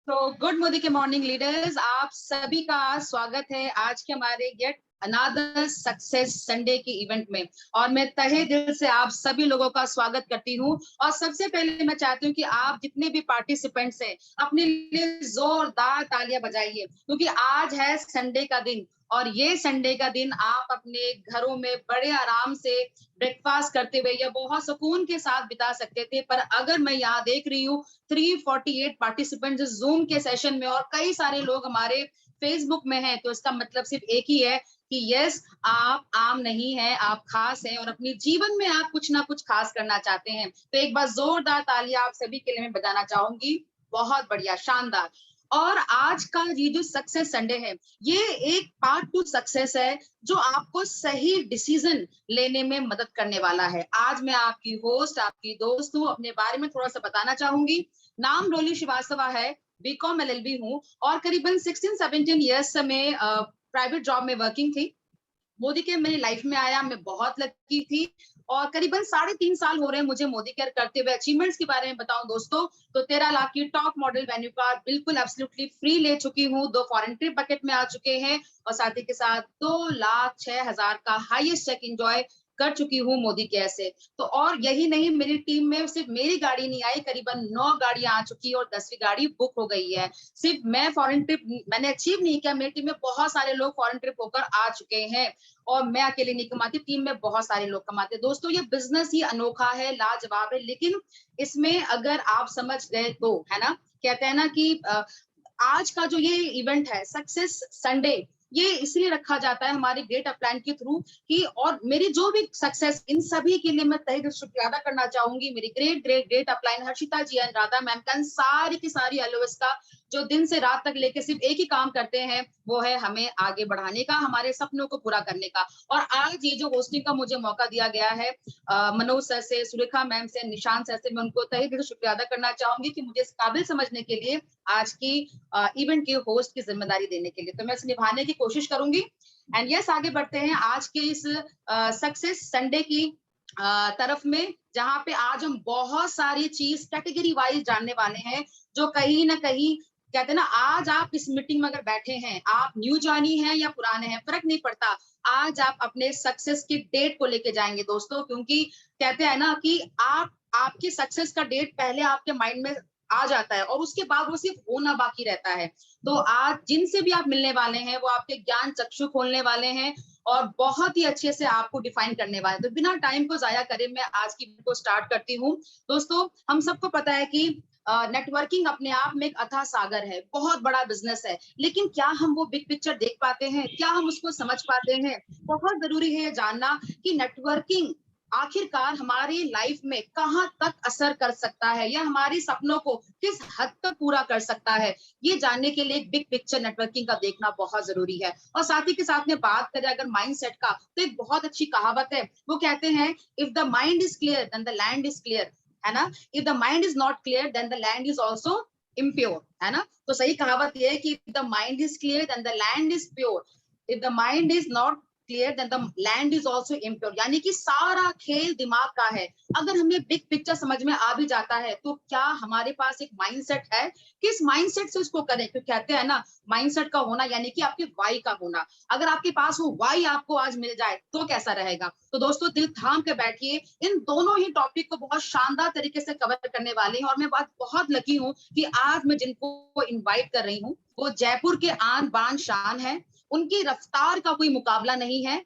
तो गुड मोदी के morning leaders, आप सभी का स्वागत है आज के हमारे गेट अनादर सक्सेस संडे की इवेंट में। और मैं तहे दिल से आप सभी लोगों का स्वागत करती हूँ। और सबसे पहले मैं चाहती हूँ कि आप जितने भी पार्टिसिपेंट्स हैं अपने लिए जोरदार तालियां बजाइए, क्योंकि आज है संडे का दिन। और ये संडे का दिन आप अपने घरों में बड़े आराम से ब्रेकफास्ट करते हुए या बहुत सुकून के साथ बिता सकते थे, पर अगर मैं यहाँ देख रही हूँ 348 पार्टिसिपेंट जूम के सेशन में और कई सारे लोग हमारे फेसबुक में हैं, तो इसका मतलब सिर्फ एक ही है कि यस, आप आम नहीं हैं, आप खास हैं और अपने जीवन में आप कुछ ना कुछ खास करना चाहते हैं। तो एक बार जोरदार तालियां आप सभी के लिए मैं बजाना चाहूंगी। बहुत बढ़िया, शानदार। और आज का ये जो सक्सेस संडे है, ये एक पार्ट टू सक्सेस है जो आपको सही डिसीजन लेने में मदद करने वाला है। आज मैं आपकी होस्ट, आपकी दोस्त हूँ। अपने बारे में थोड़ा सा बताना चाहूंगी। नाम डोली श्रीवास्तवा है, बीकॉम एलएलबी हूँ और करीबन 16-17 ईयर्स से मैं प्राइवेट जॉब में वर्किंग थी। मोदी केयर मेरी लाइफ में आया, मैं बहुत लकी थी। और करीबन 3.5 साल हो रहे हैं मुझे मोदी केयर करते हुए। अचीवमेंट्स के बारे में बताऊं दोस्तों, तो 13 लाख की टॉप मॉडल वेन्यू कार बिल्कुल एब्सोल्युटली फ्री ले चुकी हूँ। 2 फॉरेन ट्रिप बकेट में आ चुके हैं और साथ ही के साथ 2,06,000 का हाईएस्ट चेक इंजॉय कर चुकी हूँ मोदी केयर से। तो और यही नहीं, मेरी टीम में सिर्फ मेरी गाड़ी नहीं आई, करीबन 9 गाड़ियां आ चुकी है और 10वीं गाड़ी बुक हो गई है। सिर्फ मैं फॉरेन ट्रिप मैंने अचीव नहीं किया, मेरी टीम में बहुत सारे लोग फॉरेन ट्रिप होकर आ चुके हैं और मैं अकेले नहीं कमाती, टीम में बहुत सारे लोग कमाते। दोस्तों, ये बिजनेस ही अनोखा है, लाजवाब है, लेकिन इसमें अगर आप समझ गए तो, है ना, कहते हैं ना कि आज का जो ये इवेंट है सक्सेस संडे, ये इसलिए रखा जाता है हमारे ग्रेट अपलाइन के थ्रू कि, और मेरी जो भी सक्सेस, इन सभी के लिए मैं तहे दिल से शुक्रिया अदा करना चाहूंगी। मेरी great great great upline Harshita ji and Radha ma'am का, सारी की सारी एलओएस का, जो दिन से रात तक लेके सिर्फ एक ही काम करते हैं, वो है हमें आगे बढ़ाने का, हमारे सपनों को पूरा करने का। और आज ये जो होस्टिंग का मुझे मौका दिया गया है मनोज सर से, सुरेखा मैम से, निशांत सर से, मैं उनको तहे दिल से शुक्रिया अदा करना चाहूंगी कि मुझे इस काबिल समझने के लिए, आज की इवेंट के होस्ट की जिम्मेदारी देने के लिए। तो मैं इसे निभाने की कोशिश करूंगी। एंड यस, आगे बढ़ते हैं आज के इस सक्सेस संडे की तरफ में, जहां पे आज हम बहुत सारी चीज कैटेगरी वाइज जानने वाले हैं, जो कहीं ना कहीं, कहते हैं ना, आज आप इस मीटिंग में अगर बैठे हैं, आप न्यू जॉइनी हैं या पुराने हैं, फर्क नहीं पड़ता। आज आप अपने सक्सेस की डेट को लेके जाएंगे दोस्तों, क्योंकि कहते हैं ना कि आप, आपकी सक्सेस का डेट पहले आपके माइंड में आ जाता है और उसके बाद वो सिर्फ होना बाकी रहता है। तो आज जिनसे भी आप मिलने वाले हैं, वो आपके ज्ञान चक्षु खोलने वाले हैं और बहुत ही अच्छे से आपको डिफाइन करने वाले हैं। तो बिना टाइम को जाया करे मैं आज की वीडियो को स्टार्ट करती हूँ। दोस्तों, हम सबको पता है कि नेटवर्किंग अपने आप में एक अथाह सागर है, बहुत बड़ा बिजनेस है, लेकिन क्या हम वो बिग पिक्चर देख पाते हैं, क्या हम उसको समझ पाते हैं? बहुत जरूरी है जानना कि नेटवर्किंग आखिरकार हमारी लाइफ में कहाँ तक असर कर सकता है या हमारे सपनों को किस हद तक पूरा कर सकता है। ये जानने के लिए एक बिग पिक्चर नेटवर्किंग का देखना बहुत जरूरी है। और साथ ही के साथ में बात करें अगर माइंडसेट का, तो एक बहुत अच्छी कहावत है, वो कहते हैं, if the mind is clear then the land is clear, है ना। If the mind is not clear then the land is also impure, है ना। तो सही कहावत ये है कि if the mind is clear then the land is pure, if the mind is not clear then the land is also impure. यानी कि सारा खेल दिमाग का है। अगर हमें बिग पिक्चर समझ में आ भी जाता है, तो क्या हमारे पास एक माइंडसेट है, किस माइंडसेट से उसको करें? तो कहते हैं ना, माइंडसेट का होना यानी कि आपके वाई का होना। अगर आपके पास वो वाई आपको आज मिल जाए तो कैसा रहेगा? तो दोस्तों, दिल थाम के बैठिए, इन दोनों ही टॉपिक को बहुत शानदार तरीके से कवर करने वाले हैं। और मैं बात बहुत लकी हूँ कि आज मैं जिनको इन्वाइट कर रही हूँ, वो जयपुर के आन बान शान है। उनकी रफ्तार का कोई मुकाबला नहीं है।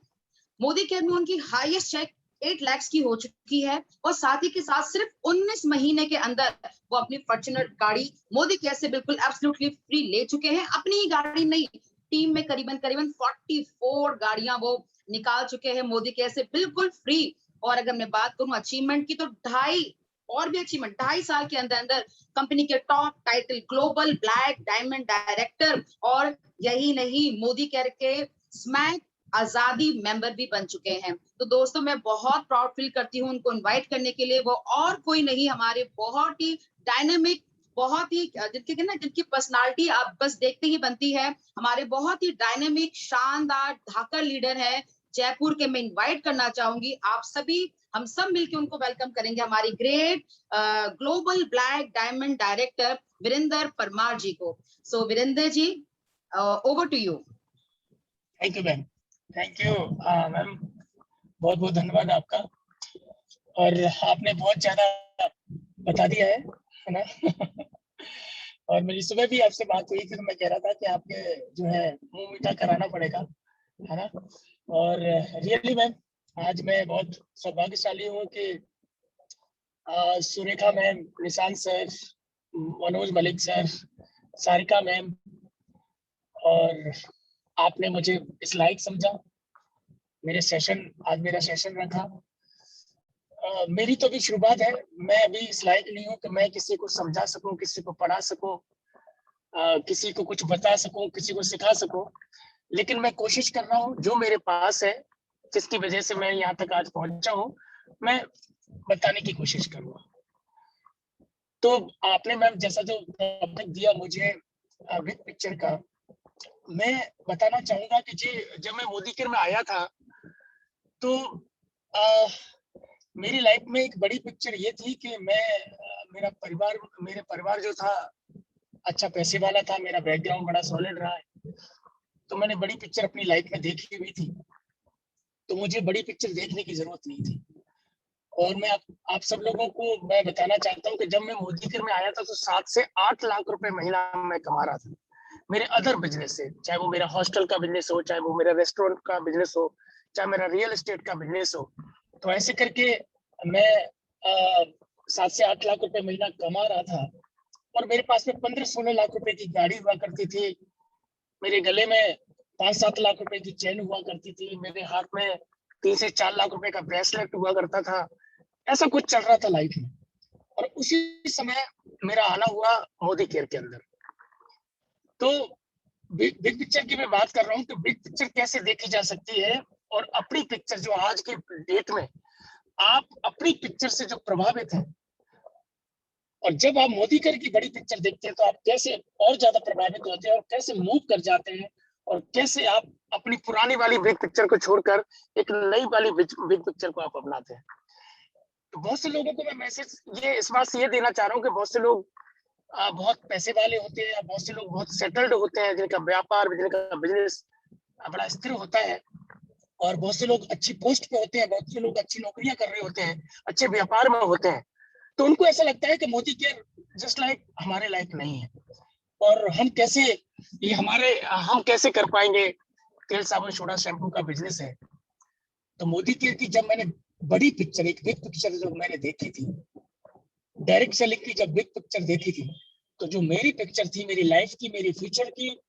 मोदी केयर में उनकी हाईएस्ट चेक 8 लाख की हो चुकी है और साथ ही के साथ सिर्फ 19 महीने के अंदर वो अपनी फॉर्च्यूनर गाड़ी मोदी केयर से बिल्कुल एब्सोल्युटली फ्री ले चुके हैं। अपनी ही गाड़ी नहीं, टीम में करीबन करीबन 44 गाड़ियां वो निकाल चुके हैं मोदी केयर से बिल्कुल फ्री। और अगर मैं बात करूं अचीवमेंट की, तो ढाई और भी अचीवमेंट, 2.5 साल के अंदर अंदर कंपनी के top title global black diamond director, और यही नहीं, मोदी केयर के स्मैक आजादी मेंबर भी बन चुके हैं। तो दोस्तों, मैं बहुत प्राउड फील करती हूँ उनको इनवाइट करने के लिए। वो और कोई नहीं, हमारे बहुत ही डायनेमिक, बहुत ही जिनके ना, जिनकी पर्सनालिटी आप बस देखते ही बनती है, हमारे बहुत ही डायनेमिक शानदार धाकड़ लीडर है जयपुर के। मैं इनवाइट करना चाहूंगी आप सभी, हम सब मिलकर उनको वेलकम करेंगे। हमारी great global black diamond director Virendra Parmar ji को। So Virendra ji, over to you. Thank you ma'am, thank you ma'am, बहुत बहुत धन्यवाद आपका। और आपने बहुत ज्यादा बता दिया है ना। और मेरी सुबह भी आपसे बात हुई थी तो मैं कह रहा था कि आपके जो है मुंह मीठा कराना पड़ेगा, है ना। और रियली मैम, आज मैं बहुत सौभाग्यशाली हूँ कि Surekha ma'am, Nishant sir, Manoj Malik sir, Sarika ma'am और आपने मुझे इस लायक समझा, आज मेरा सेशन रखा। मेरी तो अभी शुरुआत है, मैं अभी इस लायक नहीं हूँ कि मैं किसी को समझा सकूं, किसी को पढ़ा सकूं, किसी को कुछ बता सकूं, किसी को सिखा सकूं। लेकिन मैं कोशिश कर रहा हूँ जो मेरे पास है, जिसकी वजह से मैं यहाँ तक आज पहुंचा हूँ, मैं बताने की कोशिश करूंगा। तो आपने मैम जैसा जो टॉपिक दिया मुझे बिग पिक्चर का, मैं बताना चाहूंगा कि जी जब मैं मोदी केयर में आया था तो मेरी लाइफ में एक बड़ी पिक्चर ये थी कि मेरे परिवार जो था अच्छा पैसे वाला था, मेरा बैकग्राउंड बड़ा सॉलिड रहा है, तो मैंने बड़ी पिक्चर अपनी लाइफ में देखी हुई थी, तो मुझे बड़ी पिक्चर देखने की जरूरत नहीं थी। और मैं आप सब लोगों को मैं बताना चाहता हूँ कि जब मैं मोदी केयर में आया था तो 7 से 8 लाख रुपए महीना मैं कमा रहा था मेरे अदर बिजनेस से, चाहे वो मेरा हॉस्टल का बिजनेस हो, चाहे वो मेरा रेस्टोरेंट का बिजनेस हो, चाहे मेरा रियल एस्टेट का बिजनेस हो। तो ऐसे करके मैं 7 से 8 लाख रुपए महीना कमा रहा था और मेरे पास में 15-16 लाख रुपए की गाड़ी हुआ करती थी, मेरे गले में 5-7 लाख रुपए की चेन हुआ करती थी, मेरे हाथ में 3 से 4 लाख रुपए का ब्रेसलेट हुआ करता था। ऐसा कुछ चल रहा था लाइफ में। और उसी समय मेरा आना हुआ मोदी केयर के अंदर। तो बिग पिक्चर की मैं बात कर रहा हूँ कि बिग पिक्चर कैसे देखी जा सकती है, और अपनी पिक्चर जो आज के डेट में आप अपनी पिक्चर से जो प्रभावित है, और जब आप मोदी केयर की बड़ी पिक्चर देखते हैं तो आप कैसे और ज्यादा प्रभावित होते हैं और कैसे मूव कर जाते हैं, और कैसे आप अपनी पुरानी वाली बिग पिक्चर को छोड़कर एक नई वाली बिग पिक्चर को आप अपनाते हैं। तो बहुत से लोगों को मैं मैसेज इस बात से ये देना चाह रहा हूँ कि बहुत से लोग बहुत पैसे वाले होते हैं, बहुत से लोग बहुत सेटल्ड होते हैं, जिनका व्यापार, जिनका बिजनेस बड़ा स्थिर होता है, और बहुत से लोग अच्छी पोस्ट पे होते हैं, बहुत से लोग अच्छी नौकरियां कर रहे होते हैं, अच्छे व्यापार में होते हैं। तो उनको ऐसा लगता है कि मोदी केयर जस्ट लाइक हमारे लायक नहीं है, और हम कैसे कर पाएंगे, तेल साबुन सोडा शैम्पू का बिजनेस है। तो मोदी केयर की जब मैंने बड़ी पिक्चर, एक बिग पिक्चर जो मैंने देखी थी, डायरेक्ट सेलिंग की जब बिग पिक्चर देखी थी, तो जो मेरी पिक्चर थी, मेरी लाइफ की, मेरी फ्यूचर की,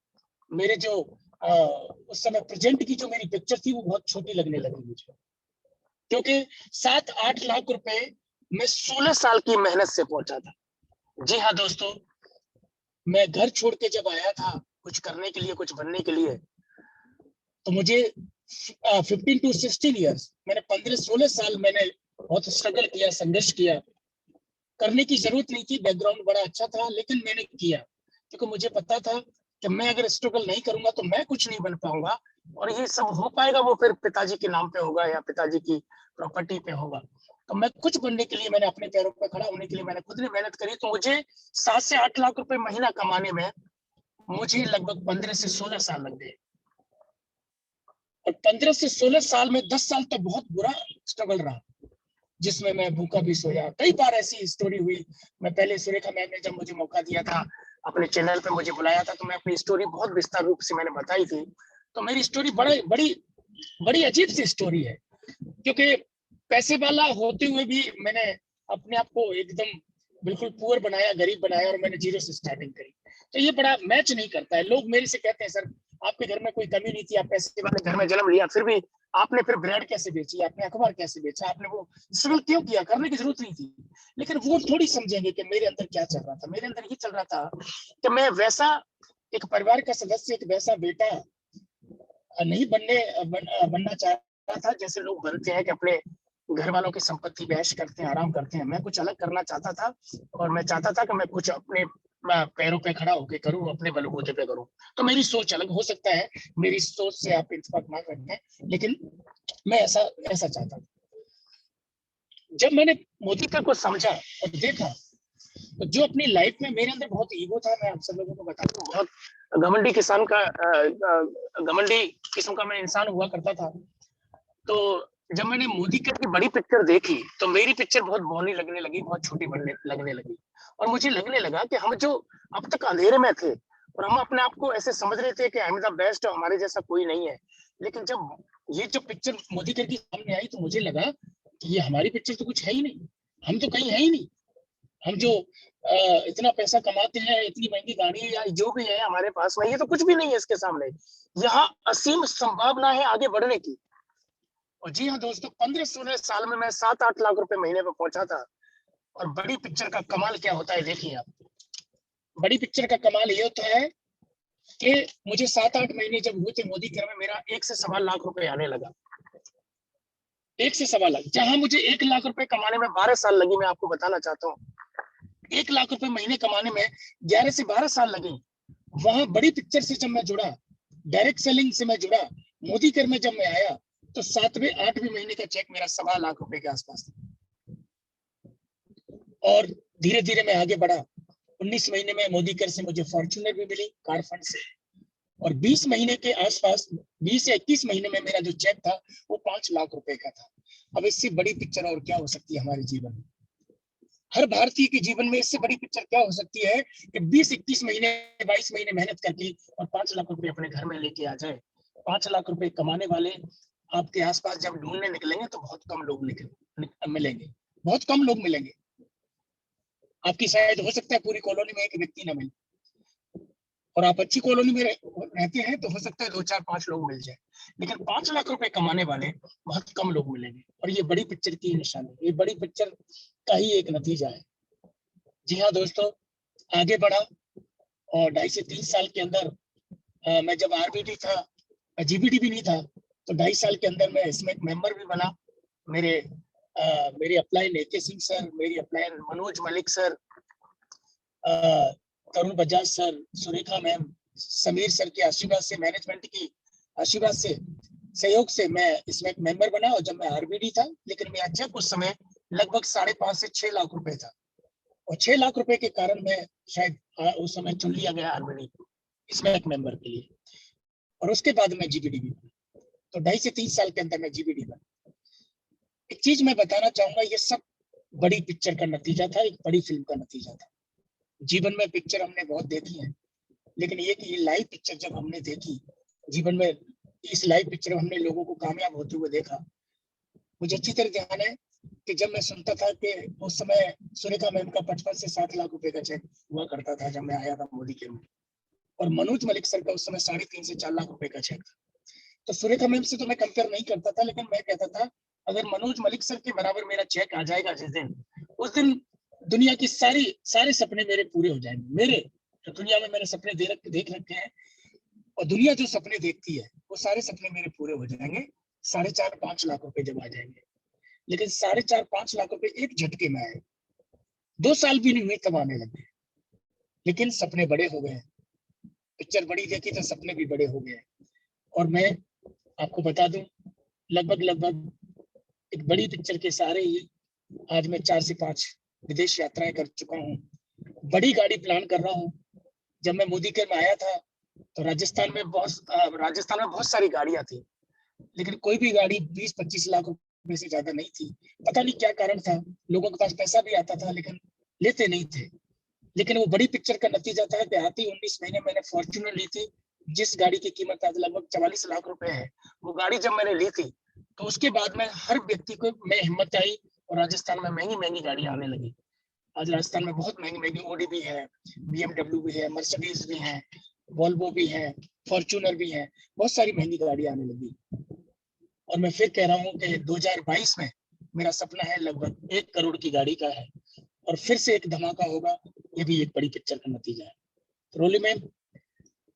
मेरे जो उस समय प्रेजेंट की जो मेरी पिक्चर थी, वो बहुत छोटी लगने लगी मुझे, क्योंकि 7-8 लाख रुपए मैं 16 साल की मेहनत से पहुंचा था। जी हाँ दोस्तों, मैं घर छोड़ के जब आया था कुछ करने के लिए, कुछ बनने के लिए, तो मुझे 15 to 16 ईयर्स, मैंने 15-16 साल मैंने बहुत स्ट्रगल किया, संघर्ष किया। करने की जरूरत नहीं थी, बैकग्राउंड बड़ा अच्छा था, लेकिन मैंने किया क्योंकि मुझे पता था कि मैं अगर स्ट्रगल नहीं करूंगा तो मैं कुछ नहीं बन पाऊंगा, और ये सब हो पाएगा वो फिर पिताजी के नाम पे होगा या पिताजी की प्रॉपर्टी पे होगा। तो मैं कुछ बनने के लिए, मैंने अपने पैरों पर खड़ा होने के लिए मैंने खुद ने मेहनत करी। तो मुझे 7 से 8 लाख रुपए महीना कमाने में मुझे लगभग 15 से 16 साल लग गए, और 15 से 16 साल में 10 साल तक बहुत बुरा स्ट्रगल रहा, जिसमें मैं भूखा भी सोया। कई बार ऐसी स्टोरी हुई। मैं पहले सुरेखा मैम ने जब मुझे मौका दिया था, अपने चैनल पे मुझे बुलाया था, तो मैं अपनी स्टोरी बहुत विस्तार रूप से मैंने बताई थी। तो मेरी स्टोरी बड़ी अजीब सी स्टोरी है, क्योंकि पैसे वाला होते हुए भी मैंने अपने आप को एकदम बिल्कुल पुअर बनाया, गरीब बनाया, और मैंने जीरो से स्टार्टिंग करी। तो ये बड़ा मैच नहीं करता है। लोग मेरे से कहते हैं, सर आपके घर में कोई कमी नहीं थी, आप पैसे वाले घर में जन्म लिया, फिर भी आपने फिर ब्रेड कैसे बेची, आपने अखबार कैसे बेचा, आपने वो स्ट्रगल क्यों किया, करने की जरूरत नहीं थी। लेकिन वो थोड़ी समझेंगे कि मेरे अंदर क्या चल रहा था। मेरे अंदर ये चल रहा था कि मैं वैसा एक परिवार का सदस्य, एक वैसा बेटा नहीं बनना चाह रहा था जैसे लोग बनते हैं, कि अपने घर वालों की संपत्ति ऐश करते हैं, आराम करते हैं। मैं कुछ अलग करना चाहता था, और मैं चाहता था कि मैं कुछ अपने पैरों पे खड़ा होकर करूं, अपने बलबूते पे करूं। तो मेरी सोच अलग हो सकता है, मेरी सोच से आप इत्तेफाक ना करते, लेकिन मैं ऐसा चाहता था। जब मैंने मोदी को समझा और देखा, तो जो अपनी लाइफ में मेरे अंदर बहुत ईगो था, मैं आप सब लोगों को बताता हूँ, बहुत घमंडी किस्म का मैं इंसान हुआ करता था। तो जब मैंने मोदी की बड़ी पिक्चर देखी तो मेरी पिक्चर बहुत बौनी लगने लगी, बहुत छोटी लगने लगी, और मुझे लगने लगा कि हम जो अब तक अंधेरे में थे और हम अपने आप को ऐसे समझ रहे थे कि आई एम द बेस्ट, हमारे जैसा कोई नहीं है, लेकिन जब ये जो पिक्चर मोदी की सामने आई तो मुझे लगा कि ये हमारी पिक्चर तो कुछ है ही नहीं, हम तो कहीं है ही नहीं। हम जो इतना पैसा कमाते हैं, इतनी महंगी गाड़ी या जो भी है हमारे पास में, ये तो कुछ भी नहीं है इसके सामने। यहाँ असीम संभावना है आगे बढ़ने की। और जी हाँ दोस्तों, 15-16 साल में मैं 7-8 लाख रुपए महीने पर पहुंचा था। और बड़ी पिक्चर का कमाल क्या होता है, देखिए आप, बड़ी पिक्चर का कमाल ये होता है कि मुझे 7-8 महीने जब हुए थे मोदी केयर में, मेरा 1 से 1.25 लाख रुपए आने लगा। 1 से 1.25 लाख, जहां मुझे 1 लाख रुपए कमाने में 12 साल लगी, मैं आपको बताना चाहता हूँ 1 लाख रुपए महीने कमाने में 11 से 12 साल लगे। वहां बड़ी पिक्चर से जब मैं जुड़ा, डायरेक्ट सेलिंग से मैं जुड़ा, मोदी केयर में जब मैं आया तो 7वें 8वें महीने का चेक मेरा 1.25 लाख रुपए के आसपास था। और धीरे धीरे मैं आगे बढ़ा। 19 महीने में मोदी केयर से मुझे फॉर्च्यूनर भी मिली कार फंड से, और 20 महीने के आसपास, 20 या 21 महीने में मेरा जो चेक था वो 5 लाख रुपए का था। अब इससे बड़ी पिक्चर और क्या हो सकती है हमारे जीवन में? हर भारतीय के जीवन में इससे बड़ी पिक्चर क्या हो सकती है कि 20-21 महीने, 22 महीने मेहनत करके और 5 लाख रुपए अपने घर में लेके आ जाए। 5 लाख रुपए कमाने वाले आपके आसपास जब ढूंढने निकलेंगे तो बहुत कम लोग मिलेंगे, बहुत कम लोग मिलेंगे। आपकी शायद हो सकता है पूरी कॉलोनी में एक व्यक्ति ना मिले, और आप अच्छी कॉलोनी में रहते हैं तो हो सकता है 2-4-5 लोग मिल जाए, लेकिन 5 लाख रुपए कमाने वाले बहुत कम लोग मिलेंगे। और ये बड़ी पिक्चर की निशानी, ये बड़ी पिक्चर का ही एक नतीजा है। जी हाँ दोस्तों, आगे बढ़ा और 2.5 से 3 साल के अंदर मैं जब आरबीडी था, जीबीडी भी नहीं था, तो 2.5 साल के अंदर मैं इसमें एक मेंबर भी बना। मेरे अपलाइन AK सिंह सर, मेरी upline Manoj Malik sir, Tarun Bajaj sir, Surekha ma'am, Sameer sir के आशीर्वाद से, मैनेजमेंट की आशीर्वाद से, सहयोग से मैं इसमें एक मेंबर बना। और जब मैं आरबीडी था, लेकिन मेरा चेक उस समय लगभग 5.5 से 6 लाख रुपए था, और 6 लाख रुपए के कारण मैं शायद उस समय चुन लिया गया आरबीडी इसमें एक मेंबर के लिए। और उसके बाद मैं जीबीडी भी बना, तो 2.5 से 3 साल के अंदर मैं जीबीडी बना। एक चीज मैं बताना चाहूंगा, ये सब बड़ी पिक्चर का नतीजा था, एक बड़ी फिल्म का नतीजा था। जीवन में पिक्चर हमने बहुत देखी है, लेकिन ये लाइव पिक्चर जब हमने देखी जीवन में, इस लाइव पिक्चर में हमने लोगों को कामयाब होते हुए देखा। मुझे अच्छी तरह ध्यान है कि जब मैं सुनता था कि उस समय सुरेखा मैम का 55 से 7 लाख रुपए का चेक हुआ करता था जब मैं आया था मोदी के में, और मनोज मलिक सर का उस समय 3.5 से 4 लाख रुपए का चेक था। तो सुरेखा मैम से तो मैं कंपेयर नहीं करता था, लेकिन मैं कहता था अगर मनोज मलिक सर के बराबर मेरा चेक आ जाएगा जिस दिन, उस दिन दुनिया की सारे सपने मेरे पूरे हो जाएंगे। मेरे तो दुनिया में मैंने सपने देख रखे हैं, और दुनिया जो सपने देखती है वो सारे सपने मेरे पूरे हो जाएंगे। 4.5-5 लाख रुपए जब आ जाएंगे। लेकिन 4.5-5 लाख रुपए एक झटके में आए, 2 साल भी नहीं हुए तब आने लगे, लेकिन सपने बड़े हो गए। पिक्चर बड़ी देखी तो सपने भी बड़े हो गए। और मैं आपको बता दूं, लगभग एक बड़ी पिक्चर के सहारे ही आज मैं 4 से 5 विदेश यात्राएं कर चुका हूँ, बड़ी गाड़ी प्लान कर रहा हूँ। जब मैं मोदी केयर में आया था तो राजस्थान में बहुत सारी गाड़ियां थी, लेकिन कोई भी गाड़ी 20-25 लाख रुपए से ज्यादा नहीं थी। पता नहीं क्या कारण था, लोगों के पास पैसा भी आता था लेकिन लेते नहीं थे। लेकिन वो बड़ी पिक्चर का नतीजा था कि आते ही 19 महीने मैंने फॉर्च्यूनर ली थी, जिस गाड़ी की कीमत आज लगभग 44 लाख रुपए है। वो गाड़ी जब मैंने ली थी तो उसके बाद में हर व्यक्ति को में हिम्मत आई, और राजस्थान में महंगी महंगी गाड़ियां आने लगी। आज राजस्थान में बहुत महंगी महंगी ओडी भी है, BMW भी है, मर्सिडीज भी है, वोल्वो भी है, फॉर्च्यूनर भी है, बहुत सारी महंगी गाड़ियां आने लगी। और मैं फिर कह रहा हूँ कि 2022 में मेरा सपना है लगभग 1 करोड़ की गाड़ी का है, और फिर से एक धमाका होगा। ये भी एक बड़ी पिक्चर का नतीजा है। तो रोली मैम,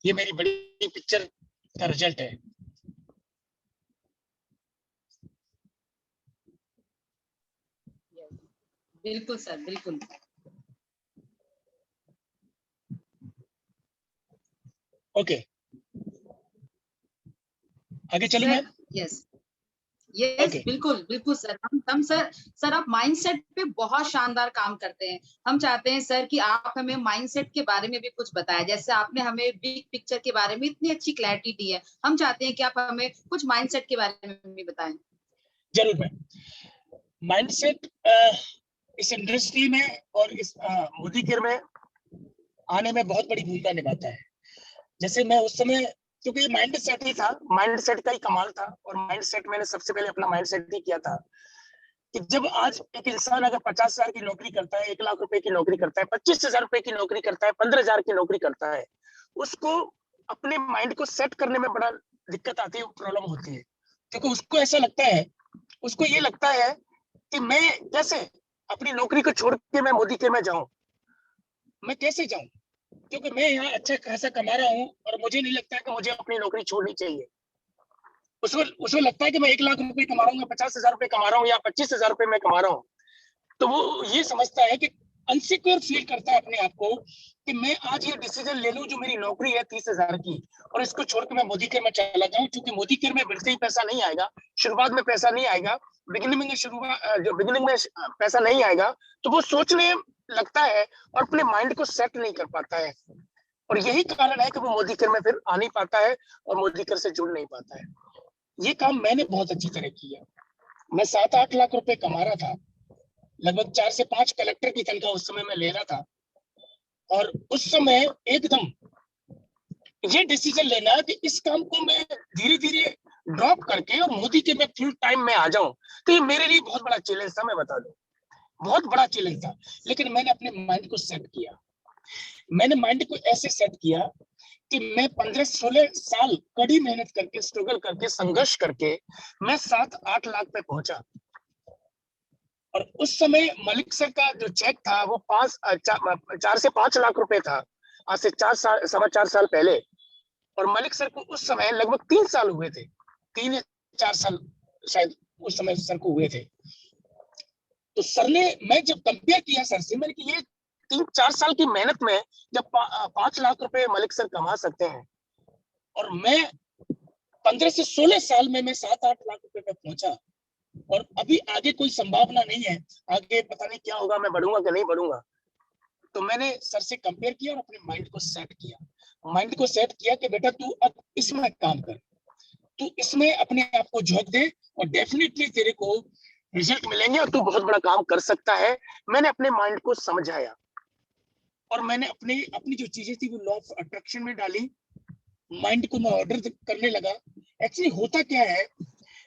ये मेरी बड़ी पिक्चर का रिजल्ट है। बिल्कुल सर, बिल्कुल। ओके, आगे चलूं मैम? Yes, yes Okay. बिल्कुल बिल्कुल सर, हम सर आप माइंडसेट पे बहुत शानदार काम करते हैं। हम चाहते हैं सर कि आप हमें माइंडसेट के बारे में भी कुछ बताएं। जैसे आपने हमें बिग पिक्चर के बारे में इतनी अच्छी क्लैरिटी दी है, हम चाहते हैं कि आप हमें कुछ माइंडसेट के बारे में भी बताएं। जरूर मैं माइंडसेट इस इंडस्ट्री में और इस मोदी केयर में आने में बहुत बड़ी भूमिका निभाता है। जैसे मैं उस समय, क्योंकि ये माइंड सेट ही था, माइंड सेट का ही कमाल था, और माइंड सेट मैंने सबसे पहले अपना माइंड सेट ही किया था कि जब आज एक इंसान अगर 50,000 की नौकरी करता है, 1 लाख रुपए की नौकरी करता है, 25,000 रुपए की नौकरी करता है, 15,000 की नौकरी करता है, उसको अपने माइंड को सेट करने में बड़ा दिक्कत आती है, प्रॉब्लम होती है। क्योंकि उसको ऐसा लगता है, उसको ये लगता है कि मैं कैसे अपनी नौकरी को छोड़ के मैं मोदी केयर में जाऊं, मैं कैसे जाऊं, क्योंकि मैं यहाँ अच्छा खासा कमा रहा हूँ और मुझे नहीं लगता है कि मुझे अपनी नौकरी छोड़नी चाहिए। उसको लगता है कि मैं 1 लाख रुपए कमा रहा हूँ, 50,000 रुपए कमा रहा हूँ, या 25,000 रुपए मैं कमा रहा हूँ, तो वो ये समझता है कि अनसिक्योर फील करता है अपने आप को कि मैं आज ये डिसीजन ले लूं जो मेरी नौकरी है 30,000 की, और इसको छोड़ के मैं मोदी केयर में चला जाऊं, क्योंकि मोदी केयर में बिल्कुल ही पैसा नहीं आएगा, शुरुआत में पैसा नहीं आएगा, बिगिनिंग में पैसा नहीं आएगा, तो वो सोचने लगता है और अपने माइंड को सेट नहीं कर पाता है। और यही कारण है कि वो मोदी केयर में फिर आ नहीं पाता है और मोदी केयर से जुड़ नहीं पाता है। ये काम मैंने बहुत अच्छी तरह किया। मैं 7-8 लाख रुपए कमा रहा था, लगभग 4 से 5 कलेक्टर की तनख्वाह उस समय मैं ले रहा था, और उस समय एकदम ये डिसीजन लेना कि इस काम को मैं धीरे धीरे ड्रॉप करके और मोदी के में फुल टाइम में आ जाऊं, तो ये मेरे लिए बहुत बड़ा चैलेंज था, मैं बता दूं, बहुत बड़ा चैलेंज था। लेकिन मैंने अपने माइंड को सेट किया, मैंने माइंड को ऐसे सेट किया कि मैं 15-16 साल कड़ी मेहनत करके, स्ट्रगल करके, संघर्ष करके मैं 7-8 लाख पे पहुंचा। और उस समय मलिक सर का जो चेक था वो 4 से 5 लाख रुपए था, आज से 4 साल पहले। और मलिक सर को उस समय लगभग 3 साल हुए थे, 3-4 साल शायद उस समय सर को हुए थे। तो सर ने, मैं जब कंपेयर किया सर से, मैंने कि ये 3-4 साल की मेहनत में जब 5 लाख रुपए मलिक सर कमा सकते हैं, और मैं 15 से 16 साल में मैं 7-8 लाख रुपए पे पहुंचा, और अभी आगे कोई संभावना नहीं है, आगे पता नहीं क्या होगा, मैं बढ़ूंगा कि नहीं बढ़ूंगा। तो मैंने सर से कंपेयर किया और अपने माइंड को सेट किया कि बेटा तू अब इसमें काम कर, तू इसमें अपने आप को झोंक दे, और डेफिनेटली तेरे को रिजल्ट मिलेंगे और तू बहुत बड़ा काम कर सकता है। मैंने अपने माइंड को समझाया, और मैंने अपनी जो चीजें थी वो लॉ ऑफ अट्रैक्शन में डाली, माइंड को मैं ऑर्डर करने लगा। एक्चुअली होता क्या है,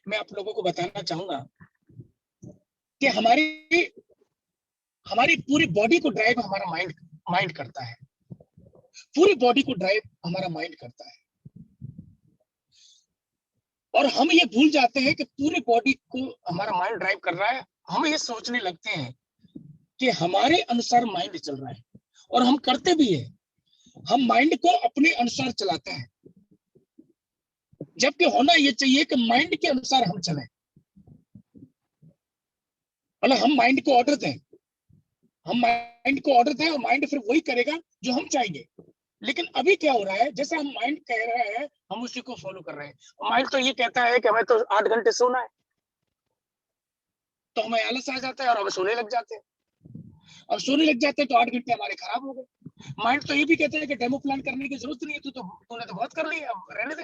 मैं आप लोगों को बताना चाहूंगा कि हमारी पूरी बॉडी को ड्राइव हमारा माइंड करता है, पूरी बॉडी को ड्राइव हमारा माइंड करता है, और हम ये भूल जाते हैं कि पूरी बॉडी को हमारा माइंड ड्राइव कर रहा है। हम ये सोचने लगते हैं कि हमारे अनुसार माइंड चल रहा है, और हम करते भी है, हम माइंड को अपने अनुसार चलाते हैं, जबकि होना ये चाहिए कि माइंड के अनुसार हम चलें, मतलब हम माइंड को ऑर्डर दें, और माइंड फिर वही करेगा जो हम चाहेंगे। लेकिन अभी क्या हो रहा है, जैसे हम माइंड कह रहे हैं हम उसी को फॉलो कर रहे हैं। माइंड तो ये कहता है कि हमें तो 8 घंटे सोना है, तो हमें आलस आ जाता है और हम सोने लग जाते हैं। अब सोने लग जाते हैं तो 8 घंटे हमारे खराब हो गए। माइंड तो ये भी कहता है कि डेमो प्लान करने की जरूरत नहीं है, तूने तो बहुत कर लिया, अब रहने दे,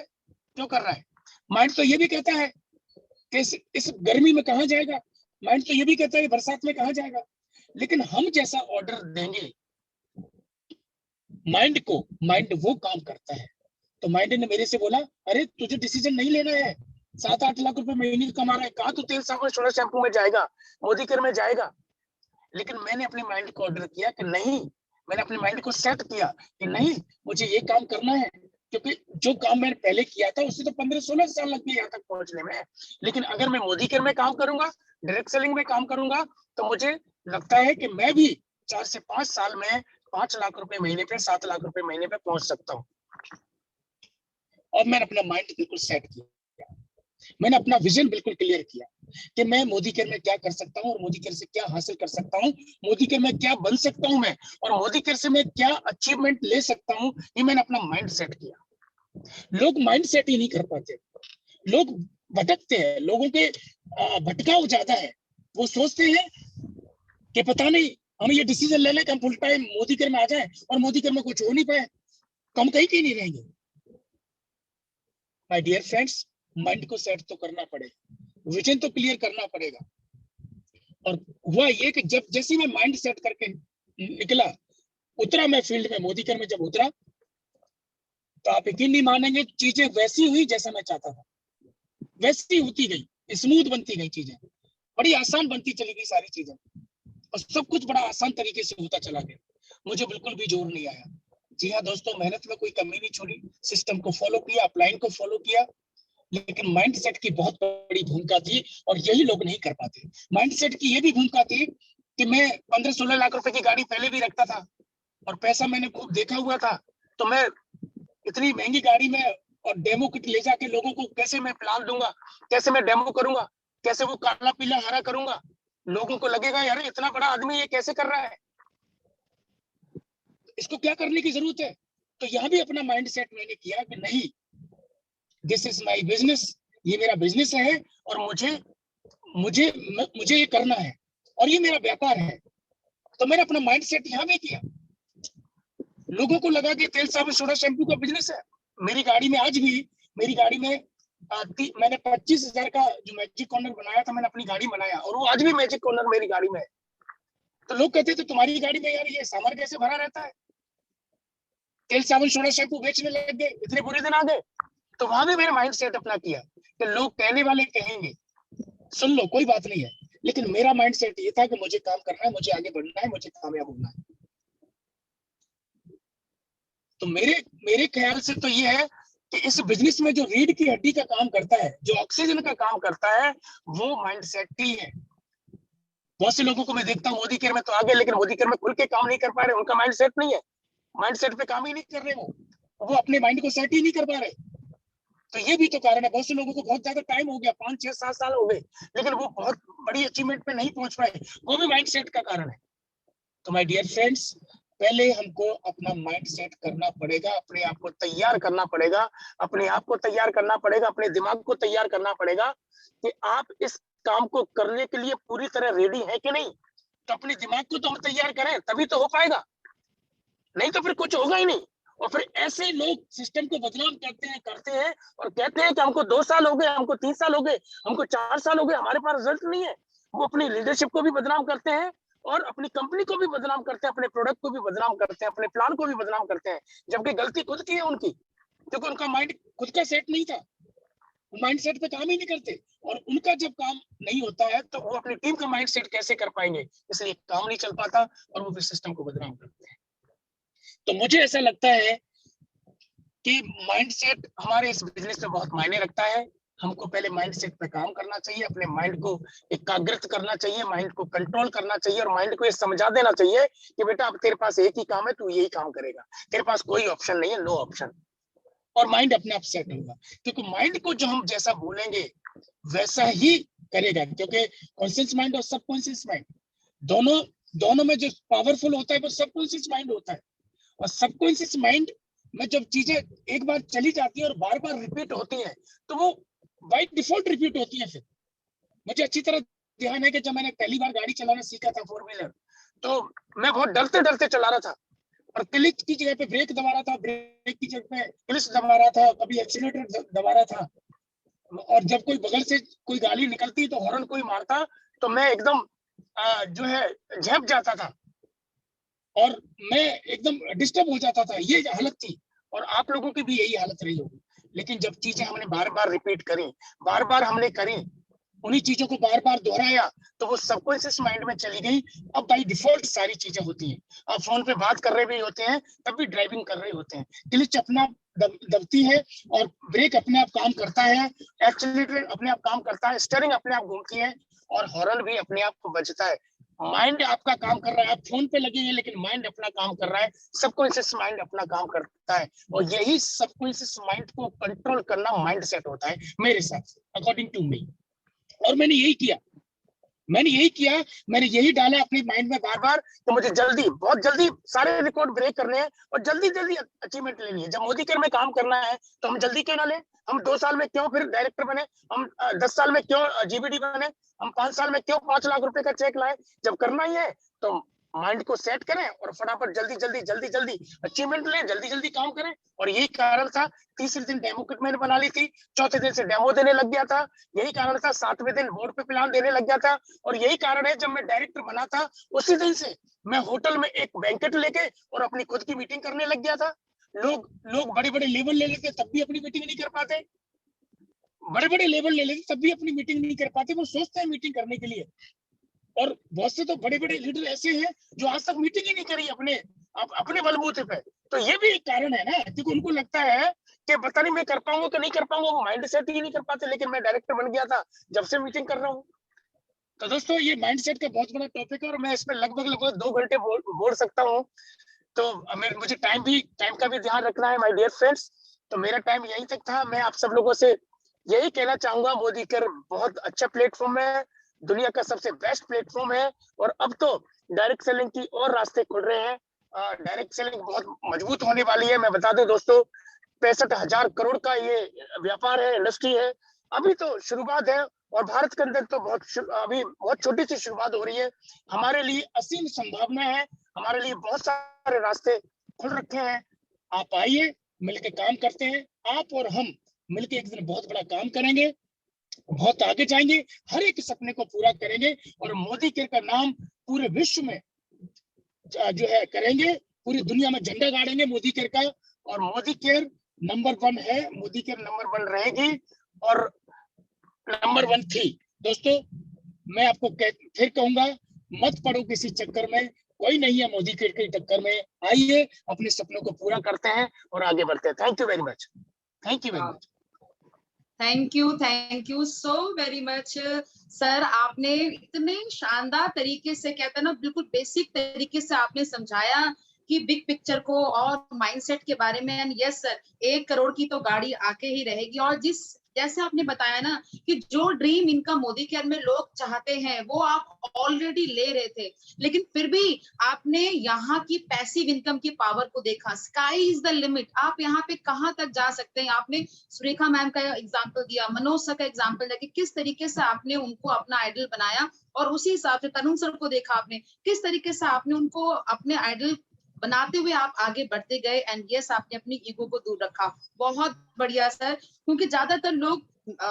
क्यों कर रहा है। माइंड तो ये भी कहता है कि इस गर्मी में कहाँ जाएगा, माइंड तो ये भी कहता है कि बरसात में कहाँ जाएगा। लेकिन हम जैसा ऑर्डर देंगे माइंड को, माइंड वो काम करता है। तो माइंड ने मेरे से बोला, अरे तुझे डिसीजन नहीं लेना है, 7-8 लाख रुपए महीने कमा रहा है, कहाँ तू तेल साबुन सोडा शैम्पू में जाएगा, मोदी केयर में जाएगा। लेकिन मैंने अपने माइंड को ऑर्डर किया कि नहीं, मैंने अपने माइंड को सेट किया कि नहीं, मुझे ये काम करना है, क्योंकि जो काम मैंने पहले किया था उससे तो 15-16 साल लग गए यहाँ तक पहुंचने में। लेकिन अगर मैं मोदी केयर में काम करूंगा, डायरेक्ट सेलिंग में काम करूंगा, तो मुझे लगता है कि मैं भी 4 से 5 साल में 5 लाख रुपए महीने पे, 7 लाख रुपए महीने पे पहुंच सकता हूँ। और मैंने अपना माइंड बिल्कुल सेट किया, मैंने अपना विजन बिल्कुल क्लियर किया कि मैं मोदी केयर में क्या कर सकता हूँ, और मोदी केयर से क्या हासिल कर सकता हूँ, मोदी केयर में क्या बन सकता हूँ मैं, और मोदी केयर से मैं क्या अचीवमेंट ले सकता हूँ। ये मैंने अपना माइंड सेट किया। लोग माइंड सेट ही नहीं कर पाते, लोग भटकते हैं, लोगों के भटकाव ज्यादा है। वो सोचते हैं कि पता नहीं हम ये डिसीजन ले लें कि हम फुल टाइम मोदी केयर में आ जाएं और मोदी केयर में कुछ हो नहीं पाए तो हम कहीं नहीं रहेंगे। माय डियर फ्रेंड्स, माइंड को सेट तो करना पड़ेगा, विजन तो क्लियर करना पड़ेगा। और हुआ ये कि जब जैसे मैं माइंड सेट करके निकला, उतरा मैं फील्ड में, मोदी केयर में जब उतरा तो आप यकीन नहीं मानेंगे, चीजें वैसी हुई जैसा मैं चाहता था, वैसी होती गई, स्मूथ बनती गई चीजें, बड़ी आसान बनती चली गई सारी चीजें, और सब कुछ बड़ा आसान तरीके से होता चला गया। मुझे बिल्कुल भी जोर नहीं आया। जी हाँ दोस्तों, मेहनत में कोई कमी नहीं छोड़ी, सिस्टम को फॉलो किया, अपलाइन को फॉलो किया, लेकिन माइंडसेट की बहुत बड़ी भूमिका थी और यही लोग नहीं कर पाते। माइंडसेट की ये भी भूमिका थी कि मैं 15-16 लाख रुपए की गाड़ी पहले भी रखता था और पैसा मैंने खूब देखा हुआ था, तो मैं इतनी महंगी गाड़ी में और डेमो किट ले जाके लोगों को कैसे मैं प्लान दूंगा, कैसे मैं डेमो करूंगा, कैसे वो काला पीला हरा करूंगा, लोगों को लगेगा यार इतना बड़ा आदमी ये कैसे कर रहा है, इसको क्या करने की जरूरत है। तो यहाँ भी अपना माइंडसेट मैंने किया कि नहीं, दिस इज माय बिजनेस, ये मेरा बिजनेस है और मुझे मुझे मुझे ये करना है और ये मेरा व्यापार है। तो मैंने अपना माइंडसेट यहाँ भी किया। लोगों को लगा कि तेल साबुन सोडा शैम्पू का बिजनेस है। मेरी गाड़ी में आज भी, मेरी गाड़ी में मैंने 25,000 का जो मैजिक कॉर्नर बनाया था, मैंने अपनी गाड़ी बनाया और वो आज भी मैजिक कॉर्नर मेरी गाड़ी में है। तो लोग कहते थे तुम्हारी गाड़ी में यार ये सामान कैसे भरा रहता है, तेल साबुन सोडा शैम्पू बेचने लग गए, इतने बुरे दिन आ गए। तो वहां भी मैंने माइंड सेट अपना किया कि लोग कहने वाले कहेंगे, सुन लो कोई बात नहीं है, लेकिन मेरा माइंड सेट ये था कि मुझे काम करना है, मुझे आगे बढ़ना है, मुझे कामयाब होना है। तो मेरे ख्याल से तो ये है कि इस बिजनेस में जो रीढ़ की हड्डी का काम करता है, जो ऑक्सीजन का काम करता है, वो माइंड सेट ही है। बहुत से लोगों को मैं देखता हूँ मोदी केयर में तो आगे, लेकिन मोदी केयर में खुल के काम नहीं कर पा रहे, उनका माइंड सेट नहीं है, माइंड सेट पे काम ही नहीं कर रहे, वो अपने माइंड को सेट ही नहीं कर पा रहे। तो ये भी तो कारण है, बहुत से लोगों को बहुत ज्यादा टाइम हो गया, 5-6-7 साल हो गए, लेकिन वो बहुत बड़ी अचीवमेंट पे नहीं पहुंच पाए, वो भी माइंड सेट का कारण है। तो माय डियर फ्रेंड्स, पहले हमको अपना माइंड सेट करना पड़ेगा, अपने आप को तैयार करना पड़ेगा, अपने आप को तैयार करना पड़ेगा, अपने दिमाग को तैयार करना पड़ेगा कि आप इस काम को करने के लिए पूरी तरह रेडी है कि नहीं। तो अपने दिमाग को तो हम तैयार करें, तभी तो हो पाएगा, नहीं तो फिर कुछ होगा ही नहीं। और फिर ऐसे लोग सिस्टम को बदनाम करते हैं और कहते हैं कि हमको 2 साल हो गए, हमको 3 साल हो गए, हमको 4 साल हो गए, हमारे पास रिजल्ट नहीं है। वो अपनी लीडरशिप को भी बदनाम करते हैं और अपनी कंपनी को भी बदनाम करते हैं, अपने प्रोडक्ट को भी बदनाम करते हैं, अपने प्लान को भी बदनाम करते हैं, जबकि गलती खुद की है उनकी, क्योंकि उनका माइंड खुद का सेट नहीं था, वो माइंड सेट पे काम ही नहीं करते। और उनका जब काम नहीं होता है तो वो अपनी टीम का माइंड सेट कैसे कर पाएंगे, इसलिए काम नहीं चल पाता और वो फिर सिस्टम को बदनाम करते हैं। तो मुझे ऐसा लगता है कि माइंडसेट हमारे इस बिजनेस में बहुत मायने रखता है। हमको पहले माइंडसेट पे काम करना चाहिए, अपने माइंड को एकाग्रित करना चाहिए, माइंड को कंट्रोल करना चाहिए और माइंड को ये समझा देना चाहिए कि बेटा अब तेरे पास एक ही काम है, तू यही काम करेगा, तेरे पास कोई ऑप्शन नहीं है, नो ऑप्शन। और माइंड अपने आप सेट होगा, क्योंकि माइंड को जो हम जैसा बोलेंगे वैसा ही करेगा, क्योंकि कॉन्शियस माइंड और सबकॉन्शियस माइंड दोनों में जो पावरफुल होता है वो सबकॉन्शियस माइंड होता है। और सबकॉन्शियस माइंड में जब चीजें एक बार चली जाती है और बार बार रिपीट होती है तो वो बाय डिफॉल्ट रिपीट होती है। फिर मुझे अच्छी तरह ध्यान है कि जब मैंने पहली बार गाड़ी चलाना सीखा था 4 व्हीलर, तो मैं बहुत डरते डरते चला रहा था और क्लिच की जगह पे ब्रेक दबा रहा था, ब्रेक की जगह पे क्लिच दबा रहा था, कभी एक्सीलरेटर दबा रहा था। और जब कोई बगल से कोई गाड़ी निकलती तो हॉर्न कोई मारता तो मैं एकदम जो है झेप जाता था और मैं एकदम डिस्टर्ब हो जाता था। ये हालत थी और आप लोगों की भी यही हालत रही होगी। लेकिन जब चीजें हमने बार बार रिपीट करी, बार बार हमने करी, उन्हीं चीजों को बार बार दोहराया तो वो सबकॉन्शियस माइंड में चली गई। अब बाई डिफॉल्ट सारी चीजें होती हैं। अब फोन पे बात कर रहे भी होते हैं तब भी ड्राइविंग कर रहे होते हैं, क्लिच अपना दबती है और ब्रेक अपने आप काम करता है, एक्सीलरेटर अपने आप काम करता है, स्टीयरिंग अपने आप घूमती है और हॉर्न भी अपने आप बजता है। माइंड आपका काम कर रहा है, आप फोन पे लगे हैं लेकिन माइंड अपना काम कर रहा है, सबकॉन्शियस माइंड अपना काम करता है और यही सबकॉन्शियस माइंड को कंट्रोल करना माइंड सेट होता है मेरे साथ, अकॉर्डिंग टू मी। और मैंने यही किया, मैंने यही डाला अपने माइंड में बार बार कि मुझे जल्दी, बहुत जल्दी सारे रिकॉर्ड ब्रेक करने हैं और जल्दी जल्दी अचीवमेंट लेनी है। जब मोदी केयर में काम करना है तो हम जल्दी क्यों ना लें, हम 2 साल में क्यों फिर डायरेक्टर बने, हम 10 साल में क्यों जीबीडी बने, हम 5 साल में क्यों 5 लाख रुपए का चेक लाए। जब करना ही है तो माइंड को सेट करें और फटाफट जल्दी अचीवमेंट लें, जल्दी काम करें। और यही कारण था, तीसरे दिन डेमो किट मैंने बना ली थी, चौथे दिन से डेमो देने लग गया था। यही कारण था, 7वें दिन बोर्ड पे प्लान देने लग गया था। और यही कारण है, जब मैं डायरेक्टर बना था उसी दिन से मैं होटल में एक बैंकेट लेके और अपनी खुद की मीटिंग करने लग गया था। लोग लोग बड़े-बड़े लेवल ले लेते, तब भी अपनी मीटिंग नहीं कर पाते। बड़े-बड़े लेवल ले लेते, तब भी अपनी मीटिंग नहीं कर पाते। वो सोचते हैं मीटिंग करने के लिए। और बहुत से तो बड़े-बड़े लीडर ऐसे हैं जो आज तक मीटिंग ही नहीं करी अपने बलबूते पे। तो ये भी एक कारण है ना, क्योंकि उनको लगता है कि पता नहीं मैं कर पाऊंगा कि नहीं कर पाऊंगा, वो माइंड सेट ही नहीं कर पाते। लेकिन मैं डायरेक्टर बन गया था जब से मीटिंग कर रहा हूँ। तो दोस्तों, ये माइंडसेट का बहुत बड़ा टॉपिक है और मैं इसमें लगभग 2 घंटे बोल सकता हूँ। तो मुझे टाइम का भी ध्यान रखना है माय डियर फ्रेंड्स। तो मेरा टाइम यहीं तक था। मैं आप सब लोगों से यही कहना चाहूंगा, मोदी केयर बहुत अच्छा प्लेटफॉर्म है, दुनिया का सबसे बेस्ट प्लेटफॉर्म है। और अब तो डायरेक्ट सेलिंग की और रास्ते खुल रहे हैं। डायरेक्ट सेलिंग बहुत मजबूत होने वाली है। मैं बता दूं दोस्तों, 65,000 करोड़ का ये व्यापार है, इंडस्ट्री है। अभी तो शुरुआत है और भारत के अंदर तो अभी बहुत छोटी सी शुरुआत हो रही है। हमारे लिए असीम संभावना है, हमारे लिए बहुत सारे रास्ते खुल रखे हैं। आप आइए, मिलके काम करते हैं। आप और हम मिलके एक दिन बहुत बड़ा काम करेंगे, बहुत आगे जाएंगे, हर एक सपने को पूरा करेंगे और मोदी केयर का नाम पूरे विश्व में जो है करेंगे, पूरी दुनिया में झंडा गाड़ेंगे मोदी केयर का। और मोदी केयर नंबर 1 है, मोदी केयर नंबर 1 रहेगी और नंबर 1 थी। दोस्तों, मैं आपको फिर कहूंगा, मत पड़ो किसी चक्कर में, कोई नहीं है मोदी केयर के चक्कर में। आइए, अपने सपनों को पूरा करते हैं और आगे बढ़ते हैं। Thank you very much. Thank you very much. Thank you so very much sir. आपने इतने शानदार तरीके से, कहते हैं ना, बिल्कुल बेसिक तरीके से आपने समझाया कि बिग पिक्चर को और माइंडसेट के बारे में। एंड यस सर, 1 करोड़ की तो गाड़ी आके ही रहेगी। और जैसे आपने बताया ना कि जो ड्रीम इनका मोदी केयर में लोग चाहते हैं वो आप ऑलरेडी ले रहे थे, लेकिन फिर भी आपने यहाँ की पैसिव इनकम की पावर को देखा। स्काई इज द लिमिट, आप यहाँ पे कहाँ तक जा सकते हैं। आपने सुरेखा मैम का एग्जाम्पल दिया, मनोज सर का एग्जाम्पल दिया कि किस तरीके से आपने उनको अपना आइडल बनाया, और उसी हिसाब से तरुण सर को देखा आपने, किस तरीके से आपने उनको अपने आइडल बनाते हुए आप आगे बढ़ते गए। एंड यस, आपने अपनी ईगो को दूर रखा। बहुत बढ़िया सर। क्योंकि ज्यादातर लोग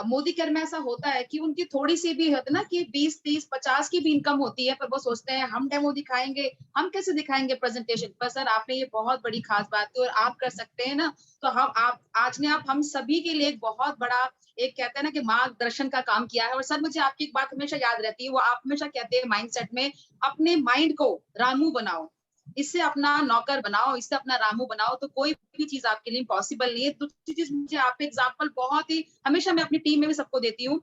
मोदी केयर में ऐसा होता है कि उनकी थोड़ी सी भी होता ना कि 20, 30, 50 की भी इनकम होती है, पर वो सोचते हैं हम डेमो दिखाएंगे, हम कैसे दिखाएंगे प्रेजेंटेशन पर। सर, आपने ये बहुत बड़ी खास बात की और आप कर सकते हैं ना। तो आप आज ने आप हम सभी के लिए एक बहुत बड़ा, एक कहते हैं ना कि मार्गदर्शन का काम किया है। और सर, मुझे आपकी एक बात हमेशा याद रहती है, वो आप हमेशा कहते हैं माइंडसेट में अपने माइंड को रामू बनाओ, इससे अपना नौकर बनाओ, इससे अपना रामू बनाओ, तो कोई भी चीज आपके लिए पॉसिबल नहीं है। दूसरी चीज, मुझे आप एग्जांपल बहुत ही हमेशा मैं अपनी टीम में भी सबको देती हूँ।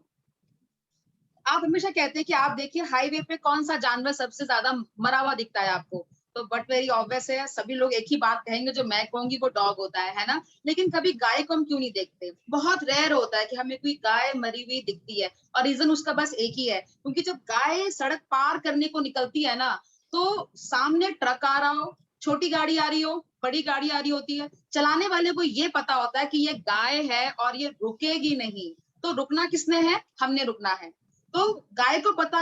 आप हमेशा कहते हैं कि आप देखिए हाईवे पे कौन सा जानवर सबसे ज्यादा मरा हुआ दिखता है आपको, तो बट वेरी ऑब्वियस है, सभी लोग एक ही बात कहेंगे, जो मैं कहूंगी वो डॉग होता है ना। लेकिन कभी गाय को हम क्यों नहीं देखते? बहुत रेयर होता है कि हमें कोई गाय मरी हुई दिखती है। और रीजन उसका बस एक ही है, क्योंकि जब गाय सड़क पार करने को निकलती है ना, तो सामने ट्रक आ रहा हो, छोटी गाड़ी आ रही हो, बड़ी गाड़ी आ रही होती है, चलाने वाले को ये पता होता है कि ये गाय है और ये रुकेगी नहीं। तो रुकना किसने है? हमने रुकना है। तो गाय को पता,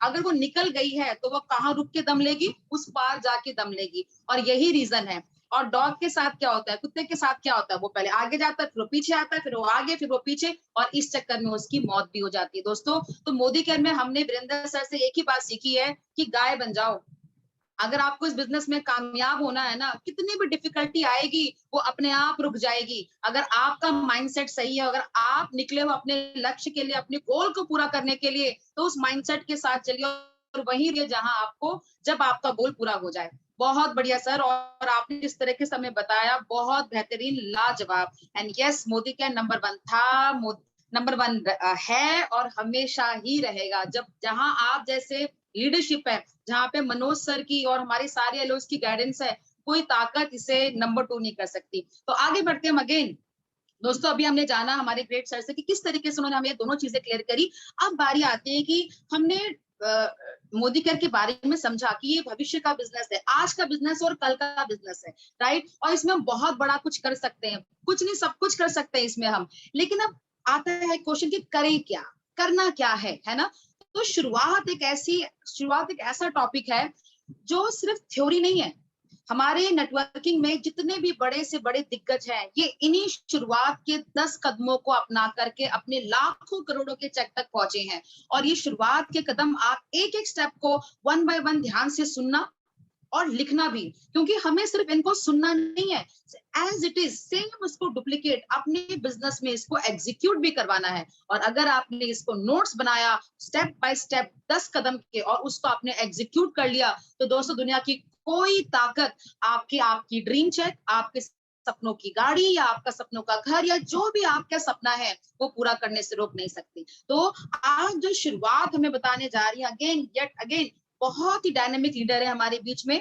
अगर वो निकल गई है तो वो कहाँ रुक के दम लेगी? उस पार जाके दम लेगी। और यही रीजन है। और डॉग के साथ क्या होता है, कुत्ते के साथ क्या होता है? वो पहले आगे जाता है, फिर वो पीछे आता है, फिर वो आगे, फिर वो पीछे, और इस चक्कर में उसकी मौत भी हो जाती है। दोस्तों, तो मोदी केयर में हमने वीरेंद्र सर से एक ही बात सीखी है कि गाय बन जाओ। अगर आपको इस बिजनेस में कामयाब होना है ना, कितनी भी डिफिकल्टी आएगी वो अपने आप रुक जाएगी। अगर आपका माइंडसेट सही है, अगर आप निकले हो अपने लक्ष्य के लिए, अपने गोल को पूरा करने के लिए, तो उस माइंडसेट के साथ चलिए और वहीं रहिए जहां आपको, जब आपका गोल पूरा हो जाए। बहुत बढ़िया सर। और आपने जिस तरह के समय बताया, बहुत बेहतरीन, लाजवाब। एंड यस, मोदी का नंबर 1 था, नंबर 1 है और हमेशा ही रहेगा। जब जहां आप जैसे लीडरशिप है, जहाँ पे मनोज सर की और हमारी सारी एलओस की गाइडेंस है, कोई ताकत इसे नंबर 2 नहीं कर सकती। तो आगे बढ़ते हम अगेन। दोस्तों, अभी हमने जाना हमारे ग्रेट सर से कि किस तरीके से उन्होंने हमें दोनों चीजें क्लियर करी। अब बारी आती है कि हमने मोदी केयर के बारे में समझा कि ये भविष्य का बिजनेस है, आज का बिजनेस और कल का बिजनेस है, राइट? और इसमें हम बहुत बड़ा कुछ कर सकते हैं। कुछ नहीं, सब कुछ कर सकते हैं इसमें हम। लेकिन अब आता है क्वेश्चन कि करें क्या, करना क्या है ना। तो शुरुआत एक ऐसा टॉपिक है जो सिर्फ थ्योरी नहीं है। हमारे नेटवर्किंग में जितने भी बड़े से बड़े दिग्गज हैं, ये इन्हीं शुरुआत के 10 कदमों को अपना करके अपने लाखों करोड़ों के चेक तक पहुंचे हैं। और ये शुरुआत के कदम, आप एक एक स्टेप को वन बाय वन ध्यान से सुनना और लिखना भी, क्योंकि हमें सिर्फ इनको सुनना नहीं है, एज इट इज सेम उसको डुप्लीकेट अपने बिजनेस में इसको एग्जीक्यूट भी करवाना है। और अगर आपने इसको नोट्स बनाया स्टेप बाय स्टेप 10 कदम के, और उसको आपने एग्जीक्यूट कर लिया, तो दोस्तों दुनिया की कोई ताकत आपकी ड्रीम चेक, आपके सपनों की गाड़ी या आपका सपनों का घर या जो भी आपका सपना है वो पूरा करने से रोक नहीं सकती। तो आज जो शुरुआत हमें बताने जा रही है, अगेन येट अगेन बहुत ही डायनेमिक लीडर है हमारे बीच में,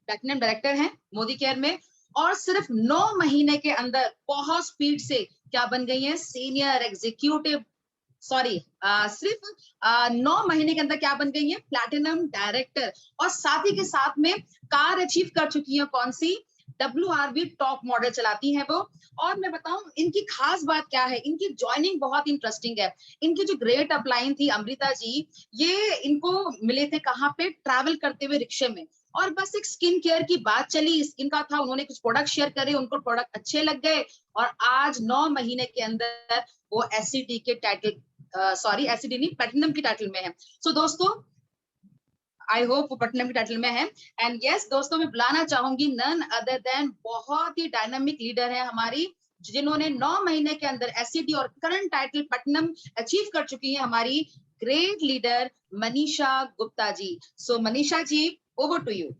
प्लैटिनम डायरेक्टर हैं मोदी केयर में, और सिर्फ 9 महीने के अंदर बहुत स्पीड से क्या बन गई है, सीनियर एग्जीक्यूटिव, सॉरी सिर्फ 9 महीने के अंदर क्या बन गई है, प्लैटिनम डायरेक्टर। और साथ ही के साथ में कार अचीव कर चुकी है, कौन सी, WRV टॉप मॉडल चलाती हैं वो। और मैं बताऊं इनकी खास बात क्या है, इनकी ज्वाइनिंग बहुत इंटरेस्टिंग है। इनकी जो ग्रेट अपलाइन थी अमृता जी, ये इनको मिले थे कहाँ पे, ट्रैवल करते हुए रिक्शे में, और बस एक स्किन केयर की बात चली, स्किन का था, उन्होंने कुछ प्रोडक्ट शेयर करे, उनको प्रोडक्ट अच्छे लग गए, और आज 9 महीने के अंदर वो एससीडी के टाइटल, सॉरी एससीडी नहीं, प्लैटिनम की टाइटल में है। सो दोस्तों आई होप वो प्लैटिनम की टाइटल में है। एंड यस दोस्तों, मैं बुलाना चाहूंगी नन अदर देन, बहुत ही डायनामिक लीडर है हमारी, जिन्होंने 9 महीने के अंदर एससीडी और करंट टाइटल प्लैटिनम अचीव कर चुकी है, हमारी great leader Manisha Gupta ji. So Manisha ji, over to you.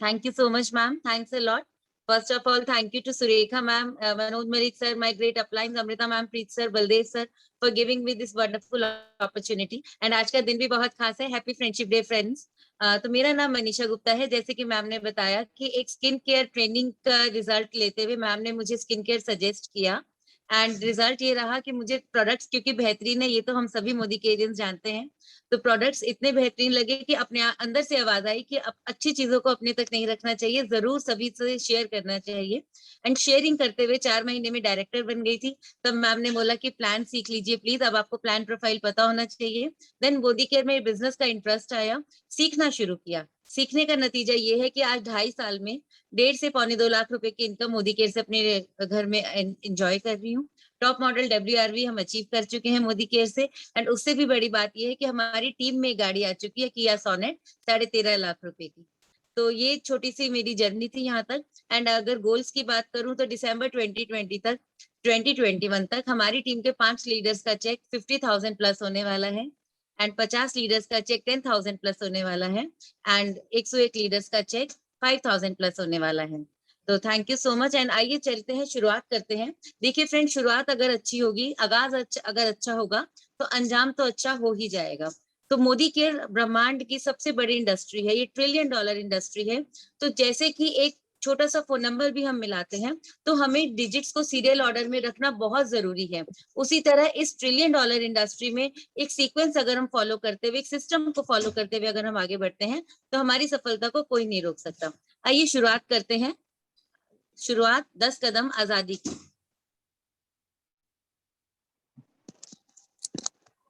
Thank you so much, ma'am. Thanks a lot. First of all, thank you to Surekha ma'am, Manoj Marik sir, my great uplines, Amrita ma'am, Preet sir, Baldev sir, for giving me this wonderful opportunity. And आज का दिन भी बहुत खास है. Happy Friendship Day, friends. तो मेरा नाम मनीषा गुप्ता है। जैसे कि मैम ने बताया कि एक स्किन केयर ट्रेनिंग का रिजल्ट लेते हुए मैम ने मुझे स्किन केयर सजेस्ट किया, एंड रिजल्ट ये रहा कि मुझे प्रोडक्ट्स क्योंकि बेहतरीन है, ये तो हम सभी मोदी के एजेंट्स जानते हैं, तो प्रोडक्ट्स इतने बेहतरीन लगे कि अपने अंदर से आवाज आई कि अच्छी चीजों को अपने तक नहीं रखना चाहिए, जरूर सभी से शेयर करना चाहिए। एंड शेयरिंग करते हुए 4 महीने में डायरेक्टर बन गई थी। तब मैम ने बोला कि प्लान सीख लीजिए प्लीज, अब आपको प्लान प्रोफाइल पता होना चाहिए। देन मोदी केयर में बिजनेस का इंटरेस्ट आया, सीखना शुरू किया। सीखने का नतीजा ये है कि आज 2.5 साल में 1.5 से 2.25 लाख रुपए की इनकम मोदी केयर से अपने घर में एंजॉय कर रही हूँ। टॉप मॉडल WRV हम अचीव कर चुके हैं मोदी केयर से। एंड उससे भी बड़ी बात यह है कि हमारी टीम में गाड़ी आ चुकी है किया सोनेट 13.5 लाख रुपए की। तो ये छोटी सी मेरी जर्नी थी यहाँ तक। एंड अगर गोल्स की बात करूं तो दिसंबर 2021 तक हमारी टीम के 5 लीडर्स का चेक 50,000 प्लस होने वाला है, एंड 50 लीडर्स का चेक 10,000 प्लस होने वाला है, एंड 101 लीडर्स का चेक 5,000 प्लस होने वाला है। तो thank you so much. And आइए चलते हैं, शुरुआत करते हैं। देखिए फ्रेंड, शुरुआत अगर अच्छी होगी, आगाज अगर अच्छा होगा तो अंजाम तो अच्छा हो ही जाएगा। तो मोदी केयर ब्रह्मांड की सबसे बड़ी इंडस्ट्री है, ये $1 ट्रिलियन इंडस्ट्री है। तो जैसे कि एक छोटा सा फोन नंबर भी हम मिलाते हैं तो हमें डिजिट्स को सीरियल ऑर्डर में रखना बहुत जरूरी है। उसी तरह इस $1 ट्रिलियन इंडस्ट्री में एक सीक्वेंस अगर हम फॉलो करते हुए, एक सिस्टम को फॉलो करते हुए अगर हम आगे बढ़ते हैं तो हमारी सफलता को कोई नहीं रोक सकता। आइए शुरुआत करते हैं। शुरुआत 10 कदम आजादी की।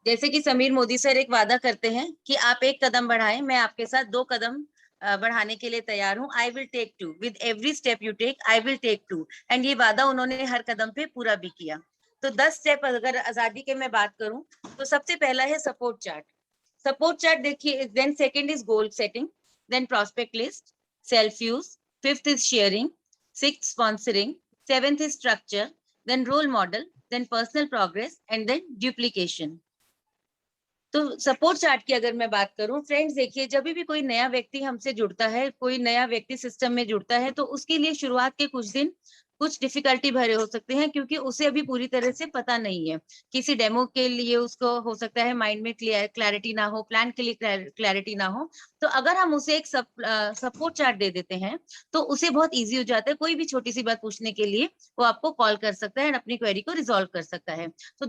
जैसे कि समीर मोदी सर एक वादा करते हैं कि आप 1 कदम बढ़ाएं, मैं आपके साथ 2 कदम बढ़ाने के लिए तैयार हूं। I will take 2 with every step you take, I will take 2। And ये वादा उन्होंने हर कदम पे पूरा भी किया। तो 10 स्टेप अगर आजादी के मैं बात करूं तो सबसे पहला है सपोर्ट चार्ट। सपोर्ट चार्ट देखिए। Then second is goal setting, then prospect list, self use, 5th is sharing, 6th sponsoring, 7th is structure, then role model, then personal progress, and then duplication। तो support chart की अगर मैं बात करूं friends, देखिए जब भी कोई नया व्यक्ति हमसे जुड़ता है, कोई नया व्यक्ति सिस्टम में जुड़ता है, तो उसके लिए शुरुआत के कुछ दिन कुछ डिफिकल्टी भरे हो सकते हैं, क्योंकि उसे अभी पूरी तरह से पता नहीं है। किसी डेमो के लिए उसको हो सकता है माइंड में क्लैरिटी ना हो, प्लान के लिए क्लैरिटी ना हो। तो अगर हम उसे एक सपोर्ट चार्ट दे देते हैं तो उसे बहुत इजी हो जाता है। कोई भी छोटी सी बात पूछने के लिए वो आपको कॉल कर सकता है और अपनी क्वेरी को रिजॉल्व कर सकता है। तो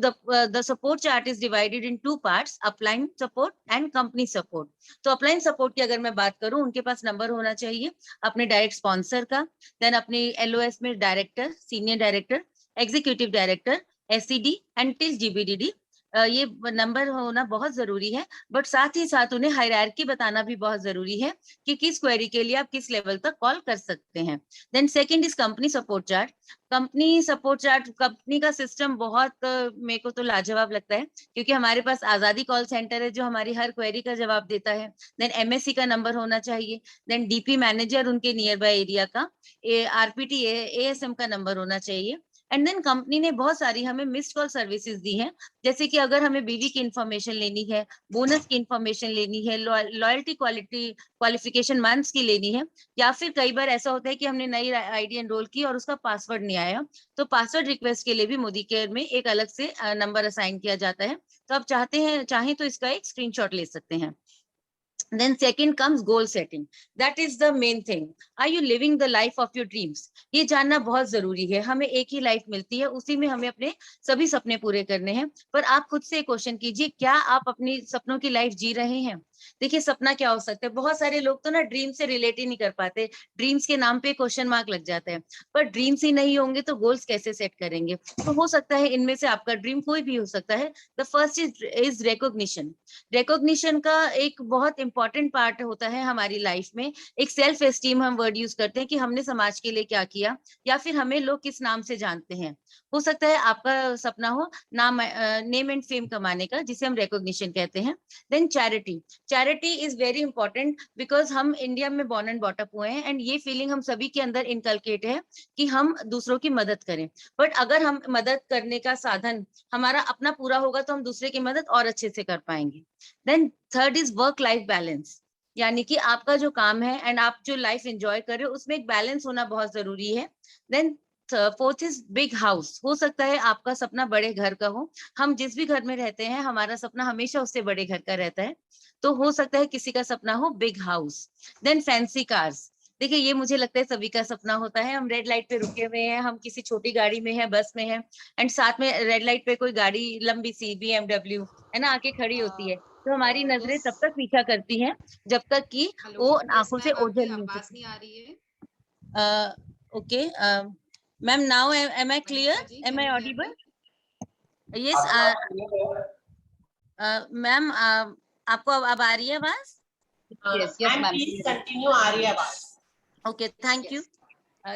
the support chart is divided in 2 parts, upline support and company support. तो अपलाइन सपोर्ट की अगर मैं बात करूं, उनके पास नंबर होना चाहिए अपने डायरेक्ट स्पॉन्सर का, देन अपनी LOS में direct director, senior director, executive director, SCD and till GBDD। ये नंबर होना बहुत जरूरी है, बट साथ ही साथ उन्हें हायरार्की बताना भी बहुत जरूरी है कि किस क्वेरी के लिए आप किस लेवल तक कॉल कर सकते हैं। Then second is company support chart. Company support chart, company का सिस्टम बहुत मेरे को तो लाजवाब लगता है, क्योंकि हमारे पास आजादी कॉल सेंटर है जो हमारी हर क्वेरी का जवाब देता है। देन MSC का नंबर होना चाहिए, देन DP मैनेजर उनके नियर बाय एरिया का, RPT ASM का नंबर होना चाहिए। एंड देन कंपनी ने बहुत सारी हमें मिस्ड कॉल सर्विसेज दी हैं, जैसे कि अगर हमें BV की इंफॉर्मेशन लेनी है, बोनस की इंफॉर्मेशन लेनी है, लॉयल्टी क्वालिफिकेशन मंथ्स की लेनी है, या फिर कई बार ऐसा होता है कि हमने नई ID एनरोल की और उसका पासवर्ड नहीं आया, तो पासवर्ड रिक्वेस्ट के लिए भी मोदी केयर में एक अलग से नंबर असाइन किया जाता है। तो आप चाहें तो इसका एक स्क्रीनशॉट ले सकते हैं। Then second comes goal setting. That is the main thing. Are you living the life of your dreams? ये जानना बहुत जरूरी है। हमें एक ही लाइफ मिलती है, उसी में हमें अपने सभी सपने पूरे करने हैं। पर आप खुद से क्वेश्चन कीजिए, क्या आप अपनी सपनों की लाइफ जी रहे हैं? देखिए, सपना क्या हो सकता है? बहुत सारे लोग तो ना ड्रीम से रिलेट ही नहीं कर पाते, ड्रीम्स के नाम पे क्वेश्चन मार्क लग जाता है। पर ड्रीम्स ही नहीं होंगे तो गोल्स कैसे सेट करेंगे? तो हो सकता है इनमें से आपका ड्रीम कोई भी हो सकता है। The first is recognition. Recognition का एक बहुत इंपॉर्टेंट पार्ट होता है हमारी लाइफ में। एक सेल्फ एस्टीम हम वर्ड यूज करते हैं कि हमने समाज के लिए क्या किया, या फिर हमें लोग किस नाम से जानते हैं। हो सकता है आपका सपना हो नेम एंड फेम कमाने का, जिसे हम रिकॉग्निशन कहते हैं। Then charity. Charity is very important because हम इंडिया में बॉर्न एंड बॉटअप हुए हैं, एंड ये फीलिंग हम सभी के अंदर इनकलकेट है कि हम दूसरों की मदद करें। बट अगर हम मदद करने का साधन हमारा अपना पूरा होगा तो हम दूसरे की मदद और अच्छे से कर पाएंगे। Then third is work life balance, यानी कि आपका जो काम है एंड आप जो लाइफ एंजॉय कर रहे हो उसमें एक बैलेंस होना बहुत जरूरी है। Then fourth is big house. हो सकता है आपका सपना बड़े घर का हो। हम जिस भी घर में रहते हैं हमारा सपना हमेशा उससे बड़े घर का रहता है, तो हो सकता है किसी का सपना हो big house. Then fancy cars. देखिए, ये मुझे लगता है सभी का सपना होता है। हम रेड लाइट पे रुके हुए हैं, हम किसी छोटी गाड़ी में है, बस में है, एंड साथ में रेड लाइट पे कोई गाड़ी लंबी सी BMW है ना आके खड़ी होती है, तो हमारी नजरें यस, तब तक पीछा करती हैं जब तक कि हेलो, वो यस आंखों से मैम, आपकी ओझल नहीं आवाज होती। नहीं आ रही है। Okay ma'am, now am I clear? Manisha ji, am can I you hear audible? Me? Yes ma'am, आपको अब आ रही है आवाज? Yes yes ma'am, please continue, आ रही है आवाज। Okay, thank you. Yes.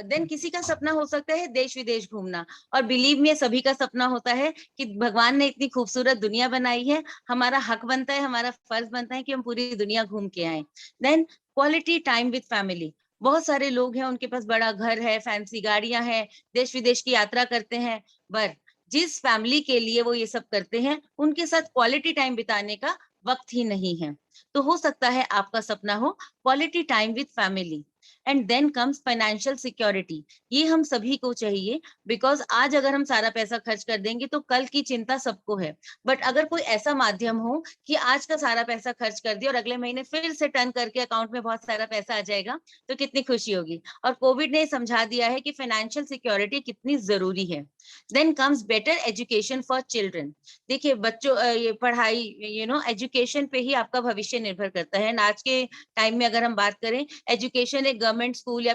Then किसी का सपना हो सकता है देश विदेश घूमना, और बिलीव में सभी का सपना होता है कि भगवान ने इतनी खूबसूरत दुनिया बनाई है, हमारा हक बनता है, हमारा फर्ज बनता है कि हम पूरी दुनिया घूम के आए। Then quality time with family. बहुत सारे लोग हैं, उनके पास बड़ा घर है, फैंसी गाड़ियां हैं, देश विदेश की यात्रा करते हैं, पर जिस फैमिली के लिए वो ये सब करते हैं उनके साथ क्वालिटी टाइम बिताने का वक्त ही नहीं है। तो हो सकता है आपका सपना हो quality time with family. And then comes financial security. ये हम सभी को चाहिए, बिकॉज आज अगर हम सारा पैसा खर्च कर देंगे तो कल की चिंता सबको है। बट अगर कोई ऐसा माध्यम हो कि आज का सारा पैसा खर्च कर दिया और अगले महीने फिर से टर्न करके अकाउंट में बहुत सारा पैसा आ जाएगा, तो कितनी खुशी होगी। और कोविड ने समझा दिया है कि फाइनेंशियल सिक्योरिटी कितनी जरूरी है। Then comes better education for children. देखिए, बच्चों ये पढ़ाई, एजुकेशन पे ही आपका भविष्य निर्भर करता है। आज के टाइम में अगर हम बात करें, एजुकेशन एक गवर्नमेंट स्कूल या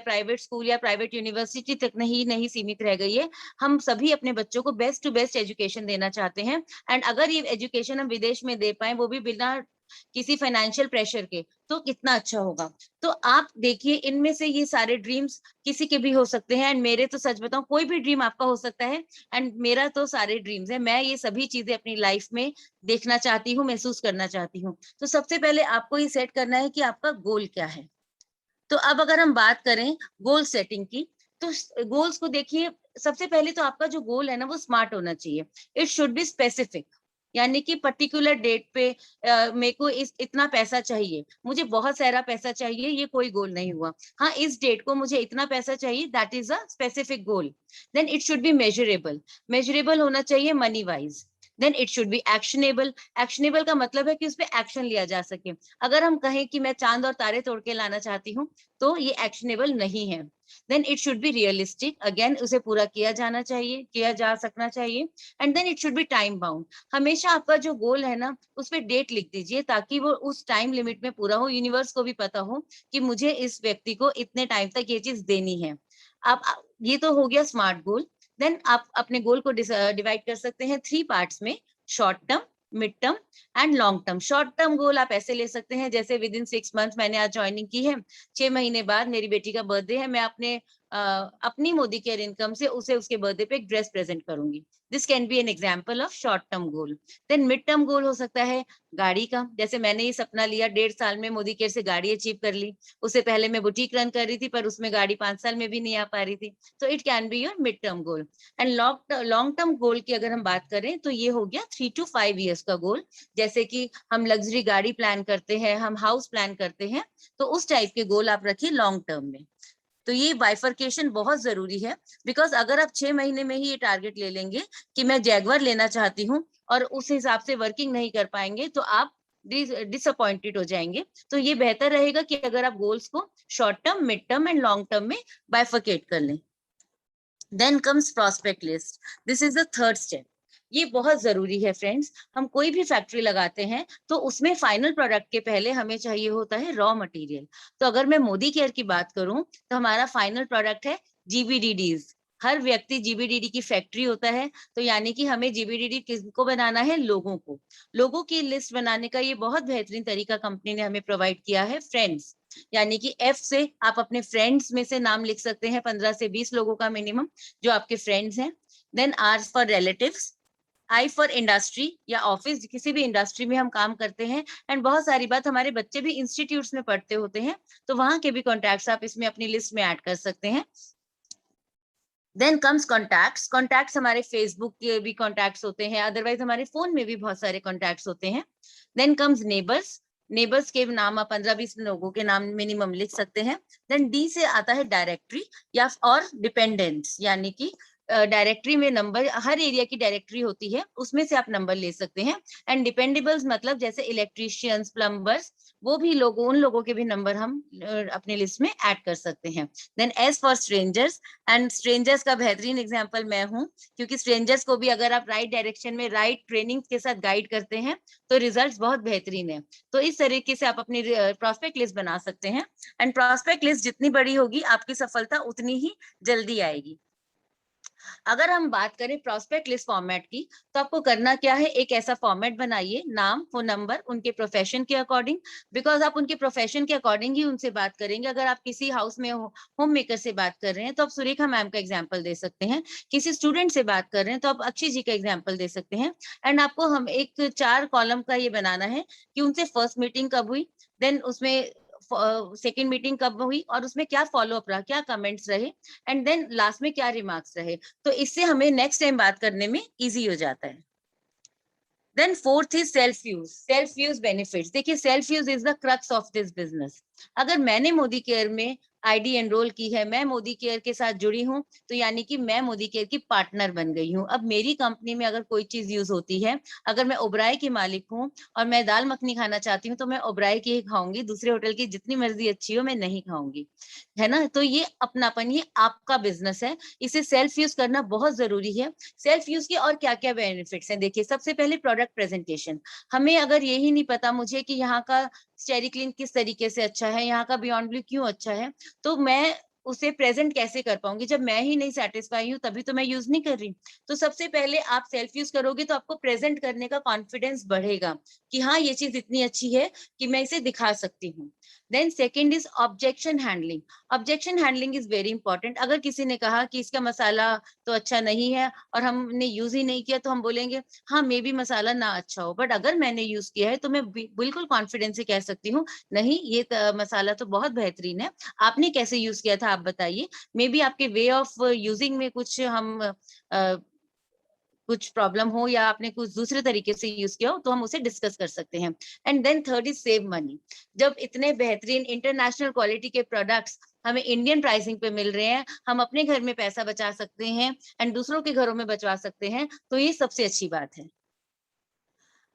प्राइवेट यूनिवर्सिटी तक नहीं सीमित रह गई है। हम सभी अपने बच्चों को बेस्ट टू बेस्ट एजुकेशन देना चाहते हैं, एंड अगर ये एजुकेशन हम विदेश में दे पाए, वो भी बिना किसी फाइनेंशियल प्रेशर के, तो कितना अच्छा होगा। तो आप देखिए, इनमें से ये सारे ड्रीम्स किसी के भी हो सकते हैं, एंड मेरे तो सच बताऊं कोई भी ड्रीम आपका हो सकता है, एंड मेरा तो सारे ड्रीम्स है। मैं ये सभी चीजें अपनी लाइफ में देखना चाहती हूँ, महसूस करना चाहती हूँ। तो सबसे पहले आपको ये सेट करना है कि आपका गोल क्या है। तो अब अगर हम बात करें गोल सेटिंग की, तो गोल्स को देखिए, सबसे पहले तो आपका जो गोल है ना वो स्मार्ट होना चाहिए। इट शुड बी स्पेसिफिक, यानी कि पर्टिकुलर डेट पे मेरे को इतना पैसा चाहिए, मुझे बहुत सारा पैसा चाहिए, ये कोई गोल नहीं हुआ। हाँ, इस डेट को मुझे इतना पैसा चाहिए, that is a specific goal. Then it should be measurable. Measurable होना चाहिए money wise. Then it should be actionable. Actionable का मतलब है कि उस पर एक्शन लिया जा सके। अगर हम कहें कि मैं चांद और तारे तोड़ के लाना चाहती हूँ, तो ये एक्शनेबल नहीं है। Then it should be realistic. Again, उसे पूरा किया जाना चाहिए, किया जा सकना चाहिए। And then it should be time bound. हमेशा आपका जो गोल है ना उस पर डेट लिख दीजिए, ताकि वो उस टाइम लिमिट में पूरा हो। यूनिवर्स को भी पता हो कि मुझे इस व्यक्ति को इतने टाइम तक ये चीज देनी है। ये तो हो गया स्मार्ट गोल। देन आप अपने गोल को डिवाइड कर सकते हैं 3 पार्ट्स में, short term, mid term and long term. Short term गोल आप ऐसे ले सकते हैं जैसे विद इन 6 मंथ्स, मैंने आज ज्वाइनिंग की है, 6 महीने बाद मेरी बेटी का बर्थडे है, मैं अपनी मोदी केयर इनकम से उसे उसके बर्थडे पे एक ड्रेस प्रेजेंट करूंगी। This can be an example of short term goal. Then mid term goal हो सकता है गाड़ी का, जैसे मैंने ये सपना लिया 1.5 साल में मोदी केयर से गाड़ी अचीव कर ली। उससे पहले मैं बुटीक रन कर रही थी पर उसमें गाड़ी 5 साल में भी नहीं आ पा रही थी। तो it can be your mid term goal. And long term goal की अगर हम बात करें तो ये हो गया 3 to 5 years का गोल। जैसे कि हम लग्जरी गाड़ी प्लान करते हैं, हम हाउस प्लान करते हैं, तो उस टाइप के गोल आप रखिए लॉन्ग टर्म में। तो ये बाइफर्केशन बहुत जरूरी है, बिकॉज अगर आप 6 महीने में ही ये टारगेट ले लेंगे कि मैं जैगवार लेना चाहती हूँ और उस हिसाब से वर्किंग नहीं कर पाएंगे तो आप डिसअपॉइंटेड हो जाएंगे। तो ये बेहतर रहेगा कि अगर आप गोल्स को short term, mid term and long term में बाइफर्केट कर लें। Then comes prospect list. This is the third step. ये बहुत जरूरी है फ्रेंड्स। हम कोई भी फैक्ट्री लगाते हैं तो उसमें फाइनल प्रोडक्ट के पहले हमें चाहिए होता है रॉ मटेरियल। तो अगर मैं मोदी केयर की बात करूं तो हमारा फाइनल प्रोडक्ट है जीबीडीडीज। हर व्यक्ति जीबीडीडी की फैक्ट्री होता है, तो यानी कि हमें जीबीडीडी किसको बनाना है, लोगों को। लोगों की लिस्ट बनाने का ये बहुत बेहतरीन तरीका कंपनी ने हमें प्रोवाइड किया है, फ्रेंड्स। यानी कि एफ से आप अपने फ्रेंड्स में से नाम लिख सकते हैं, 15 से 20 लोगों का मिनिमम जो आपके फ्रेंड्स हैं। Then R for relatives, I for industry या ऑफिस, किसी भी इंडस्ट्री में हम काम करते हैं। एंड बहुत सारी बात, हमारे बच्चे भी इंस्टीट्यूट्स में पढ़ते होते हैं, तो वहां के भी कॉन्टैक्ट्स आप इसमें अपनी लिस्ट में ऐड कर सकते हैं। Then comes contacts. कॉन्टैक्ट्स हमारे फेसबुक के भी कॉन्टैक्ट्स होते हैं, अदरवाइज हमारे फोन में भी बहुत सारे कॉन्टैक्ट्स होते हैं। Then comes neighbours. नेबर्स के नाम आप 15-20 लोगों के नाम मिनिमम लिख सकते हैं। देन डी से आता है डायरेक्टरी या और डिपेंडेंट्स, यानी कि डायरेक्टरी में नंबर, हर एरिया की डायरेक्टरी होती है, उसमें से आप नंबर ले सकते हैं। एंड डिपेंडेबल्स मतलब जैसे इलेक्ट्रीशियंस, प्लम्बर्स, वो भी लोगों, उन लोगों के भी नंबर हम अपने लिस्ट में ऐड कर सकते हैं। Then S for strangers. And strangers का बेहतरीन एग्जांपल मैं हूं, क्योंकि स्ट्रेंजर्स को भी अगर आप राइट डायरेक्शन में राइट ट्रेनिंग के साथ गाइड करते हैं तो रिजल्ट्स बहुत बेहतरीन है। तो इस तरीके से आप अपनी प्रॉस्पेक्ट लिस्ट बना सकते हैं। एंड प्रॉस्पेक्ट लिस्ट जितनी बड़ी होगी आपकी सफलता उतनी ही जल्दी आएगी। अगर हम बात करें प्रॉस्पेक्ट लिस्ट फॉर्मेट की, तो आपको करना क्या है, एक ऐसा फॉर्मेट बनाइए, नाम, फोन नंबर, उनके प्रोफेशन के अकॉर्डिंग, बिकॉज आप उनके प्रोफेशन के अकॉर्डिंग ही उनसे बात करेंगे। अगर आप किसी हाउस में होम मेकर से बात कर रहे हैं तो आप सुरेखा मैम का एग्जाम्पल दे सकते हैं, किसी स्टूडेंट से बात कर रहे हैं तो आप अक्षय जी का एग्जाम्पल दे सकते हैं। एंड आपको हम एक 4 कॉलम का ये बनाना है कि उनसे फर्स्ट मीटिंग कब हुई, देन उसमें सेकेंड मीटिंग कब हुई और उसमें क्या फॉलोअप रहा, क्या कमेंट्स रहे, एंड देन लास्ट में क्या रिमार्क्स रहे। तो इससे हमें नेक्स्ट टाइम बात करने में इजी हो जाता है। Then fourth is self use. Self use benefits. देखिए, self use is the crux of this business. अगर मैंने मोदी केयर में आईडी एनरोल की है, मैं मोदी केयर के साथ जुड़ी हूँ, तो यानी कि मैं मोदी केयर की पार्टनर बन गई हूँ। अब मेरी कंपनी में अगर कोई चीज यूज होती है, अगर मैं ओबराय की मालिक हूँ और मैं दाल मखनी खाना चाहती हूँ तो मैं ओबराय की ही खाऊंगी, दूसरे होटल की जितनी मर्जी अच्छी हो मैं नहीं खाऊंगी, है ना। तो ये अपनापन, ये आपका बिजनेस है, इसे सेल्फ यूज करना बहुत जरूरी है। सेल्फ यूज के और क्या क्या बेनिफिट्स हैं, देखिए, सबसे पहले प्रोडक्ट प्रेजेंटेशन। हमें अगर यही नहीं पता मुझे कि यहाँ का स्टेरी क्लीन किस तरीके से अच्छा है, यहाँ का बियॉन्ड ब्लू क्यों अच्छा है, तो मैं उसे प्रेजेंट कैसे कर पाऊंगी। जब मैं ही नहीं सेटिस्फाई हूँ तभी तो मैं यूज नहीं कर रही। तो सबसे पहले आप सेल्फ यूज करोगे तो आपको प्रेजेंट करने का कॉन्फिडेंस बढ़ेगा कि हाँ, ये चीज इतनी अच्छी है कि मैं इसे दिखा सकती हूँ। Then second is objection handling. Objection handling is very important. अगर किसी ने कहा कि इसका मसाला तो अच्छा नहीं है और हमने यूज ही नहीं किया, तो हम बोलेंगे हाँ, मे बी मसाला ना अच्छा हो, बट अगर मैंने यूज किया है तो मैं बिल्कुल कॉन्फिडेंस से कह सकती हूँ नहीं, ये मसाला तो बहुत बेहतरीन है। आपने कैसे यूज किया था आप बताइए, मे बी आपके वे ऑफ यूजिंग में कुछ प्रॉब्लम हो या आपने कुछ दूसरे तरीके से यूज किया हो, तो हम उसे डिस्कस कर सकते हैं। And then third is save money. जब इतने बेहतरीन इंटरनेशनल क्वालिटी के प्रोडक्ट्स हमें इंडियन प्राइसिंग पे मिल रहे हैं, हम अपने घर में पैसा बचा सकते हैं एंड दूसरों के घरों में बचा सकते हैं, तो ये सबसे अच्छी बात है।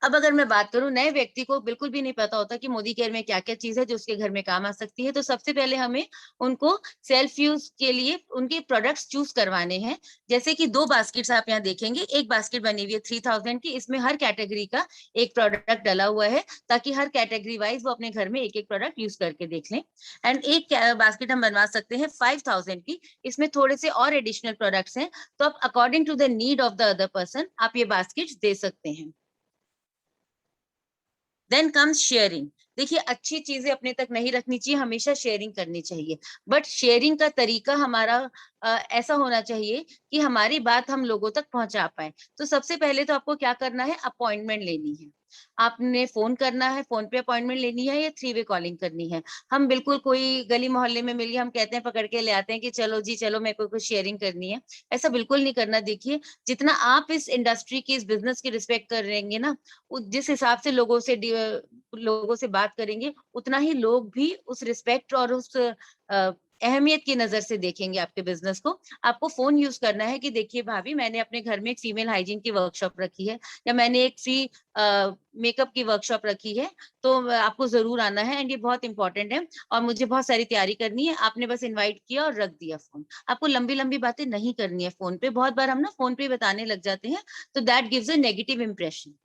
अब अगर मैं बात करूं, नए व्यक्ति को बिल्कुल भी नहीं पता होता कि मोदी केयर में क्या क्या चीज है जो उसके घर में काम आ सकती है, तो सबसे पहले हमें उनको सेल्फ यूज के लिए उनके प्रोडक्ट्स चूज करवाने हैं। जैसे कि 2 बास्केट्स आप यहाँ देखेंगे, एक बास्केट बनी हुई है 3000 की, इसमें हर कैटेगरी का एक प्रोडक्ट डला हुआ है, ताकि हर कैटेगरी वाइज वो अपने घर में एक एक प्रोडक्ट यूज करके देख लें। एंड एक बास्केट हम बनवा सकते हैं 5000 की, इसमें थोड़े से और एडिशनल प्रोडक्ट्स हैं, तो आप according to the need of the other person आप ये बास्केट दे सकते हैं। Then comes sharing. देखिए, अच्छी चीजें अपने तक नहीं रखनी चाहिए, हमेशा शेयरिंग करनी चाहिए, बट शेयरिंग का तरीका हमारा ऐसा होना चाहिए कि हमारी बात हम लोगों तक पहुंचा पाए। तो सबसे पहले तो आपको क्या करना है, अपॉइंटमेंट लेनी है, आपने फोन करना है, फोन पे अपॉइंटमेंट लेनी है या 3 वे कॉलिंग करनी है। हम बिल्कुल कोई गली मोहल्ले में मिल गए, हम कहते हैं, पकड़ के ले आते हैं कि चलो जी चलो मेरे को कुछ शेयरिंग करनी है, ऐसा बिल्कुल नहीं करना। देखिए, जितना आप इस इंडस्ट्री की, इस बिजनेस की रिस्पेक्ट करेंगे ना, जिस हिसाब से लोगों से बात करेंगे, उतना ही लोग भी उस रिस्पेक्ट और उस अहमियत की नजर से देखेंगे आपके बिजनेस को। आपको फोन यूज करना है कि देखिए भाभी, मैंने अपने घर में एक फीमेल हाइजीन की वर्कशॉप रखी है, या मैंने एक फ्री मेकअप की वर्कशॉप रखी है, तो आपको जरूर आना है, एंड ये बहुत इंपॉर्टेंट है और मुझे बहुत सारी तैयारी करनी है। आपने बस इनवाइट किया और रख दिया फोन। आपको लंबी लंबी बातें नहीं करनी है फोन पे। बहुत बार हम ना फोन पे बताने लग जाते हैं, तो that gives a negative impression.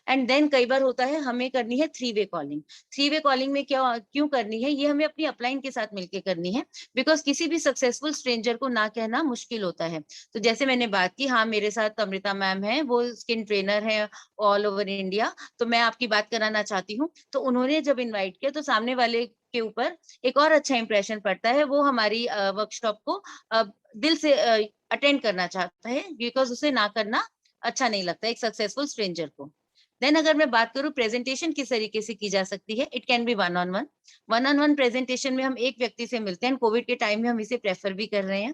And then कई बार होता है हमें करनी है 3 वे कॉलिंग। 3 वे कॉलिंग में क्यों करनी है, ये हमें अपनी अपलाइन के साथ मिलकर करनी है, बिकॉज किसी भी सक्सेसफुल स्ट्रेंजर को ना कहना मुश्किल होता है। तो जैसे मैंने बात की, हाँ मेरे साथ अमृता मैम है, वो स्किन ट्रेनर है ऑल ओवर इंडिया, तो मैं आपकी बात कराना चाहती हूँ। तो उन्होंने जब इन्वाइट किया, तो सामने वाले के ऊपर एक और अच्छा इंप्रेशन पड़ता है, वो हमारी वर्कशॉप को दिल से अटेंड करना चाहता है, बिकॉज उसे ना करना अच्छा नहीं लगता एक सक्सेसफुल स्ट्रेंजर को। देन अगर मैं बात करूं प्रेजेंटेशन किस तरीके से की जा सकती है, it can be one on one presentation में हम एक व्यक्ति से मिलते हैं, कोविड के टाइम में हम इसे प्रेफर भी कर रहे हैं।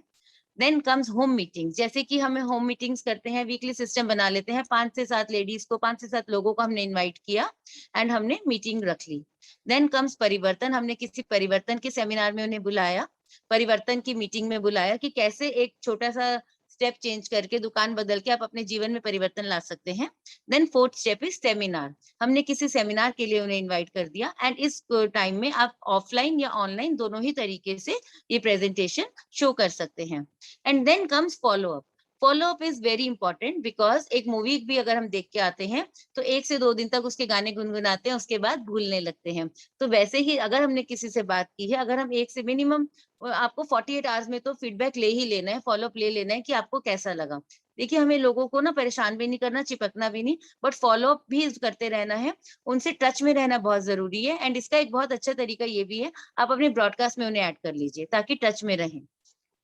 देन कम्स होम मीटिंग्स, जैसे कि हमें होम मीटिंग्स करते हैं, वीकली सिस्टम बना लेते हैं, 5 से 7 लेडीज को, 5 से 7 लोगों को हमने इनवाइट किया एंड हमने मीटिंग रख ली। देन कम्स परिवर्तन, हमने किसी परिवर्तन के सेमिनार में उन्हें बुलाया, परिवर्तन की मीटिंग में बुलाया कि कैसे एक छोटा सा स्टेप चेंज करके, दुकान बदल के आप अपने जीवन में परिवर्तन ला सकते हैं। Then 4th step is seminar, हमने किसी सेमिनार के लिए उन्हें इनवाइट कर दिया, एंड इस टाइम में आप ऑफलाइन या ऑनलाइन दोनों ही तरीके से ये प्रेजेंटेशन शो कर सकते हैं। And then comes follow up. Follow up is very important, because एक मूवी भी अगर हम देख के आते हैं, तो 1 से 2 दिन तक उसके गाने गुनगुनाते हैं, उसके बाद भूलने लगते हैं। तो वैसे ही अगर हमने किसी से बात की है, अगर हम एक से मिनिमम, आपको 48 आवर्स में तो फीडबैक ले ही लेना है, फॉलो अप ले लेना है कि आपको कैसा लगा। देखिए, हमें लोगों को ना परेशान भी नहीं करना, चिपकना भी नहीं, बट फॉलो अप भी करते रहना है, उनसे टच में रहना बहुत जरूरी है। एंड इसका एक बहुत अच्छा तरीका ये भी है, आप अपने ब्रॉडकास्ट में उन्हें ऐड कर लीजिए ताकि टच में रहें।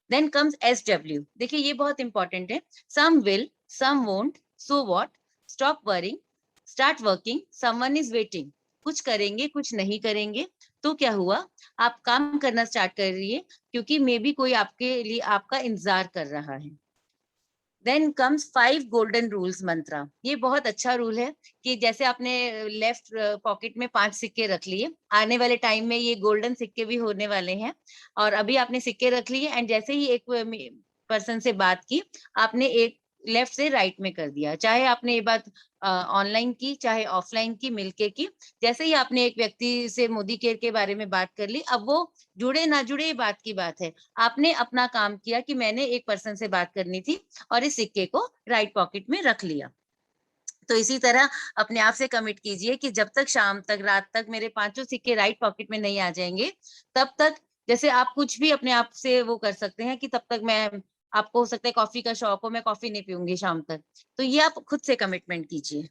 देन कम्स SW, देखिए ये बहुत इंपॉर्टेंट है। Some will, some won't, so what, stop worrying, start working, someone is waiting. कुछ करेंगे, कुछ नहीं करेंगे, तो क्या हुआ, आप काम करना स्टार्ट करिए, क्योंकि मे बी कोई आपके लिए आपका इंतजार कर रहा है। देन कम्स 5 गोल्डन रूल्स मंत्रा, ये बहुत अच्छा रूल है कि जैसे आपने लेफ्ट पॉकेट में 5 सिक्के रख लिए, आने वाले टाइम में ये गोल्डन सिक्के भी होने वाले हैं, और अभी आपने सिक्के रख लिए, एंड जैसे ही एक पर्सन से बात की, आपने एक लेफ्ट से राइट में कर दिया, चाहे आपने ये बात ऑनलाइन की चाहे ऑफलाइन की, मिलके की। जैसे ही आपने एक व्यक्ति से मोदी केयर के बारे में बात कर ली, अब वो जुड़े ना जुड़े ये बात की बात है, आपने अपना काम किया कि मैंने एक पर्सन से बात करनी थी और इस सिक्के को राइट पॉकेट में रख लिया। तो इसी तरह अपने आप से कमिट कीजिए कि जब तक शाम तक, रात तक मेरे 5 सिक्के राइट पॉकेट में नहीं आ जाएंगे, तब तक, जैसे आप कुछ भी अपने आप से वो कर सकते हैं कि तब तक मैं, आपको हो सकता है कॉफी का शौक हो, मैं कॉफी नहीं पीऊंगी शाम तक, तो ये आप खुद से कमिटमेंट कीजिए।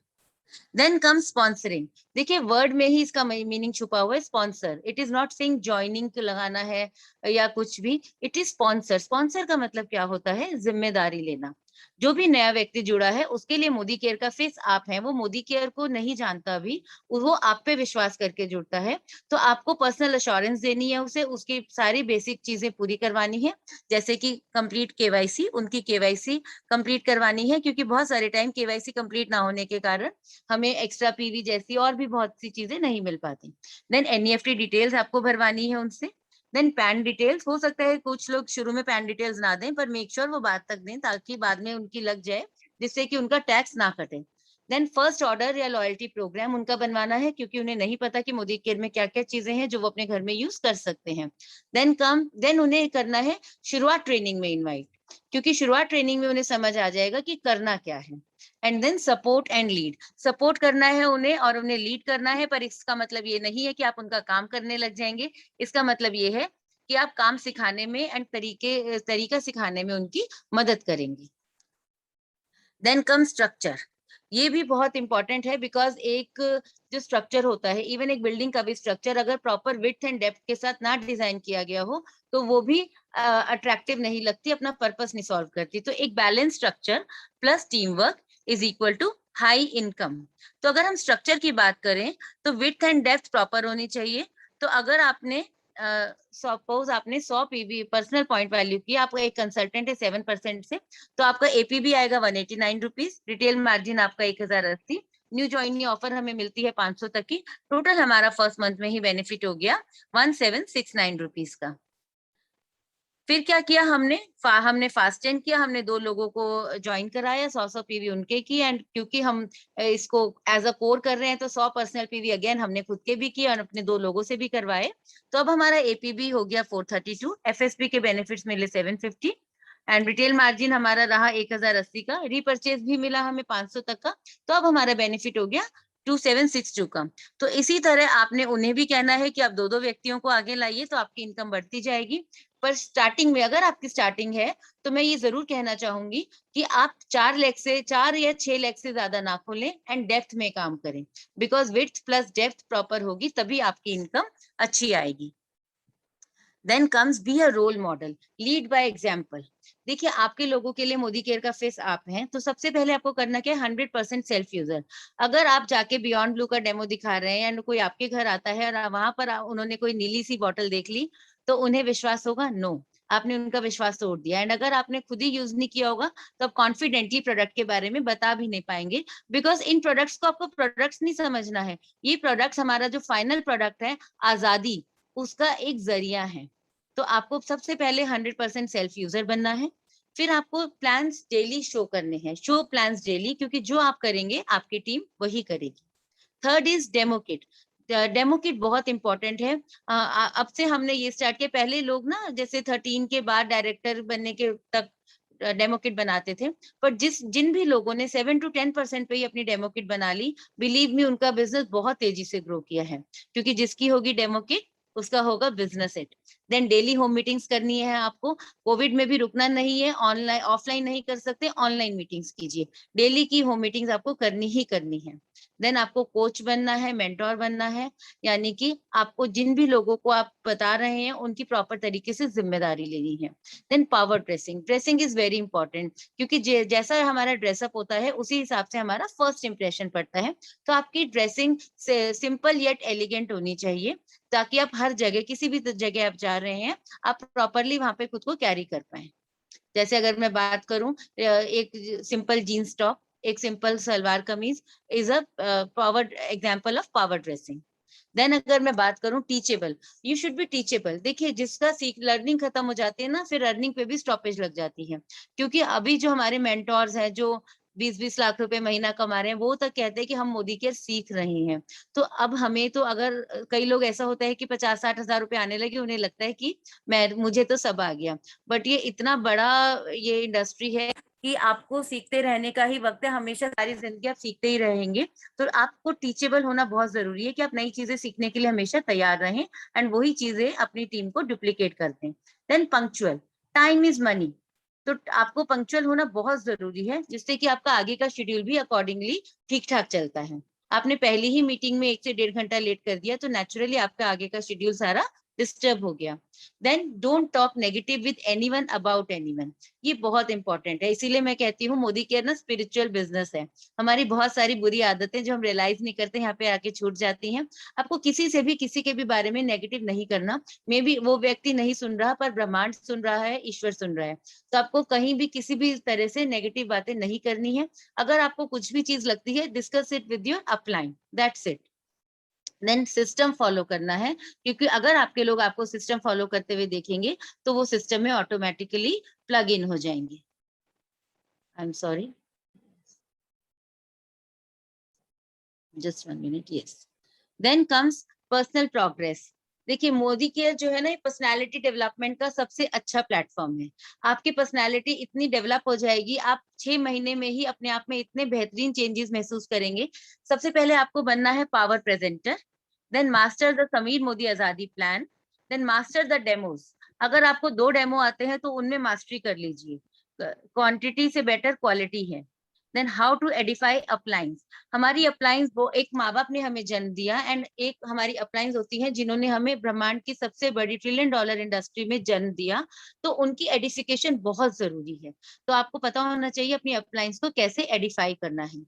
देन कम स्पॉन्सरिंग, देखिए वर्ड में ही इसका मीनिंग छुपा हुआ है, sponsor. It is not saying joining को लगाना है या कुछ भी, इट इज स्पॉन्सर। स्पॉन्सर का मतलब क्या होता है, जिम्मेदारी लेना। जो भी नया व्यक्ति जुड़ा है उसके लिए मोदी केयर का फेस आप हैं, वो मोदी केयर को नहीं जानता भी, वो आप पे विश्वास करके जुड़ता है, तो आपको पर्सनल अश्योरेंस देनी है उसे, उसकी सारी बेसिक चीजें पूरी करवानी है, जैसे कि कंप्लीट केवाईसी, उनकी केवाईसी कंप्लीट करवानी है, क्योंकि बहुत सारे टाइम केवाईसी कंप्लीट ना होने के कारण हमें एक्स्ट्रा पीवी जैसी और भी बहुत सी चीजें नहीं मिल पाती। देन एनईएफटी डिटेल्स आपको भरवानी है उनसे। देन पैन डिटेल्स, हो सकता है कुछ लोग शुरू में पैन डिटेल्स ना दें, पर मेक श्योर वो बाद तक दें ताकि बाद में उनकी लग जाए, जिससे कि उनका टैक्स ना कटे। देन फर्स्ट ऑर्डर या लॉयल्टी प्रोग्राम उनका बनवाना है, क्योंकि उन्हें नहीं पता कि मोदी केयर में क्या क्या चीजें हैं जो वो अपने घर में यूज कर सकते हैं। देन उन्हें करना है शुरुआत ट्रेनिंग में इनवाइट, क्योंकि शुरुआत ट्रेनिंग में उन्हें समझ आ जाएगा कि करना क्या है। And then support and lead, support करना है उन्हें और उन्हें लीड करना है, पर इसका मतलब ये नहीं है कि आप उनका काम करने लग जाएंगे। इसका मतलब ये है कि आप काम सिखाने में एंड तरीका सिखाने में उनकी मदद करेंगे। देन कम स्ट्रक्चर, ये भी बहुत इंपॉर्टेंट है, बिकॉज एक जो स्ट्रक्चर होता है, इवन एक बिल्डिंग का भी स्ट्रक्चर अगर प्रॉपर विड्थ एंड डेप्थ के साथ ना डिजाइन किया गया हो तो वो भी अट्रैक्टिव नहीं लगती, अपना पर्पस नहीं सॉल्व करती। तो एक balance structure plus team work is equal to high income. तो अगर हम स्ट्रक्चर की बात करें तो विड्थ एंड डेप्थ प्रॉपर होनी चाहिए। तो अगर आपने सपोज आपने 100 पीवी पर्सनल पॉइंट वैल्यू की, आपका एक कंसल्टेंट है 7% से, तो आपका एपीबी आएगा 189 रुपीज, रिटेल मार्जिन आपका 1080, न्यू ज्वाइनिंग ऑफर हमें मिलती है 500 तक की, टोटल हमारा फर्स्ट मंथ में ही बेनिफिट हो गया 1769 रुपीज का। फिर क्या किया हमने फास्ट चेंज किया, हमने 2 लोगों को ज्वाइन कराया, 100 पीवी उनके की, एंड क्योंकि हम इसको एज अ कोर कर रहे हैं तो 100 पर्सनल पीवी अगेन हमने खुद के भी किए और अपने 2 लोगों से भी करवाए। तो अब हमारा एपीबी हो गया 432, एफएसपी के बेनिफिट्स मिले 750 एंड रिटेल मार्जिन हमारा रहा 1080 का, रीपरचेज भी मिला हमें 500 तक का, तो अब हमारा बेनिफिट हो गया 2762 का। तो इसी तरह आपने उन्हें भी कहना है कि आप 2-2 व्यक्तियों को आगे लाइए तो आपकी इनकम बढ़ती जाएगी। पर स्टार्टिंग में अगर आपकी स्टार्टिंग है तो मैं ये जरूर कहना चाहूंगी कि आप 4 या 6 लाख से ज्यादा ना खोलें एंड डेप्थ में काम करें, because width plus depth proper होगी तभी आपकी इनकम अच्छी आएगी। Then comes be a role model, lead by example. देखिए आपके लोगों के लिए मोदी केयर का फेस आप हैं, तो सबसे पहले आपको करना क्या है, 100% सेल्फ यूजर। अगर आप जाके बियॉन्ड ब्लू का डेमो दिखा रहे हैं एंड कोई आपके घर आता है और वहां पर उन्होंने कोई नीली सी बॉटल देख ली तो उन्हें विश्वास होगा? नो, आपने उनका विश्वास तोड़ दिया। एंड अगर आपने खुद ही यूज नहीं किया होगा तो आप कॉन्फिडेंटली प्रोडक्ट के बारे में बता भी नहीं पाएंगे, बिकॉज इन प्रोडक्ट्स को आपको प्रोडक्ट्स नहीं समझना है। ये प्रोडक्ट्स, हमारा जो फाइनल प्रोडक्ट है आजादी, उसका एक जरिया है। तो आपको सबसे पहले 100% सेल्फ यूजर बनना है। फिर आपको प्लान्स डेली शो करने हैं, शो प्लान्स डेली, क्योंकि जो आप करेंगे आपकी टीम वही करेगी। Third is demo kit. Demo kit बहुत इंपॉर्टेंट है। अब से हमने ये स्टार्ट किया, पहले लोग ना जैसे 13 के बाद डायरेक्टर बनने के तक डेमो किट बनाते थे, पर जिन भी लोगों ने 7 to 10% पे ही अपनी डेमो किट बना ली, बिलीव मी उनका बिजनेस बहुत तेजी से ग्रो किया है, क्योंकि जिसकी होगी डेमो किट उसका होगा business hit. Then daily home meetings करनी है आपको, कोविड में भी रुकना नहीं है, ऑनलाइन ऑफलाइन नहीं कर सकते, ऑनलाइन मीटिंग्स कीजिए, डेली की होम मीटिंग्स आपको करनी ही करनी है। देन आपको कोच बनना है, मेंटोर बनना है, यानी कि आपको जिन भी लोगों को आप बता रहे हैं उनकी प्रॉपर तरीके से जिम्मेदारी लेनी है। Then power dressing, dressing is very important, क्योंकि जैसा हमारा ड्रेसअप होता है उसी हिसाब से हमारा फर्स्ट इंप्रेशन पड़ता है। तो आपकी ड्रेसिंग सिंपल येट एलिगेंट होनी चाहिए, ताकि आप हर जगह, किसी भी जगह आप जा रहे हैं, आप प्रॉपरली वहां पे खुद को कैरी कर पाए। जैसे अगर मैं बात करूं, एक सिंपल जीन्स टॉप, एक simple salwar kameez is a power example of power dressing. Then अगर मैं बात करूं teachable, you should be teachable. देखिए जिसका लर्निंग खत्म हो जाती है ना, फिर अर्निंग पे भी स्टॉपेज लग जाती है, क्योंकि अभी जो हमारे मेंटोर्स हैं जो 20-20 लाख रुपए महीना कमा रहे हैं, वो तक कहते हैं कि हम मोदी केयर सीख रहे हैं। तो अब हमें तो, अगर कई लोग ऐसा होता है कि 50-60 हजार रुपए आने लगे, उन्हें लगता है कि मुझे तो सब आ गया, बट ये इतना बड़ा ये इंडस्ट्री है कि आपको सीखते रहने का ही वक्त है, हमेशा सारी जिंदगी आप सीखते ही रहेंगे। तो आपको टीचेबल होना बहुत जरूरी है कि आप नई चीजें सीखने के लिए हमेशा तैयार रहें एंड वही चीजें अपनी टीम को डुप्लीकेट करते हैं। Then punctual, time is money, तो आपको पंक्चुअल होना बहुत जरूरी है, जिससे कि आपका आगे का शेड्यूल भी अकॉर्डिंगली ठीक ठाक चलता है। आपने पहली ही मीटिंग में 1 से 1.5 घंटा लेट कर दिया तो नेचुरली आपका आगे का शेड्यूल सारा डिस्टर्ब हो गया। Then don't talk negative with anyone about anyone, ये बहुत इंपॉर्टेंट है। इसीलिए मैं कहती हूँ मोदी केयर ना स्पिरिचुअल बिजनेस है। हमारी बहुत सारी बुरी आदतें जो हम रियलाइज नहीं करते यहाँ पे आके छूट जाती हैं। आपको किसी से भी, किसी के भी बारे में नेगेटिव नहीं करना। मे बी वो व्यक्ति नहीं सुन रहा, पर ब्रह्मांड सुन रहा है, ईश्वर सुन रहा है, तो आपको कहीं भी किसी भी तरह से नेगेटिव बातें नहीं करनी है। अगर आपको कुछ भी चीज लगती है, discuss it with your upline, that's it. Then system follow करना है, क्योंकि अगर आपके लोग आपको सिस्टम फॉलो करते हुए देखेंगे तो वो सिस्टम में ऑटोमेटिकली प्लग इन हो जाएंगे। I am sorry. just 1 minute, yes. Then comes personal progress. देखिए मोदी केयर जो है ना, ये पर्सनालिटी डेवलपमेंट का सबसे अच्छा प्लेटफॉर्म है। आपकी पर्सनालिटी इतनी डेवलप हो जाएगी, आप 6 महीने में ही अपने आप में इतने बेहतरीन चेंजेस महसूस करेंगे। सबसे पहले आपको बनना है power presenter, then master the Sameer Modi Azadi plan, then master the demos. अगर आपको 2 डेमो आते हैं तो उनमें मास्टरी कर लीजिए, क्वांटिटी से बेटर क्वालिटी है। Then how to edify appliance. हमारी अप्लायंस वो एक माँ बाप ने हमें जन्म दिया, एंड एक हमारी अप्लायंस होती है जिन्होंने हमें ब्रह्मांड की सबसे बड़ी $1 ट्रिलियन इंडस्ट्री में जन्म दिया, तो उनकी एडिफिकेशन बहुत जरूरी है। तो आपको पता होना चाहिए अपनी अप्लायंस को कैसे एडिफाई करना है।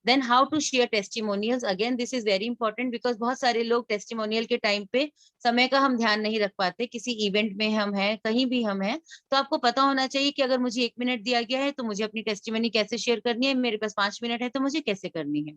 Then how to share testimonials, again this is very important, because बहुत सारे लोग टेस्टिमोनियल के टाइम पे समय का हम ध्यान नहीं रख पाते। किसी इवेंट में हम हैं, कहीं भी हम हैं, तो आपको पता होना चाहिए कि अगर मुझे 1 मिनट दिया गया है तो मुझे अपनी टेस्टिमनी कैसे शेयर करनी है, मेरे पास 5 मिनट है तो मुझे कैसे करनी है।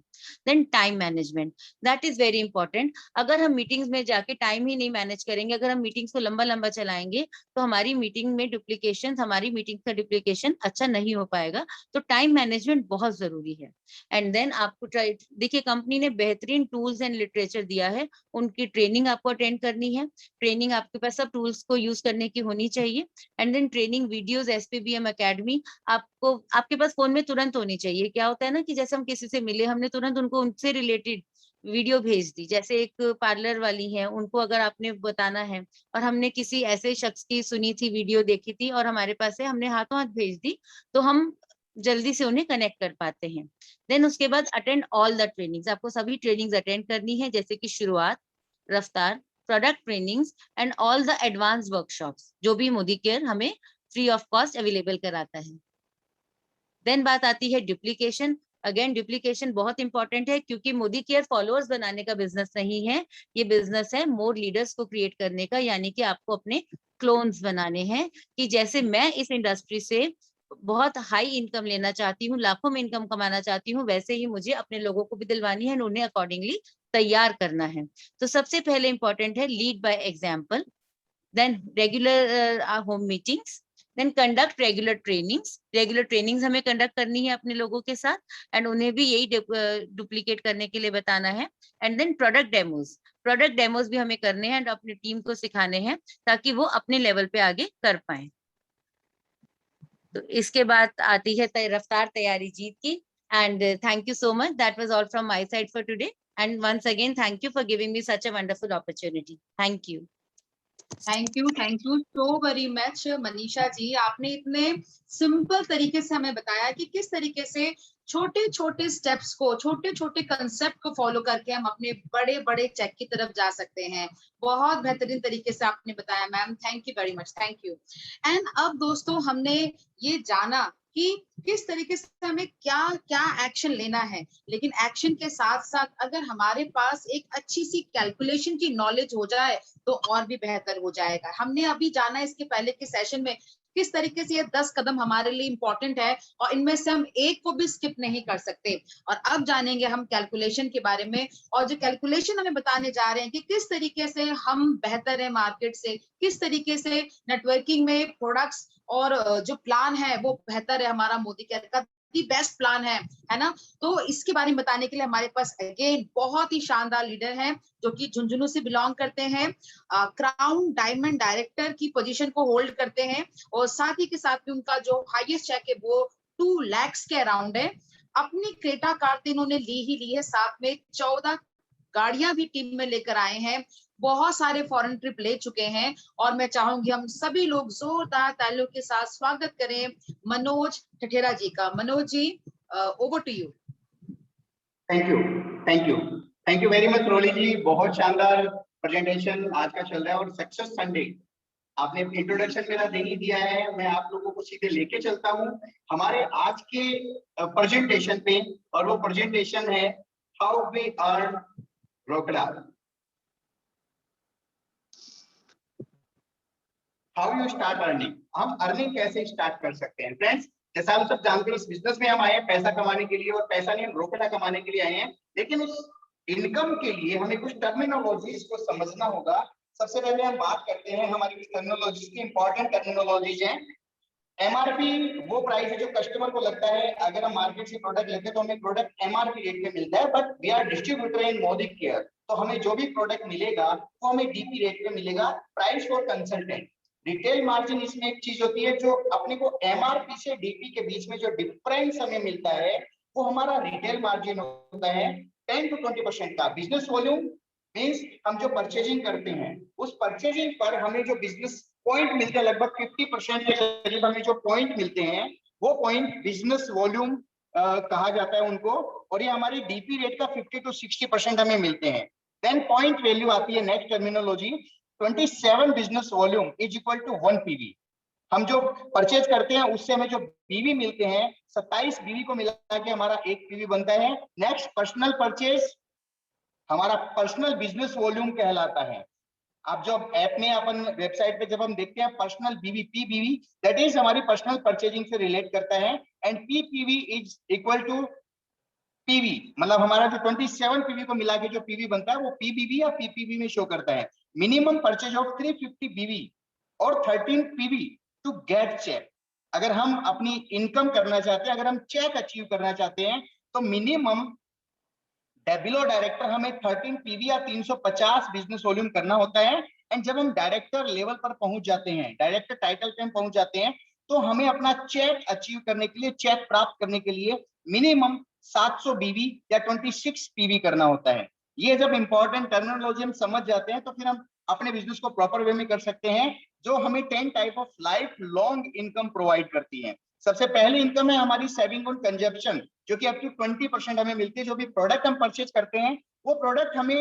Then time management, that is very important. अगर हम मीटिंग्स में जाके टाइम ही नहीं मैनेज करेंगे, अगर हम मीटिंग्स को लंबा लंबा चलाएंगे, तो हमारी मीटिंग में डुप्लीकेशन, हमारी मीटिंग का डुप्लीकेशन अच्छा नहीं हो पाएगा। तो टाइम मैनेजमेंट बहुत जरूरी है। एंड देन आपको देखिए कंपनी ने बेहतरीन टूल्स एंड लिटरेचर दिया है, उनकी ट्रेनिंग आपको अटेंड करनी है। ट्रेनिंग आपके पास सब टूल्स को यूज करने की होनी चाहिए। And then training videos, SPBM academy आपको आपके पास फोन में तुरंत होनी चाहिए। क्या होता है ना कि जैसे हम किसी से मिले, हमने तुरंत उनको उनसे रिलेटेड वीडियो भेज दी। जैसे एक पार्लर वाली है, उनको अगर आपने बताना है और हमने किसी ऐसे शख्स की सुनी थी वीडियो देखी थी और हमारे पास है, हमने हाथों हाथ भेज दी, तो हम जल्दी से उन्हें कनेक्ट कर पाते हैं। देन उसके बाद अटेंड ऑल द ट्रेनिंग्स, आपको सभी ट्रेनिंग्स अटेंड करनी है, जैसे कि शुरुआत, रफ्तार, product trainings and all the advance workshops, जो भी मोदी केयर हमें फ्री ऑफ कॉस्ट अवेलेबल कराता है। देन बात आती है डुप्लीकेशन। अगेन डुप्लीकेशन बहुत इंपॉर्टेंट है, क्योंकि मोदी केयर फॉलोअर्स बनाने का बिजनेस नहीं है, ये बिजनेस है मोर लीडर्स को क्रिएट करने का। यानी कि आपको अपने क्लोन्स बनाने हैं, कि जैसे मैं इस इंडस्ट्री से बहुत हाई इनकम लेना चाहती हूँ, लाखों में इनकम कमाना चाहती हूँ, वैसे ही मुझे अपने लोगों को भी दिलवानी है, उन्हें अकॉर्डिंगली तैयार करना है। तो सबसे पहले इंपॉर्टेंट है lead by example, then regular home meetings, then conduct regular trainings. Regular trainings हमें कंडक्ट करनी है अपने लोगों के साथ, एंड उन्हें भी यही डुप्लीकेट करने के लिए बताना है। And then product demos, product demos भी हमें करने हैं एंड अपनी टीम को सिखाने हैं, ताकि वो अपने लेवल पे आगे कर पाए। तो इसके बाद आती है रफ्तार तैयारी जीत की। And thank you so much, that was all from my side for today, and once again thank you for giving me such a wonderful opportunity. Thank you thank you so very much Manisha ji. आपने इतने simple तरीके से हमें बताया कि किस तरीके से छोटे छोटे स्टेप्स को, छोटे छोटे कंसेप्ट को फॉलो करके हम अपने बड़े बड़े चेक की तरफ जा सकते हैं। बहुत बेहतरीन तरीके से आपने बताया ma'am, thank you very much, thank you. And अब दोस्तों हमने ये जाना कि किस तरीके से हमें क्या क्या एक्शन लेना है, लेकिन एक्शन के साथ साथ अगर हमारे पास एक अच्छी सी कैलकुलेशन की नॉलेज हो जाए तो और भी बेहतर हो जाएगा। हमने अभी जाना इसके पहले के सेशन में किस तरीके से ये 10 कदम हमारे लिए इंपॉर्टेंट है और इनमें से हम एक को भी स्किप नहीं कर सकते। और अब जानेंगे हम कैलकुलेशन के बारे में, और जो कैलकुलेशन हमें बताने जा रहे हैं कि किस तरीके से हम बेहतर है मार्केट से, किस तरीके से नेटवर्किंग में प्रोडक्ट्स और जो प्लान है वो बेहतर है हमारा मोदी केयर का, बेस्ट प्लान है ना। तो इसके बारे में बताने के लिए हमारे पास अगेन बहुत ही शानदार लीडर हैं, जो कि झुंझुनू से बिलोंग करते हैं, क्राउन डायमंड डायरेक्टर की पोजीशन को होल्ड करते हैं, और साथ ही के साथ में उनका जो हाईएस्ट चेक है वो 2 लाख के अराउंड है। अपनी क्रेटा कार तो इन्होंने ली है, साथ में 14 गाड़ियां भी टीम में लेकर आए हैं, बहुत सारे फॉरेन ट्रिप ले चुके हैं। और मैं चाहूंगी हम सभी लोग जोरदार तालियों के साथ स्वागत करें मनोज ठठेरा जी का। Manoj ji, over to you. Thank you, thank you, thank you very much Roli ji. बहुत शानदार प्रेजेंटेशन आज का चल रहा है, और सक्सेस संडे आपने इंट्रोडक्शन मेरा दे ही दिया है। मैं आप लोगों को सीधे लेके चलता हूं हमारे आज के प्रेजेंटेशन पे, और वो प्रेजेंटेशन है हाउ वी अर्न रोकड़ा। हाउ यू स्टार्ट अर्निंग, हम अर्निंग कैसे स्टार्ट कर सकते हैं। फ्रेंड्स, जैसा हम सब जानते हैं इस बिजनेस में हम आए हैं पैसा कमाने के लिए, और पैसा नहीं हम रोकड़ा कमाने के लिए आए हैं, लेकिन उस इनकम के लिए हमें कुछ टर्मिनोलॉजीज को समझना होगा। सबसे पहले हम बात करते हैं हमारी टर्मिनोलॉजीज की, इंपॉर्टेंट टर्मिनोलॉजीज हैं। एमआरपी वो प्राइस है जो कस्टमर को लगता है, अगर हम मार्केट से प्रोडक्ट लेते हैं तो हमें प्रोडक्ट एमआरपी रेट पे मिलता है, but we are distributor in Modi care, तो हमें जो भी प्रोडक्ट मिलेगा वो हमें डीपी रेट पे मिलेगा, price for consultant. Retail margin इसमें एक चीज होती है, जो अपने को एमआरपी से डीपी के बीच में जो डिफरेंस हमें मिलता है वो हमारा रिटेल मार्जिन होता है 10 to 20% का। बिजनेस वॉल्यूम मींस हम जो परचेजिंग करते हैं उस परचेजिंग पर हमें जो बिजनेस पॉइंट मिलते हैं, लगभग 50% के करीब हमें जो पॉइंट मिलते हैं वो पॉइंट बिजनेस वॉल्यूम कहा जाता है उनको, और ये हमारी डीपी रेट का 50 to 60% हमें मिलते हैं। देन पॉइंट वैल्यू आती है, next terminology, 27 business volume is equal to 1 PV. हम जो परचेज करते हैं उससे हमें जो बीवी मिलते हैं, 27 बीवी को मिला के हमारा एक पीवी बनता है। नेक्स्ट पर्सनल परचेज हमारा पर्सनल बिजनेस वॉल्यूम कहलाता है। आप जब ऐप में अपन वेबसाइट पे जब हम देखते हैं personal BV, P BV, that is हमारी पर्सनल परचेजिंग से रिलेट करता है, and P PV is equal to PV, मतलब हमारा जो 27 पीवी को मिला के जो पीवी बनता है वो पीबीवी या पीपीवी में शो करता है। मिनिमम परचेज ऑफ 350 बीवी और 13 पीवी टू गेट चेक। अगर हम अपनी इनकम करना चाहते हैं, अगर हम चेक अचीव करना चाहते हैं, तो मिनिमम बिलो डायरेक्टर हमें 13 पीवी या 350 बिजनेस वॉल्यूम करना होता है। एंड जब हम डायरेक्टर लेवल पर पहुंच जाते हैं, डायरेक्टर टाइटल पे हम पहुंच जाते हैं, तो हमें अपना चेक अचीव करने के लिए, चेक प्राप्त करने के लिए मिनिमम 700 बीवी या 26 पीवी करना होता है। ये जब इंपॉर्टेंट टर्मिनोलॉजी हम समझ जाते हैं तो फिर हम अपने बिजनेस को प्रॉपर वे में कर सकते हैं, जो हमें 10 type of life long income provide करती है। सबसे पहली इनकम है हमारी सेविंग ऑन कंजप्शन, जो कि अप टू 20% हमें मिलती है। जो भी प्रोडक्ट हम परचेज करते हैं वो प्रोडक्ट हमें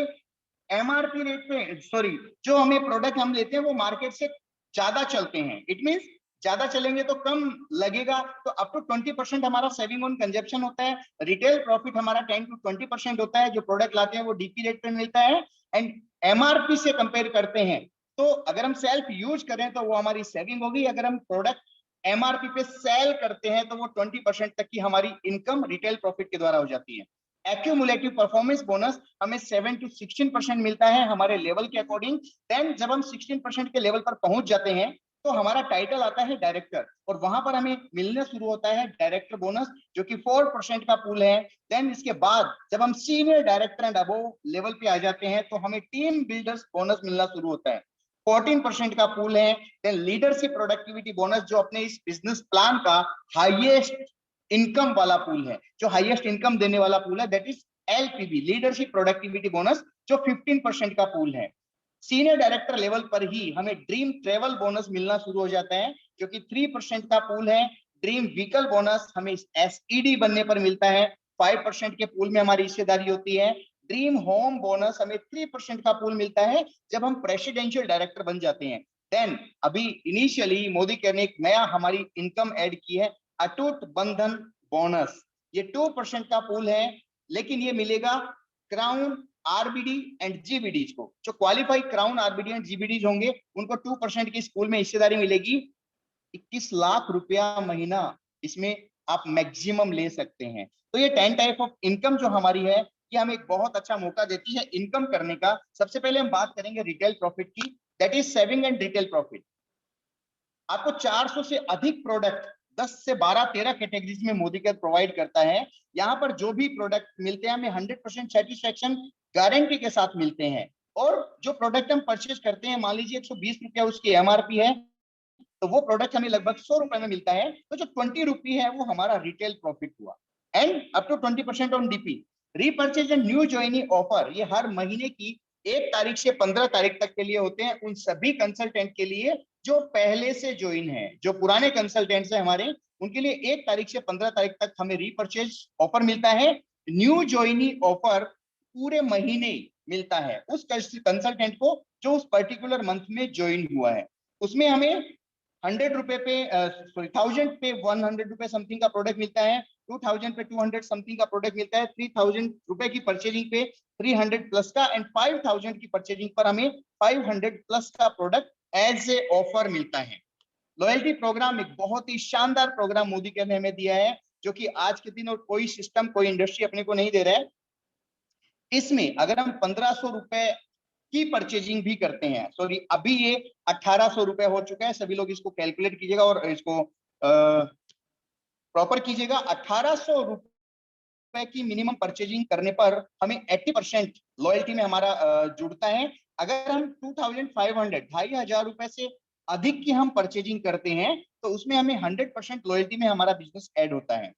एमआरपी रेट पे, सॉरी, जो हमें प्रोडक्ट हम लेते हैं वो मार्केट से ज्यादा चलते हैं। इट मींस ज्यादा चलेंगे तो कम लगेगा, तो अप टू 20% हमारा सेविंग ऑन कंजप्शन होता है। रिटेल प्रॉफिट हमारा 10 to 20% होता है, जो प्रोडक्ट लाते हैं वो डीपी रेट पे मिलता है। एंड एमआरपी से कंपेयर करते हैं तो अगर हम सेल्फ यूज करें तो वो हमारी सेविंग होगी, अगर हम प्रोडक्ट एमआरपी पे सेल करते हैं तो वो 20% तक की हमारी इनकम रिटेल प्रॉफिट के द्वारा हो जाती है। एक्यूमुलेटिव परफॉर्मेंस बोनस हमें 7 to 16% मिलता है हमारे लेवल के अकॉर्डिंग। देन जब हम 16% के लेवल पर पहुंच जाते हैं तो हमारा टाइटल आता है डायरेक्टर, और वहां पर हमें मिलना शुरू होता है डायरेक्टर बोनस, जो कि 4% का पूल है। देन इसके बाद जब हम senior director and above level पे आ जाते हैं तो हमें टीम बिल्डर्स बोनस मिलना शुरू होता है, 14% का पूल है। देन लीडरशिप प्रोडक्टिविटी बोनस, जो अपने इस बिजनेस प्लान का हाईएस्ट इनकम वाला पूल है, जो हाईएस्ट इनकम देने वाला पूल है, that is LPB, leadership productivity bonus, जो 15% का पूल है। सीनियर डायरेक्टर लेवल पर ही हमें ड्रीम ट्रेवल बोनस मिलना शुरू हो जाता है, जो कि 3% का पूल है। ड्रीम व्हीकल बोनस हमें एसईडी बनने पर मिलता है, 5% के पूल में हमारी हिस्सेदारी होती है। ड्रीम होम बोनस हमें 3% का पूल मिलता है जब हम प्रेसिडेंशियल डायरेक्टर बन जाते हैं। देन अभी इनिशियली मोदी केयर ने एक नया हमारी इनकम ऐड की है, अटूट बंधन बोनस, ये 2% का पूल है, लेकिन ये मिलेगा क्राउन, आरबीडी एंड जीबीडीज को। जो क्वालिफाई क्राउन, आरबीडी एंड जीबीडीज होंगे उनको 2% की स्कूल में हिस्सेदारी मिलेगी। 21 लाख रुपया महीना इसमें आप मैक्सिमम ले सकते हैं। तो ये 10 टाइप ऑफ इनकम जो हमारी है, ये हमें एक बहुत अच्छा मौका देती है इनकम करने का। सबसे पहले हम बात करेंगे रिटेल प्रॉफिट की, that is saving and retail profit. आपको 400 से अधिक प्रोडक्ट 10 से 12-13 कैटेगरीज में मोदी केयर प्रोवाइड करता है। यहाँ पर जो भी प्रोडक्ट मिलते हैं हमें 100% सेटिस्फेक्शन गारंटी के साथ मिलते हैं। और जो प्रोडक्ट हम परचेज करते हैं, मान लीजिए 120 रुपया उसकी एमआरपी है, तो वो प्रोडक्ट हमें लगभग 100 रुपए में मिलता है, तो जो 20 रुपी है वो हमारा रिटेल प्रॉफिट हुआ। And up to 20% on DP. Repurchase and new joining offer, ये हर महीने की 1 तारीख से 15 तारीख तक के लिए होते हैं, उन सभी कंसल्टेंट के लिए जो पहले से ज्वाइन है। जो पुराने कंसल्टेंट्स हैं हमारे, उनके लिए 1 तारीख से 15 तारीख तक हमें रीपर्चेज ऑफर मिलता है। न्यू ज्वाइनिंग ऑफर पूरे महीने मिलता है उस कंसल्टेंट को जो उस पर्टिकुलर मंथ में ज्वाइन हुआ है। उसमें हमें 100 रुपए पे, सॉरी 1000 पे 100 रुपए समथिंग का प्रोडक्ट मिलता है, 2000 पे 200 समथिंग का प्रोडक्ट मिलता है, 3000 रुपए की परचेजिंग पे 300 प्लस का, एंड 5000 की परचेजिंग पर हमें 500 प्लस का प्रोडक्ट एज ए ऑफर मिलता है। लॉयल्टी प्रोग्राम एक बहुत ही शानदार प्रोग्राम मोदी केयर ने हमें दिया है, जो कि आज के दिन और कोई सिस्टम, कोई इंडस्ट्री अपने को नहीं दे रहा है। इसमें अगर हम 1500 रुपए की परचेजिंग भी करते हैं, सॉरी अभी ये 1800 रुपए हो चुका है, सभी लोग इसको कैलकुलेट कीजिएगा और इसको प्रॉपर कीजिएगा। 1800 रुपए की मिनिमम परचेजिंग करने पर हमें 80% लॉयल्टी में हमारा जुड़ता है। अगर हम 2500 2500 रुपए से अधिक की हम परचेजिंग करते हैं तो उसमें हमें 100% लॉयल्टी में हमारा बिजनेस ऐड होता है।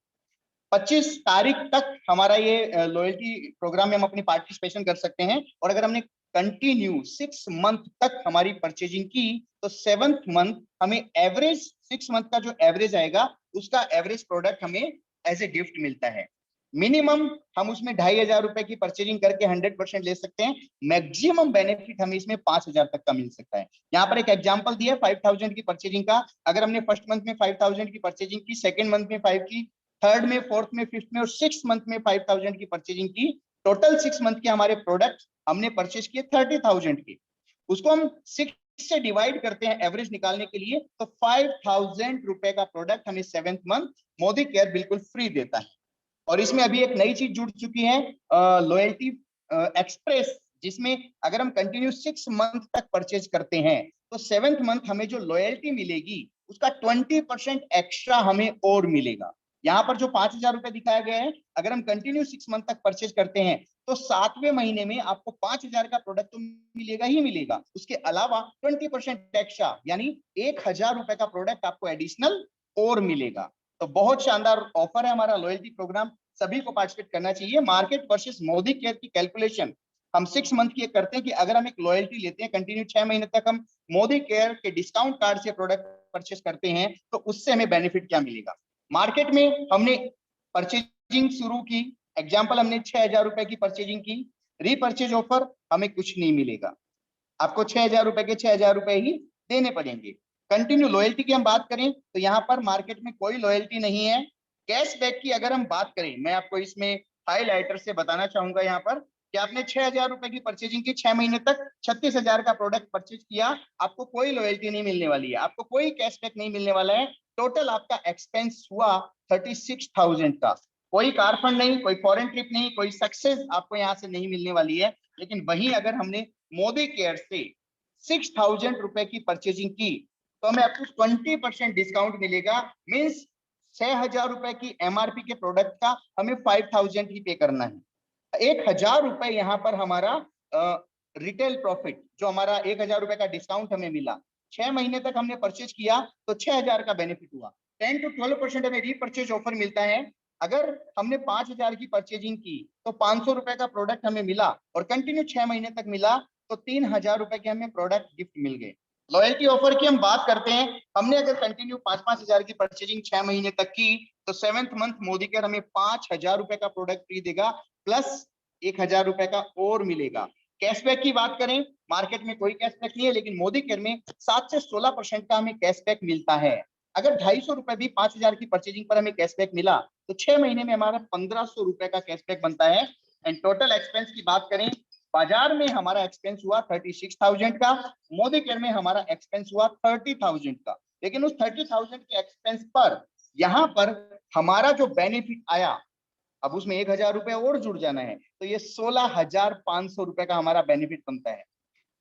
25 तारीख तक हमारा ये लॉयल्टी प्रोग्राम में हम अपनी पार्टिसिपेशन कर सकते हैं। और अगर हमने कंटिन्यू 6 मंथ तक हमारी परचेजिंग की तो 7th मंथ हमें एवरेज 6 मंथ का जो एवरेज आएगा उसका एवरेज प्रोडक्ट हमें एज ए गिफ्ट मिलता है। मिनिमम हम उसमें 2500 रुपए की परचेजिंग करके 100% ले सकते हैं। मैक्सिमम बेनिफिट हमें इसमें 5000 तक का मिल सकता है। यहाँ पर एक एग्जांपल दिया है 5000 की परचेजिंग का। अगर हमने फर्स्ट मंथ में 5000 की परचेजिंग की, सेकंड मंथ में 5 की, थर्ड में, फोर्थ में, फिफ्थ में और 6th मंथ में 5000 की परचेजिंग की, टोटल 6 मंथ के हमारे प्रोडक्ट हमने परचेज किए 30,000 के। उसको हम 6 से डिवाइड करते हैं एवरेज निकालने के लिए, तो 5000 रुपए का प्रोडक्ट हमें 7th मंथ मोदी केयर बिल्कुल फ्री देता है। और इसमें अभी एक नई चीज जुड़ चुकी है, लॉयल्टी एक्सप्रेस, जिसमें अगर हम कंटिन्यू 6 मंथ तक परचेज करते हैं तो 7th मंथ हमें जो लॉयल्टी मिलेगी उसका 20% एक्स्ट्रा हमें और मिलेगा। यहाँ पर जो 5000 रुपए दिखाया गया है, अगर हम कंटिन्यू 6 मंथ तक परचेज करते हैं तो 7वें महीने में आपको 5000 का प्रोडक्ट तो मिलेगा ही मिलेगा, उसके अलावा 20% एक्स्ट्रा यानी 1000 रुपए का प्रोडक्ट आपको एडिशनल और मिलेगा। तो बहुत शानदार ऑफर है हमारा लॉयल्टी प्रोग्राम, सभी को पार्टिसिपेट करना चाहिए। मार्केट वर्सेस मोदी केयर की कैलकुलेशन हम 6 मंथ की करते हैं कि अगर हम एक लॉयल्टी लेते हैं कंटिन्यू 6 महीने तक हम मोदी केयर के डिस्काउंट कार्ड से प्रोडक्ट परचेस करते हैं तो उससे हमें बेनिफिट क्या मिलेगा। मार्केट में हमने परचेजिंग शुरू की, एग्जांपल हमने 6000 रुपए की परचेजिंग की, रीपरचेज ऑफर हमें कुछ नहीं मिलेगा, आपको 6000 रुपए के 6000 रुपए ही देने पड़ेंगे। कंटिन्यू लॉयल्टी की हम बात करें तो यहाँ पर मार्केट में कोई लॉयल्टी नहीं है। कैशबैक की अगर हम बात करें, मैं आपको इसमें हाईलाइटर से बताना चाहूंगा यहाँ पर कि आपने 6000 रुपए की परचेजिंग की, 6 महीने तक 36,000 का प्रोडक्ट परचेज किया, आपको कोई लॉयल्टी नहीं मिलने वाली है, आपको कोई कैशबैक नहीं मिलने वाला है। टोटल आपका एक्सपेंस हुआ 36,000 का, कोई कार फंड नहीं, कोई फॉरेन ट्रिप नहीं, कोई सक्सेस आपको यहाँ से नहीं मिलने वाली है। लेकिन वहीं अगर हमने मोदी केयर से 6,000 रुपए की परचेजिंग की तो हमें आपको 20% डिस्काउंट मिलेगा। मींस 6,000 रुपए की एमआरपी के प्रोडक्ट का हमें 5,000 ही पे करना है। 1,000 रुपए यहाँ पर हमारा रिटेल प्रॉफिट, जो हमारा 1,000 रुपए का डिस्काउंट हमें मिला, 6 महीने तक हमने परचेज किया तो 6,000 का बेनिफिट हुआ। 10 to 12% हमें रीपरचेज ऑफर मिलता है। अगर हमने 5,000 की परचेजिंग की तो 500 रुपए का प्रोडक्ट हमें मिला और कंटिन्यू 6 महीने तक मिला तो 3,000 रुपए के हमें प्रोडक्ट गिफ्ट मिल गए। लॉयल्टी ऑफर की हम बात करते हैं, हमने अगर कंटिन्यू 5,000 की परचेजिंग 6 महीने तक की तो 7th मंथ मोदी केयर हमें 5,000 रुपए का प्रोडक्ट फ्री देगा, प्लस 1,000 रुपए का और मिलेगा। कैशबैक की बात करें, मार्केट में कोई कैशबैक नहीं है, लेकिन मोदी केयर में 7 से 16% का हमें कैशबैक मिलता है। अगर 250 रुपए भी 5,000 की परचेजिंग पर हमें कैशबैक मिला तो 6 महीने में हमारा 1,500 रुपए का कैशबैक बनता है। एंड टोटल एक्सपेंस की बात करें, बाजार में हमारा एक्सपेंस हुआ 36,000 का, मोदी केयर में हमारा एक्सपेंस हुआ 30,000 का। लेकिन उस 30,000 के एक्सपेंस पर यहाँ पर हमारा जो बेनिफिट आया, अब उसमें 1,000 रुपए और जुड़ जाना है तो ये 16,500 रुपए का हमारा बेनिफिट बनता है।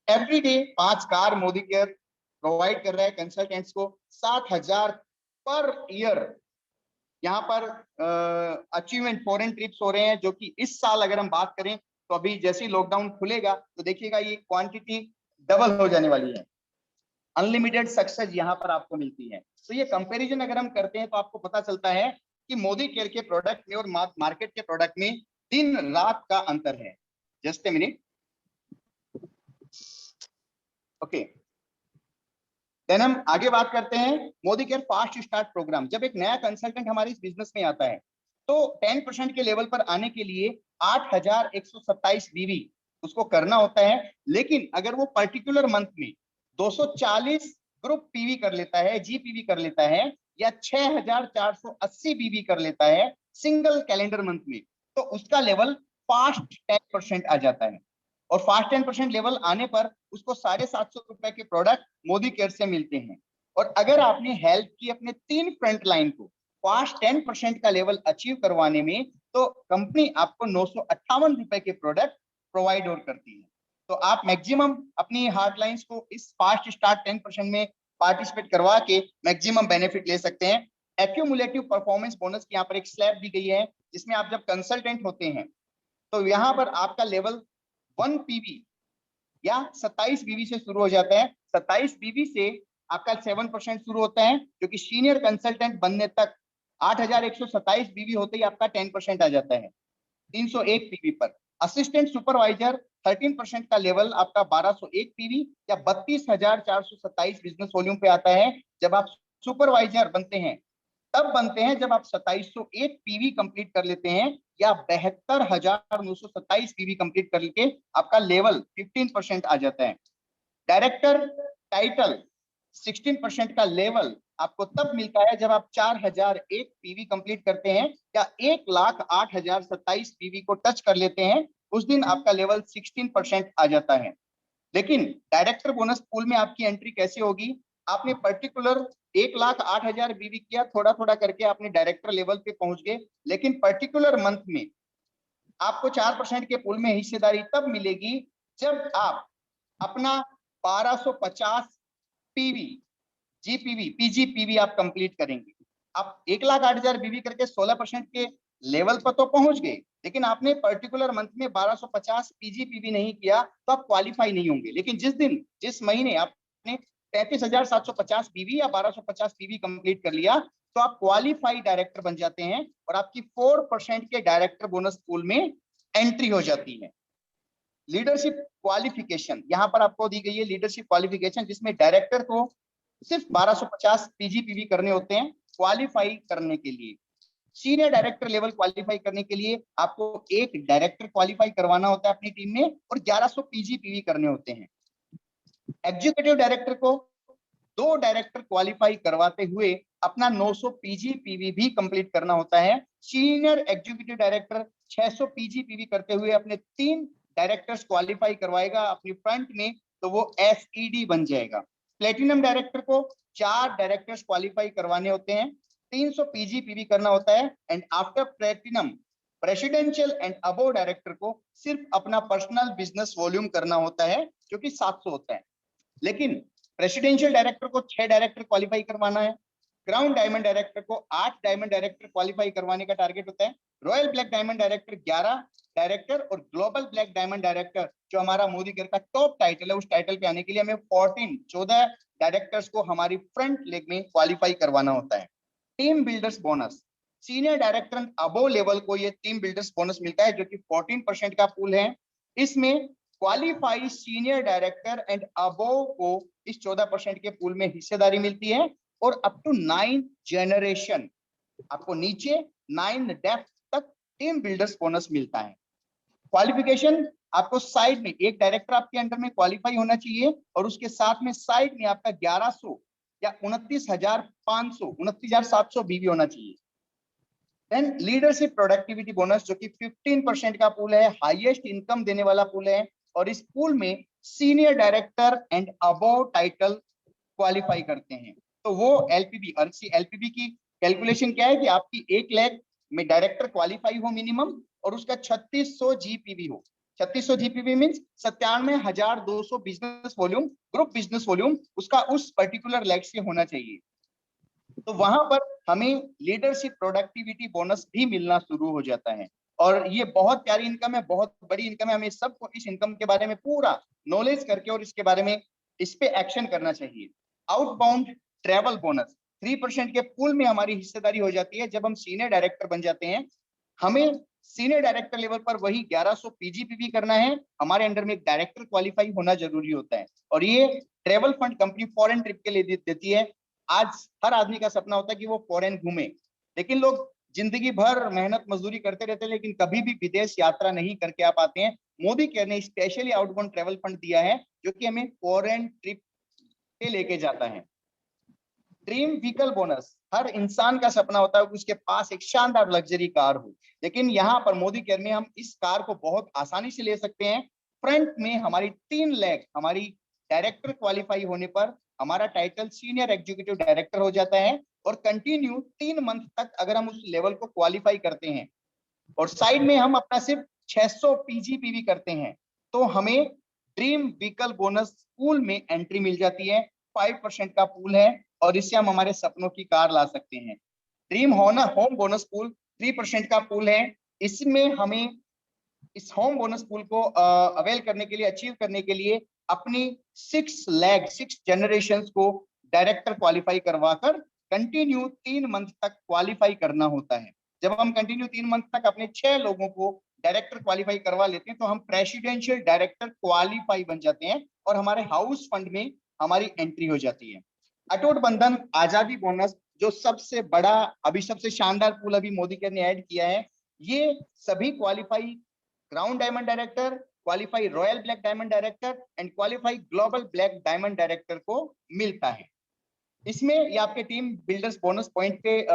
Every day 5 car Modi care provide कर रहा है कंसल्टेंट्स को, 7,000 पर ईयर यहाँ पर अचीवमेंट फॉरेन ट्रिप्स हो रहे हैं, जो कि इस साल अगर हम बात करें तो अभी जैसे ही लॉकडाउन खुलेगा तो देखिएगा ये क्वांटिटी डबल हो जाने वाली है। अनलिमिटेड सक्सेस यहाँ पर आपको मिलती है। तो ये कंपैरिजन अगर हम करते हैं तो आपको पता चलता है कि मोदी केयर के प्रोडक्ट में और मार्केट के प्रोडक्ट में दिन रात का अंतर है। Just a minute, okay. Then हम आगे बात करते हैं Modi care fast start program. जब एक नया कंसल्टेंट हमारे इस बिजनेस में आता है तो 10% के लेवल पर आने के लिए 8,127 बीवी उसको करना होता है। लेकिन अगर वो पर्टिकुलर मंथ में 240 ग्रुप पीवी कर लेता है, जीपीवी कर लेता है, या 6,480 बीवी कर लेता है सिंगल कैलेंडर मंथ में, तो उसका लेवल फास्ट 10% आ जाता है। और फास्ट 10% लेवल आने पर उसको 750 रुपए के प्रोडक्ट मोदी केयर से मिलते हैं। और अगर आपने हेल्प की अपने 3 फ्रंट लाइन को फास्ट 10% का लेवल अचीव करवाने में, तो कंपनी आपको 958 रुपए के प्रोडक्ट प्रोवाइड और करती है। तो आप मैक्सिमम अपनी हार्ड लाइंस को इस फास्ट स्टार्ट 10% में पार्टिसिपेट करवा के मैक्सिमम बेनिफिट ले सकते हैं। एक्यूमुलेटिव परफॉर्मेंस बोनस की यहाँ पर एक स्लैब दी गई है, जिसमें आप जब कंसल्टेंट होते हैं तो यहाँ पर आपका लेवल 1 पीवी या 27 बीवी से शुरू हो जाता है। 27 बीवी से आपका 7% शुरू होता है, जो कि सीनियर कंसल्टेंट बनने तक 8127 बीवी होते ही आपका 10% आ जाता है 301 पीवी पर। असिस्टेंट सुपरवाइजर 13% का लेवल आपका 1201 पीवी या 32,427 बिजनेस वॉल्यूम पे आता है। जब आप सुपरवाइजर बनते हैं तब बनते हैं जब आप 2701 पीवी कंप्लीट कर लेते हैं या 72,927 पीवी कंप्लीट कर लेके आपका लेवल 15% आ जाता है। डायरेक्टर टाइटल 16% का लेवल आपको तब मिलता है जब आप 4001 पीवी कंप्लीट करते हैं या 1,08,027 पीवी को टच कर लेते हैं, उस दिन आपका लेवल 16% आ जाता है। लेकिन डायरेक्टर बोनस पूल में आपकी एंट्री कैसे होगी? आपने पर्टिकुलर 1,08,000 बीवी किया, थोड़ा थोड़ा करके आपने डायरेक्टर लेवल पे पहुंच गए, लेकिन पर्टिकुलर मंथ में आपको 4% के पूल में हिस्सेदारी तब मिलेगी जब आप अपना 1250 पीवी जीपीवी पीजीपीवी आप कंप्लीट करेंगे। आप 1,08,000 बीवी करके 16% के लेवल पर तो पहुंच गए, लेकिन आपने पर्टिकुलर मंथ में 1250 पीजीपीवी नहीं किया तो आप क्वालिफाई नहीं होंगे। लेकिन जिस महीने आपने 33,750 पीवी या 1250 पीवी कंप्लीट कर लिया तो आप क्वालिफाइड डायरेक्टर बन जाते हैं और आपकी 4% के डायरेक्टर बोनस पूल में एंट्री हो जाती है। लीडरशिप क्वालिफिकेशन यहाँ पर आपको दी गई है, लीडरशिप क्वालिफिकेशन, जिसमें डायरेक्टर को सिर्फ 1250 पीजीपीवी करने होते हैं क्वालिफाई करने के लिए। सीनियर डायरेक्टर लेवल क्वालिफाई करने के लिए आपको एक डायरेक्टर क्वालिफाई करवाना होता है अपनी टीम में और 1100 पीजीपीवी करने होते हैं। एग्जीक्यूटिव डायरेक्टर को 2 डायरेक्टर क्वालिफाई करवाते हुए अपना 900 पीजीपीवी भी कंप्लीट करना होता है। सीनियर एग्जीक्यूटिव डायरेक्टर 600 पीजीपीवी करते हुए अपने 3 डायरेक्टर्स क्वालिफाई करवाएगा अपनी फ्रंट में, तो वो एसईडी बन जाएगा। प्लेटिनम डायरेक्टर को 4 डायरेक्टर्स क्वालिफाई करवाने होते हैं, 300 पीजीपीवी करना होता है। And after platinum presidential and above director को सिर्फ अपना पर्सनल बिजनेस वॉल्यूम करना होता है, जो कि 700 होता है। लेकिन प्रेसिडेंशियल डायरेक्टर को 6 डायरेक्टर क्वालिफाई करवाना है। क्राउन डायमंड डायरेक्टर को 8 डायमंड डायरेक्टर क्वालिफाई करवाने का टारगेट होता है। Royal black diamond director 11 director और ग्लोबल ब्लैक डायमंड डायरेक्टर जो हमारा मोदी केयर का टॉप टाइटल है, उस टाइटल पे आने के लिए हमें 14 डायरेक्टर्स को हमारी फ्रंट लेग में क्वालिफाई करवाना होता है। Team builders bonus, senior director and above level को ये टीम बिल्डर्स बोनस मिलता है, जो कि 14% का पूल है। इसमें qualified senior director and above को इस 14% के पूल में हिस्सेदारी मिलती है और अप टू 9 जनरेशन आपको नीचे 9 डेप्थ तक टीम बिल्डर्स बोनस मिलता है। क्वालिफिकेशन आपको साइड में एक डायरेक्टर आपके अंडर में क्वालिफाई होना चाहिए और उसके साथ में साइड में आपका 1100 या 29,500 29,700 बीवी होना चाहिए। देन लीडरशिप प्रोडक्टिविटी बोनस, जो कि 15% का पूल है, हाईएस्ट इनकम देने वाला पूल है और इस पूल में senior director and above title qualify करते हैं। तो वो एलपीबी और एलपीबी की कैलकुलेशन क्या है कि आपकी 1 लाख में डायरेक्टर क्वालिफाई हो मिनिमम और उसका 3600 जीपीवी हो। 3600 GPV means 97,200 business volume, group business volume उसका उस पर्टिकुलर लैग से होना चाहिए। तो वहां पर हमें लीडरशिप प्रोडक्टिविटी बोनस भी मिलना शुरू हो जाता है और ये बहुत प्यारी इनकम है, बहुत बड़ी इनकम है। हमें सबको इस इनकम के बारे में पूरा नॉलेज करके और इसके बारे में इस पे एक्शन करना चाहिए। आउटबाउंड ट्रेवल बोनस 3% के पूल में हमारी हिस्सेदारी हो जाती है जब हम सीनियर डायरेक्टर बन जाते हैं। हमें सीनियर डायरेक्टर लेवल पर वही 1100 पीजीपीवी करना है, हमारे अंडर में एक डायरेक्टर क्वालिफाई होना जरूरी होता है और ये travel fund company foreign trip के लिए देती है। आज हर आदमी का सपना होता है कि वो फॉरेन घूमे, लेकिन लोग जिंदगी भर मेहनत मजदूरी करते रहते हैं लेकिन कभी भी विदेश यात्रा नहीं करके आ पाते हैं। मोदी केयर ने स्पेशली आउटबाउंड ट्रेवल फंड दिया है जो कि हमें फॉरेन ट्रिप पे लेके जाता है। ड्रीम व्हीकल बोनस, हर इंसान का सपना होता है कि उसके पास एक शानदार लग्जरी कार हो, लेकिन यहाँ पर मोदी केयर में हम इस कार को बहुत आसानी से ले सकते हैं। फ्रंट में हमारी 3 लाख हमारी डायरेक्टर क्वालिफाई होने पर हमारा टाइटल सीनियर एग्जीक्यूटिव डायरेक्टर हो जाता है और कंटिन्यू 3 मंथ तक अगर हम उस लेवल को क्वालिफाई करते हैं और साइड में हम अपना सिर्फ 600 पीजीपीवी करते हैं तो हमें ड्रीम व्हीकल बोनस पूल में एंट्री मिल जाती है 5% का पूल है और इससे हम हमारे सपनों की कार ला सकते हैं। ड्रीम होम बोनस पूल 3% का पूल है। इसमें हमें इस होम बोनस पूल को अवेल करने के लिए, अचीव करने के लिए अपनी 6 जनरेशन को डायरेक्टर क्वालिफाई करवाकर कंटिन्यू 3 मंथ तक क्वालिफाई करना होता है। जब हम कंटिन्यू 3 मंथ तक अपने 6 लोगों को डायरेक्टर क्वालिफाई करवा लेते हैं तो हम प्रेसिडेंशियल डायरेक्टर क्वालिफाई बन जाते हैं और हमारे हाउस फंड में हमारी एंट्री हो जाती है। अटूट बंधन आजादी बोनस जो सबसे बड़ा, अभी सबसे शानदार पूल अभी मोदी केयर ने ऐड किया है, ये सभी qualify ground diamond director, qualify royal black diamond director and qualify global black diamond director को मिलता है। इसमें ये आपके टीम बिल्डर्स बोनस पॉइंट पे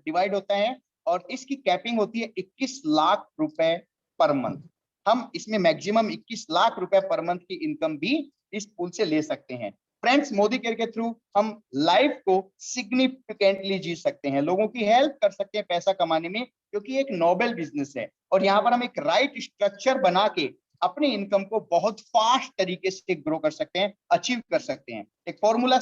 डिवाइड होता है और इसकी कैपिंग होती है 21 लाख रुपए पर मंथ। हम इसमें मैक्सिमम 21 लाख रुपए पर मंथ की इनकम भी इस पूल से ले सकते हैं। फ्रेंड्स, मोदी केयर के थ्रू हम लाइफ को सिग्निफिकेंटली जी सकते हैं, लोगों की हेल्प कर सकते हैं पैसा कमाने में, क्योंकि एक नोबल बिजनेस है और यहाँ पर हम एक राइट स्ट्रक्चर बना के अपनी इनकम को बहुत फास्ट तरीके से ग्रो कर सकते हैं, अचीव कर सकते हैं। एक फॉर्मूला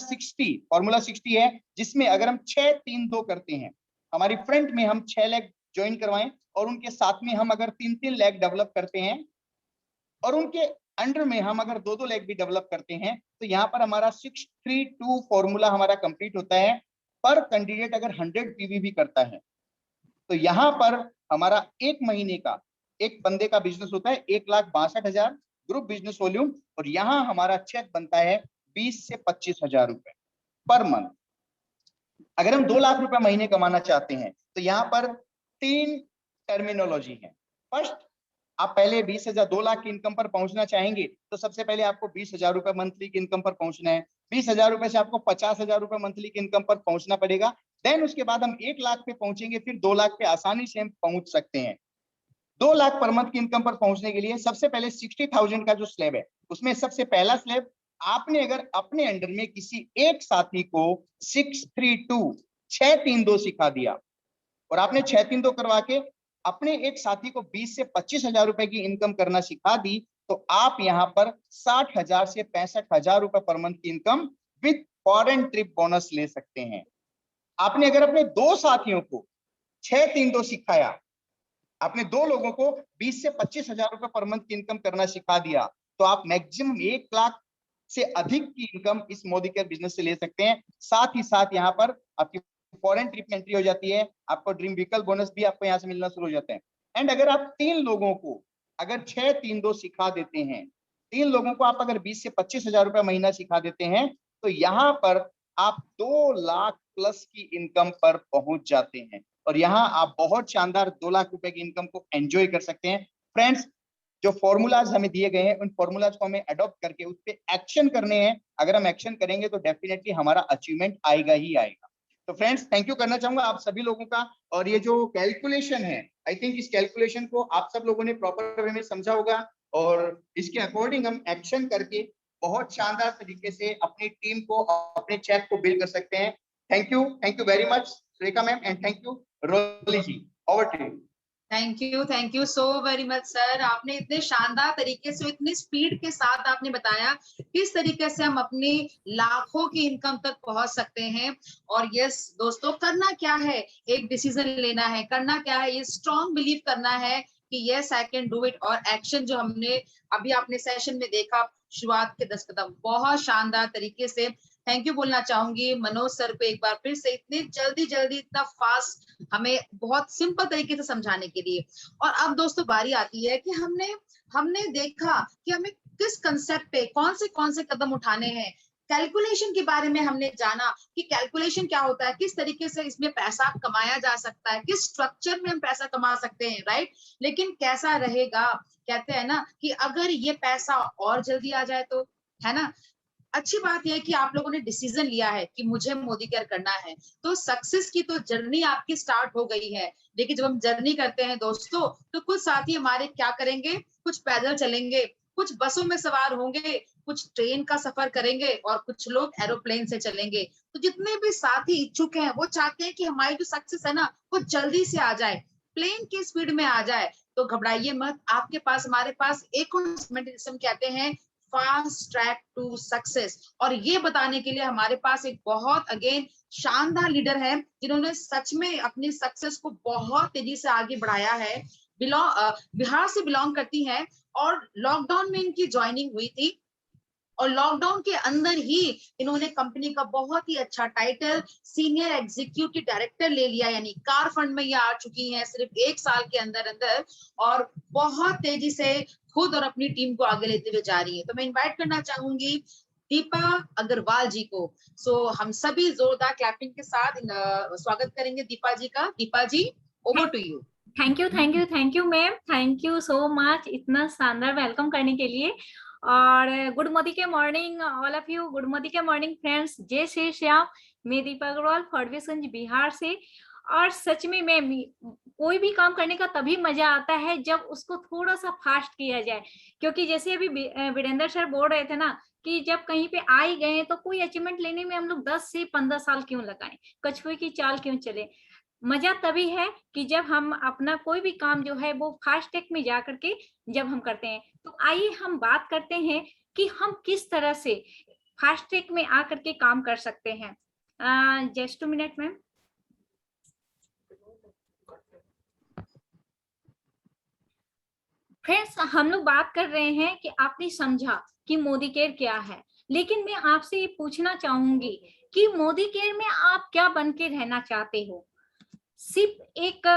60 है जिसमें अगर हम 6-3-2 करते हैं, हमारी फ्रंट में हम 6 लेग ज्वाइन करवाएं और उनके साथ में हम अगर 3-3 लेग डेवलप करते हैं और उनके अंडर में हम अगर 2-2 लेग भी डेवलप करते हैं तो यहाँ पर हमारा 6-3-2 फॉर्मूला हमारा कंप्लीट होता है। पर कैंडिडेट अगर 100 पीवी भी करता है तो यहाँ पर हमारा एक महीने का एक बंदे का बिजनेस होता है 1,62,000 ग्रुप बिजनेस वॉल्यूम और यहाँ हमारा चेक बनता है 20 से 25,000 रुपए पर मंथ। अगर हम 2 लाख रुपए महीने कमाना चाहते हैं तो यहाँ पर 3 टर्मिनोलॉजी है। फर्स्ट, आप पहले 20,000 2 लाख की इनकम पर पहुंचना चाहेंगे तो सबसे पहले आपको 20,000 रुपए मंथली की इनकम पर पहुंचना है। 20,000 रुपए से आपको 50,000 रुपए मंथली की इनकम पर पहुंचना पड़ेगा। देन उसके बाद हम 1 लाख पे पहुंचेंगे, फिर 2 लाख पे आसानी से हम पहुंच सकते हैं। 2 लाख पर मंथ की इनकम पर पहुंचने के लिए सबसे पहले 60,000 का जो स्लैब है उसमें सबसे पहला स्लैब, आपने अगर अपने अंडर में किसी एक साथी को 6-3-2 सिखा दिया और आपने 6-3-2 करवा के अपने एक साथी को 20 से 25,000 रुपए की इनकम करना सिखा दी तो आप यहाँ पर 60,000 से 65,000 रुपए पर मंथ की income with foreign trip bonus ले सकते हैं। आपने अगर अपने 2 साथियों को 6-3-2 सिखाया, आपने 2 लोगों को 20 से 25,000 रुपए पर मंथ की इनकम करना सिखा दिया तो आप मैक्सिमम 1 लाख से अधिक की इनकम इस मोदी केयर बिजनेस से ले सकते हैं। साथ ही साथ यहाँ पर आपकी फॉरेन ट्रिप में एंट्री हो जाती है, आपको ड्रीम व्हीकल बोनस भी आपको यहाँ से मिलना शुरू हो जाते हैं। एंड अगर आप 3 लोगों को अगर 6-3-2 सिखा देते हैं, 3 लोगों को आप अगर 20 से 25,000 रुपए महीना सिखा देते हैं तो यहाँ पर आप 2 लाख प्लस की इनकम पर पहुंच जाते हैं और यहाँ आप बहुत शानदार 2 लाख रुपए की इनकम को एंजॉय कर सकते हैं। फ्रेंड्स, जो फॉर्मूलाज हमें दिए गए हैं उन फॉर्मूलाज को हमें अडॉप्ट करके उस पे एक्शन करने हैं। अगर हम एक्शन करेंगे तो डेफिनेटली हमारा अचीवमेंट आएगा ही आएगा। तो फ्रेंड्स, थैंक यू करना चाहूंगा आप सभी लोगों का। और ये जो कैलकुलेशन है, आई थिंक इस कैलकुलेशन को आप सब लोगों ने प्रॉपर वे में समझा होगा और इसके अकॉर्डिंग हम एक्शन करके बहुत शानदार तरीके से अपनी टीम को, अपने चेक को बिल्ड कर सकते हैं। Thank you very much Surekha ma'am and thank you Roli ji, over to you. Thank you so very much sir. आपने इतने शानदार तरीके से, इतनी स्पीड के साथ आपने बताया किस तरीके से हम अपनी लाखों की इनकम तक पहुंच सकते हैं। और यस दोस्तों, करना क्या है, एक डिसीजन लेना है, करना क्या है, ये स्ट्रॉन्ग बिलीव करना है कि yes I can do it. और एक्शन जो हमने अभी अपने सेशन में देखा, शुरुआत के 10 कदम बहुत शानदार तरीके से। थैंक यू बोलना चाहूंगी मनोज सर को एक बार फिर से, इतनी जल्दी इतना फास्ट हमें बहुत सिंपल तरीके से समझाने के लिए। और अब दोस्तों बारी आती है कि हमने देखा कि हमें किस कंसेप्ट पे कौन से कदम उठाने हैं। कैलकुलेशन के बारे में हमने जाना कि कैलकुलेशन क्या होता है, किस तरीके से इसमें पैसा कमाया जा सकता है, किस स्ट्रक्चर में हम पैसा कमा सकते हैं, राइट। लेकिन कैसा रहेगा, कहते हैं ना कि अगर ये पैसा और जल्दी आ जाए तो, है ना। अच्छी बात यह है कि आप लोगों ने डिसीजन लिया है कि मुझे मोदी केयर करना है, तो सक्सेस की तो जर्नी आपकी स्टार्ट हो गई है। लेकिन जब हम जर्नी करते हैं दोस्तों तो कुछ साथी हमारे क्या करेंगे, कुछ पैदल चलेंगे, कुछ बसों में सवार होंगे, कुछ ट्रेन का सफर करेंगे और कुछ लोग एरोप्लेन से चलेंगे। तो जितने भी साथी इच्छुक हैं वो चाहते हैं कि हमारी जो सक्सेस है ना वो जल्दी से आ जाए, प्लेन की स्पीड में आ जाए। तो घबराइए मत, आपके पास, हमारे पास एक कहते हैं फास्ट ट्रैक टू सक्सेस। और ये बताने के लिए हमारे पास एक बहुत अगेन शानदार लीडर है, जिन्होंने सच में अपनी सक्सेस को बहुत तेजी से आगे बढ़ाया है। बिहार से बिलोंग करती है और लॉकडाउन में इनकी ज्वाइनिंग हुई थी और लॉकडाउन के अंदर ही इन्होंने कंपनी का बहुत ही अच्छा टाइटल सीनियर एग्जीक्यूटिव डायरेक्टर ले लिया, यानी कार फंड में ये आ चुकी हैं सिर्फ 1 साल के अंदर अंदर, और बहुत तेजी से खुद और अपनी टीम को आगे लेते हुए जा रही है। तो मैं इनवाइट करना चाहूंगी दीपा अग्रवाल जी को। हम सभी जोरदार क्लैपिंग के साथ स्वागत करेंगे दीपा जी का। Deepa ji, over to you. Thank you ma'am, thank you so much इतना शानदार वेलकम करने के लिए। और गुड मोदी के morning all of you, good Modi के मॉर्निंग फ्रेंड्स। जय श्री श्याम। मैं दीपा अग्रवाल फरबिसगंज बिहार से। और सच में मैम, कोई भी काम करने का तभी मजा आता है जब उसको थोड़ा सा फास्ट किया जाए, क्योंकि जैसे अभी वीरेंद्र सर बोल रहे थे ना कि जब कहीं पे आ ही गए तो कोई अचीवमेंट लेने में हम लोग 10 से 15 साल क्यों लगाएं, कछुए की चाल क्यों चले। मजा तभी है कि जब हम अपना कोई भी काम जो है वो फास्ट ट्रैक में जा करके जब हम करते हैं। तो आइए हम बात करते हैं कि हम किस तरह से फास्ट ट्रैक में आकर के काम कर सकते हैं। Just 2 minute ma'am. फ्रेंड्स, हम लोग बात कर रहे हैं कि आपने समझा कि मोदी केयर क्या है, लेकिन मैं आपसे ये पूछना चाहूंगी कि मोदी केयर में आप क्या बन के रहना चाहते हो। सिर्फ एक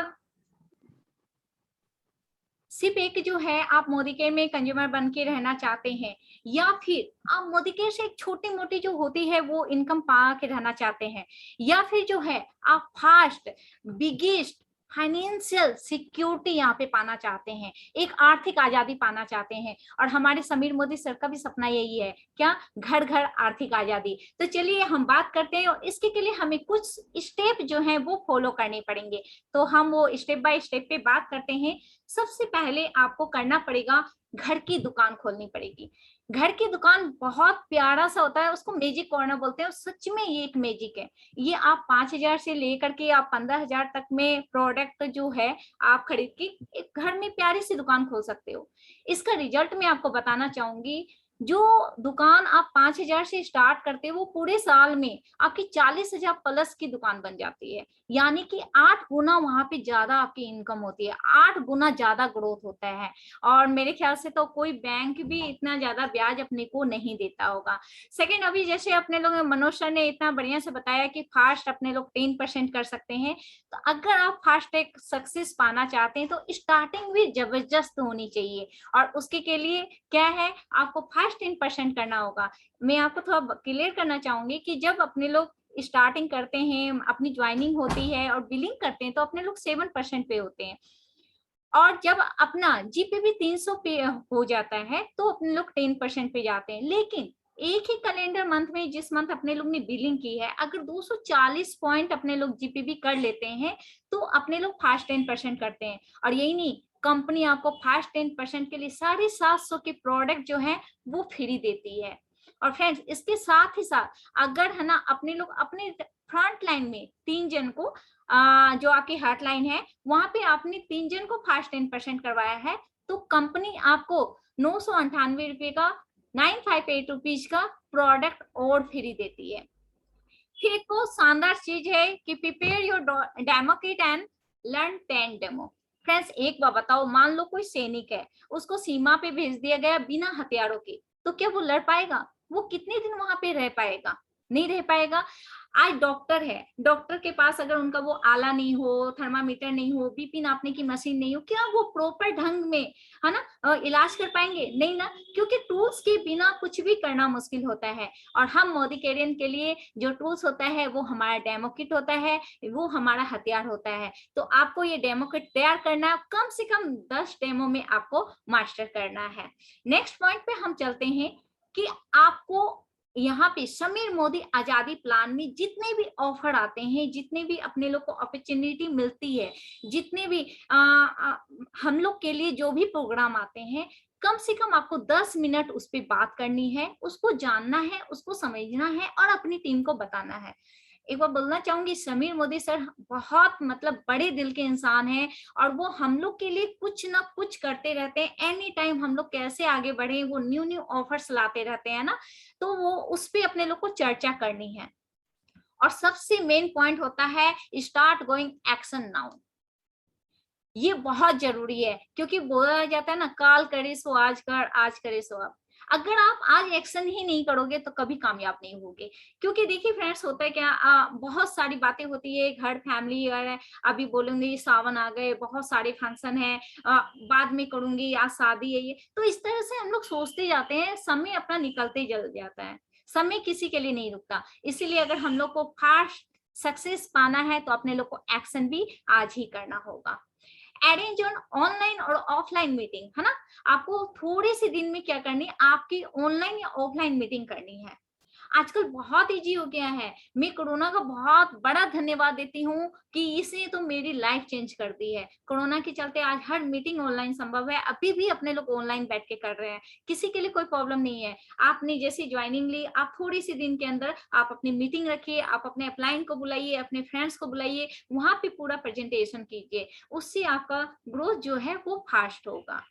जो है आप मोदी केयर में कंज्यूमर बन के रहना चाहते हैं, या फिर आप मोदी केयर से एक छोटी मोटी जो होती है वो इनकम पा के रहना चाहते हैं, या फिर जो है आप फास्ट बिगेस्ट फाइनेंशियल सिक्योरिटी यहाँ पे पाना चाहते हैं, एक आर्थिक आजादी पाना चाहते हैं। और हमारे समीर मोदी सर का भी सपना यही है, क्या, घर घर आर्थिक आजादी। तो चलिए हम बात करते हैं, और इसके के लिए हमें कुछ स्टेप जो है वो फॉलो करने पड़ेंगे। तो हम वो स्टेप बाय स्टेप पे बात करते हैं। सबसे पहले आपको करना पड़ेगा, घर की दुकान खोलनी पड़ेगी। घर की दुकान बहुत प्यारा सा होता है, उसको मैजिक कॉर्नर बोलते हैं। सच में ये एक मैजिक है। ये आप 5,000 से लेकर के आप 15,000 तक में प्रोडक्ट जो है आप खरीद के एक घर में प्यारी सी दुकान खोल सकते हो। इसका रिजल्ट मैं आपको बताना चाहूंगी। जो दुकान आप 5,000 से स्टार्ट करते हो, वो पूरे साल में आपकी 40,000 प्लस की दुकान बन जाती है। यानी कि 8 गुना वहां पे ज्यादा आपकी इनकम होती है, 8 गुना ज्यादा ग्रोथ होता है। और मेरे ख्याल से तो कोई बैंक भी इतना ज्यादा ब्याज अपने को नहीं देता होगा। सेकंड, अभी जैसे अपने लोग मनोज सर ने इतना बढ़िया से बताया कि फास्ट अपने लोग 10% कर सकते हैं। तो अगर आप फास्ट एक सक्सेस पाना चाहते हैं तो स्टार्टिंग भी जबरदस्त होनी चाहिए, और उसके के लिए क्या है, आपको फास्ट 10% करना होगा। मैं आपको थोड़ा क्लियर करना चाहूंगी कि जब अपने लोग स्टार्टिंग करते हैं, अपनी ज्वाइनिंग होती है और बिलिंग करते हैं, तो अपने लोग 7% पे होते हैं। और जब अपना जीपीबी 300 पे हो जाता है तो अपने लोग 10% पे जाते हैं। लेकिन एक ही कैलेंडर मंथ में, जिस मंथ अपने लोग ने बिलिंग की है, अगर 240 पॉइंट अपने लोग जीपीबी कर लेते हैं तो अपने लोग फास्ट 10% करते हैं। और यही नहीं, कंपनी आपको फास्ट 10% के लिए 750 के प्रोडक्ट जो है वो फ्री देती है। और फ्रेंड्स, इसके साथ ही साथ अगर है ना अपने लोग अपने फ्रंट लाइन में 3 जन को जो आपकी हॉटलाइन है वहां पे आपने 3 जन को फास्ट 10% करवाया है, तो कंपनी आपको 998 रुपए का 958 रुपीज का प्रोडक्ट और फ्री देती है। फिर एक और शानदार चीज है कि prepare your demo kit and learn 10 demo. Friends, एक बार बताओ, मान लो कोई सैनिक है, उसको सीमा पे भेज दिया गया बिना हथियारों के, तो क्या वो लड़ पाएगा? वो कितने दिन वहां पे रह पाएगा? नहीं रह पाएगा। आज डॉक्टर है, डॉक्टर के पास अगर उनका वो आला नहीं हो, थर्मामीटर नहीं हो, बीपी नापने की मशीन नहीं हो, क्या वो प्रॉपर ढंग में है ना इलाज कर पाएंगे? नहीं ना, क्योंकि टूल्स के बिना कुछ भी करना मुश्किल होता है। और हम मोदी केरियन के लिए जो टूल्स होता है वो हमारा डेमो किट होता है, वो हमारा हथियार होता है। तो आपको ये डेमो किट तैयार करना, कम से कम 10 डेमो में आपको मास्टर करना है। नेक्स्ट पॉइंट पे हम चलते हैं कि आपको यहाँ पे समीर मोदी आजादी प्लान में जितने भी ऑफर आते हैं, जितने भी अपने लोग को अपॉर्चुनिटी मिलती है, जितने भी हम लोग के लिए जो भी प्रोग्राम आते हैं, कम से कम आपको 10 मिनट उस पर बात करनी है, उसको जानना है, उसको समझना है और अपनी टीम को बताना है। एक बार बोलना चाहूंगी, समीर मोदी सर बहुत मतलब बड़े दिल के इंसान हैं और वो हम लोग के लिए कुछ ना कुछ करते रहते हैं। एनी टाइम हम लोग कैसे आगे बढ़े, वो न्यू न्यू ऑफर्स लाते रहते हैं ना, तो वो उस पे अपने लोग को चर्चा करनी है। और सबसे मेन पॉइंट होता है स्टार्ट गोइंग एक्शन नाउ। ये बहुत जरूरी है, क्योंकि बोला जाता है ना, काल करे सो आज कर, आज करे सो अब। अगर आप आज एक्शन ही नहीं करोगे तो कभी कामयाब नहीं होगे। क्योंकि देखिए फ्रेंड्स, होता है क्या, बहुत सारी बातें होती है, घर फैमिली है, अभी बोलूंगी सावन आ गए, बहुत सारे फंक्शन है, बाद में करूंगी, आज शादी है, ये तो इस तरह से हम लोग सोचते जाते हैं, समय अपना निकलते चल जाता है, समय किसी के लिए नहीं रुकता। इसीलिए अगर हम लोग को फास्ट सक्सेस पाना है तो अपने लोग को एक्शन भी आज ही करना होगा। अरेंज ऑनलाइन और ऑफलाइन मीटिंग, है ना, आपको थोड़े से दिन में क्या करनी है, आपकी ऑनलाइन या ऑफलाइन मीटिंग करनी है। आजकल बहुत इजी हो गया है। मैं कोरोना का बहुत बड़ा धन्यवाद देती हूँ कि इसने तो मेरी लाइफ चेंज कर दी है। कोरोना के चलते आज हर मीटिंग ऑनलाइन संभव है। अभी भी अपने लोग ऑनलाइन बैठ के कर रहे हैं, किसी के लिए कोई प्रॉब्लम नहीं है। आपने जैसे ज्वाइनिंग ली, आप थोड़ी सी दिन के अंदर आप अपनी मीटिंग रखिए, आप अपने अपलाइन को बुलाइए, अपने फ्रेंड्स को बुलाइए, वहां पे पूरा प्रेजेंटेशन कीजिए। उससे आपका ग्रोथ जो है वो फास्ट होगा।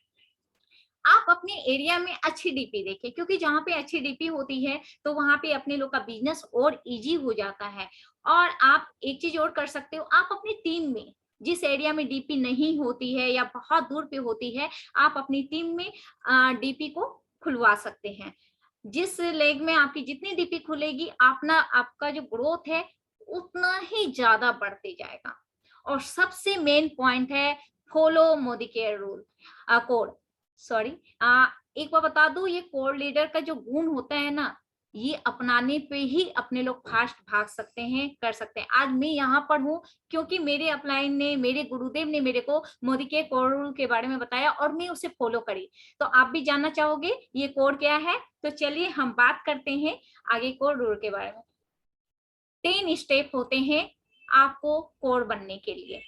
आप अपने एरिया में अच्छी डीपी देखिए, क्योंकि जहाँ पे अच्छी डीपी होती है तो वहां पे अपने लोग का बिजनेस और इजी हो जाता है। और आप एक चीज और कर सकते हो, आप अपनी टीम में जिस एरिया में डीपी नहीं होती है या बहुत दूर पे होती है, आप अपनी टीम में डीपी को खुलवा सकते हैं। जिस लेग में आपकी जितनी डीपी खुलेगी, आपका जो ग्रोथ है उतना ही ज्यादा बढ़ते जाएगा। और सबसे मेन पॉइंट है follow Modi care rule code, sorry, एक बार बता दूं, ये कोर लीडर का जो गुण होता है ना, ये अपनाने पे ही अपने लोग फास्ट भाग सकते हैं, कर सकते हैं। आज मैं यहाँ पर हूँ क्योंकि मेरे अपलाइन ने, मेरे गुरुदेव ने मेरे को मोदी के कोर रूल के बारे में बताया और मैं उसे फॉलो करी। तो आप भी जानना चाहोगे ये कोर क्या है? तो चलिए हम बात करते हैं आगे कोर रूल के बारे में। 10 स्टेप होते हैं आपको कोर बनने के लिए।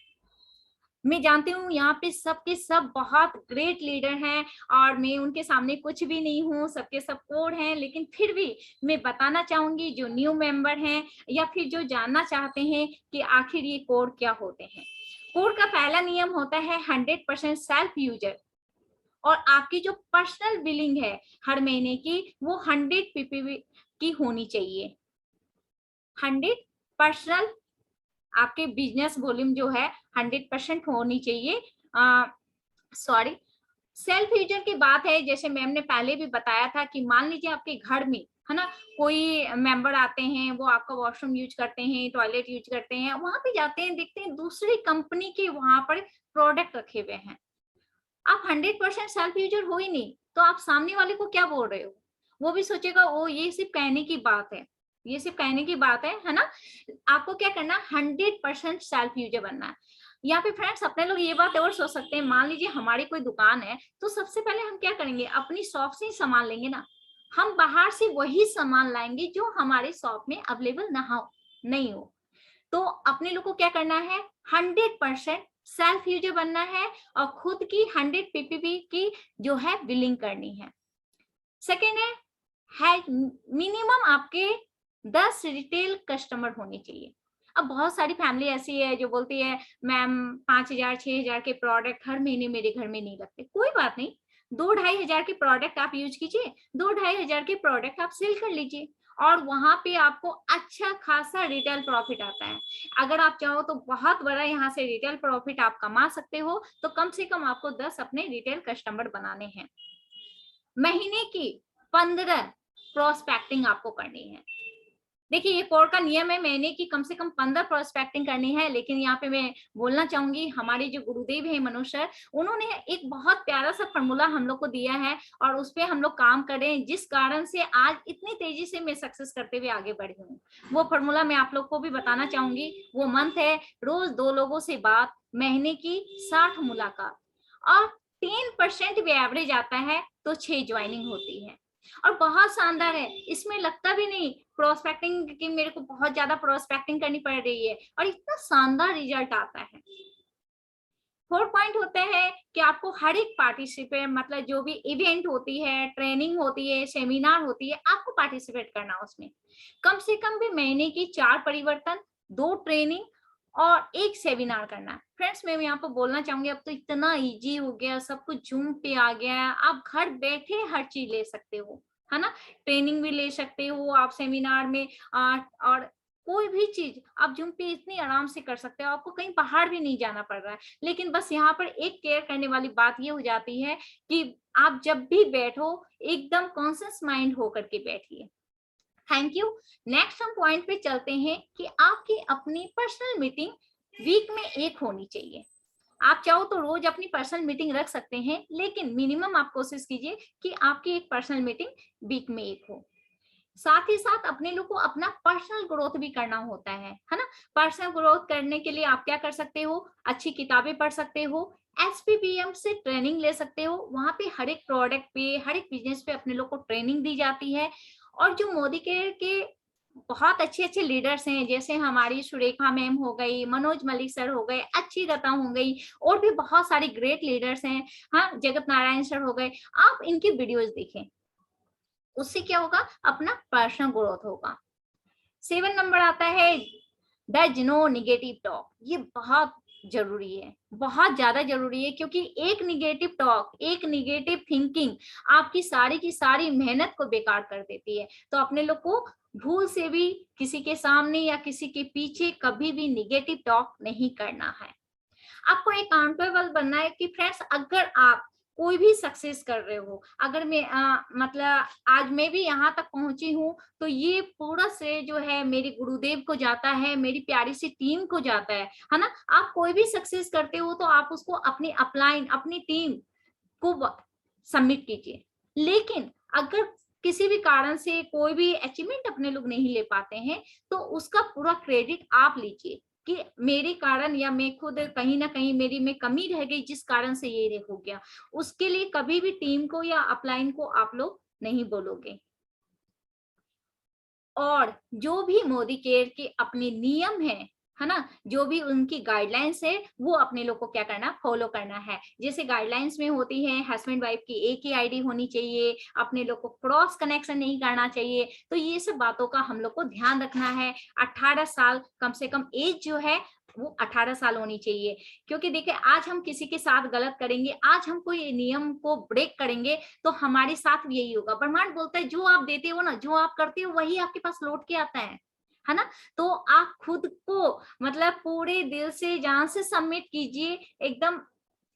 मैं जानती हूँ यहाँ पे सबके सब बहुत ग्रेट लीडर हैं और मैं उनके सामने कुछ भी नहीं हूँ, सबके सब कोड हैं, लेकिन फिर भी मैं बताना चाहूंगी जो न्यू मेंबर हैं या फिर जो जानना चाहते हैं कि आखिर ये कोड क्या होते हैं। कोड का पहला नियम होता है 100% सेल्फ यूजर, और आपकी जो पर्सनल बिलिंग है हर महीने की वो 100 पीपीवी की होनी चाहिए। 100 पर्सनल आपके बिजनेस वॉल्यूम जो है 100% होनी चाहिए। सॉरी, सेल्फ यूजर की बात है, जैसे मैम ने पहले भी बताया था कि मान लीजिए आपके घर में, है ना, कोई मेंबर आते हैं, वो आपका वॉशरूम यूज करते हैं, टॉयलेट यूज करते हैं, वहां पे जाते हैं, देखते हैं दूसरी कंपनी के वहां पर प्रोडक्ट रखे हुए हैं। आप 100% सेल्फ यूजर हो ही नहीं, तो आप सामने वाले को क्या बोल रहे हो? वो भी सोचेगा ओ ये सिर्फ कहने की बात है, ये सिर्फ कहने की बात है ना। आपको क्या करना, 100% सेल्फ यूजर बनना है। यहाँ पे फ्रेंड्स अपने लोग ये बात और सोच सकते हैं, मान लीजिए हमारी कोई दुकान है तो सबसे पहले हम क्या करेंगे, अपनी शॉप से ही सामान लेंगे ना। हम बाहर से वही सामान लाएंगे जो हमारे शॉप में अवेलेबल नहीं हो। तो अपने लोग को क्या करना है, 100% सेल्फ यूजर बनना है और खुद की 100 पीपीवी की जो है बिलिंग करनी है। सेकेंड है मिनिमम आपके 10 रिटेल कस्टमर होने चाहिए। अब बहुत सारी फैमिली ऐसी है जो बोलती है मैम 5,000 6,000 के प्रोडक्ट हर महीने मेरे घर में नहीं लगते। कोई बात नहीं, 2-2.5 हजार के प्रोडक्ट आप यूज कीजिए, 2-2.5 हजार के प्रोडक्ट आप सेल कर लीजिए और वहां पे आपको अच्छा खासा रिटेल प्रॉफिट आता है। अगर आप चाहो तो बहुत बड़ा यहाँ से रिटेल प्रॉफिट आप कमा सकते हो, तो कम से कम आपको 10 अपने रिटेल कस्टमर बनाने हैं। महीने की 15 प्रोस्पेक्टिंग आपको करनी है। देखिए ये कोर का नियम है, महीने की कम से कम 15 प्रोस्पेक्टिंग करनी है। लेकिन यहाँ पे मैं बोलना चाहूंगी, हमारे जो गुरुदेव हैं मनोज सर, उन्होंने एक बहुत प्यारा सा फॉर्मूला हम लोग को दिया है और उस पर हम लोग काम कर रहे हैं, जिस कारण से आज इतनी तेजी से मैं सक्सेस करते हुए आगे बढ़ी हूँ। वो फॉर्मूला मैं आप लोग को भी बताना चाहूंगी। वो मंथ है रोज 2 लोगों से बात, महीने की 60 मुलाकात और 10% भी एवरेज आता है तो 6 ज्वाइनिंग होती है। और बहुत शानदार है, इसमें लगता भी नहीं प्रोस्पेक्टिंग की मेरे को बहुत ज्यादा प्रोस्पेक्टिंग करनी पड़ रही है और इतना शानदार रिजल्ट आता है। 4 पॉइंट होता है कि आपको हर एक पार्टिसिपेट मतलब जो भी इवेंट होती है, ट्रेनिंग होती है, सेमिनार होती है, आपको पार्टिसिपेट करना उसमें। कम से कम भी महीने की 4 परिवर्तन, 2 ट्रेनिंग और 1 सेमिनार करना। फ्रेंड्स मैं यहाँ पर बोलना चाहूंगी, अब तो इतना इजी हो गया, सब कुछ जूम पे आ गया है, आप घर बैठे हर चीज ले सकते हो, है ना। ट्रेनिंग भी ले सकते हो आप सेमिनार में, और कोई भी चीज आप जूम पे इतनी आराम से कर सकते हो, आपको कहीं बाहर भी नहीं जाना पड़ रहा है। लेकिन बस यहाँ पर एक केयर करने वाली बात ये हो जाती है कि आप जब भी बैठो एकदम कॉन्शियस माइंड होकर के बैठिए। Thank you. नेक्स्ट हम पॉइंट पे चलते हैं कि आपकी अपनी पर्सनल मीटिंग वीक में 1 होनी चाहिए। आप चाहो तो रोज अपनी पर्सनल मीटिंग रख सकते हैं, लेकिन मिनिमम आप कोशिश कीजिए कि आपकी एक पर्सनल मीटिंग वीक में 1 हो। साथ ही साथ अपने लोग को अपना पर्सनल ग्रोथ भी करना होता है ना। पर्सनल ग्रोथ करने के लिए आप क्या कर सकते हो, अच्छी किताबें पढ़ सकते हो, SPPM से ट्रेनिंग ले सकते हो। वहां पे हर एक प्रोडक्ट पे, हर एक बिजनेस पे अपने लोग को ट्रेनिंग दी जाती है। और जो मोदी केयर के बहुत अच्छे अच्छे लीडर्स हैं, जैसे हमारी सुरेखा मैम हो गई, मनोज मलिक सर हो गए, अच्छी लता हो गई, और भी बहुत सारे ग्रेट लीडर्स हैं, हाँ, जगत नारायण सर हो गए। आप इनकी वीडियोस देखें, उससे क्या होगा, अपना पर्सनल ग्रोथ होगा। 7 नंबर आता है द नो निगेटिव टॉक। ये बहुत जरूरी है, बहुत ज्यादा जरूरी है, क्योंकि एक निगेटिव टॉक, एक निगेटिव थिंकिंग आपकी सारी की सारी मेहनत को बेकार कर देती है। तो अपने लोग को भूल से भी किसी के सामने या किसी के पीछे कभी भी निगेटिव टॉक नहीं करना है। आपको अकाउंटेबल बनना है कि फ्रेंड्स अगर आप कोई भी सक्सेस कर रहे हो, अगर मैं मतलब आज मैं भी यहाँ तक पहुंची हूँ, तो ये पूरा श्रेय जो है मेरे गुरुदेव को जाता है, मेरी प्यारी सी टीम को जाता है ना। आप कोई भी सक्सेस करते हो तो आप उसको अपनी अपलाइन, अपनी टीम को सबमिट कीजिए। लेकिन अगर किसी भी कारण से कोई भी अचीवमेंट अपने लोग नहीं ले पाते हैं, तो उसका पूरा क्रेडिट आप लीजिए कि मेरे कारण, या मैं खुद कहीं ना कहीं मेरी में कमी रह गई जिस कारण से ये हो गया। उसके लिए कभी भी टीम को या अपलाइन को आप लोग नहीं बोलोगे। और जो भी मोदी केयर के अपने नियम है ना, जो भी उनकी गाइडलाइंस है, वो अपने लोग को क्या करना, फॉलो करना है। जैसे गाइडलाइंस में होती है हस्बैंड वाइफ की एक ही आईडी होनी चाहिए, अपने लोग को क्रॉस कनेक्शन नहीं करना चाहिए। तो ये सब बातों का हम लोग को ध्यान रखना है। 18 साल कम से कम एज जो है वो 18 साल होनी चाहिए। क्योंकि देखिए आज हम किसी के साथ गलत करेंगे, आज हम कोई नियम को ब्रेक करेंगे, तो हमारे साथ भी यही होगा। ब्रह्मांड बोलता है जो आप देते हो ना, जो आप करते हो वही आपके पास लौट के आता है ना। तो आप खुद को मतलब पूरे दिल से, जान से सबमिट कीजिए, एकदम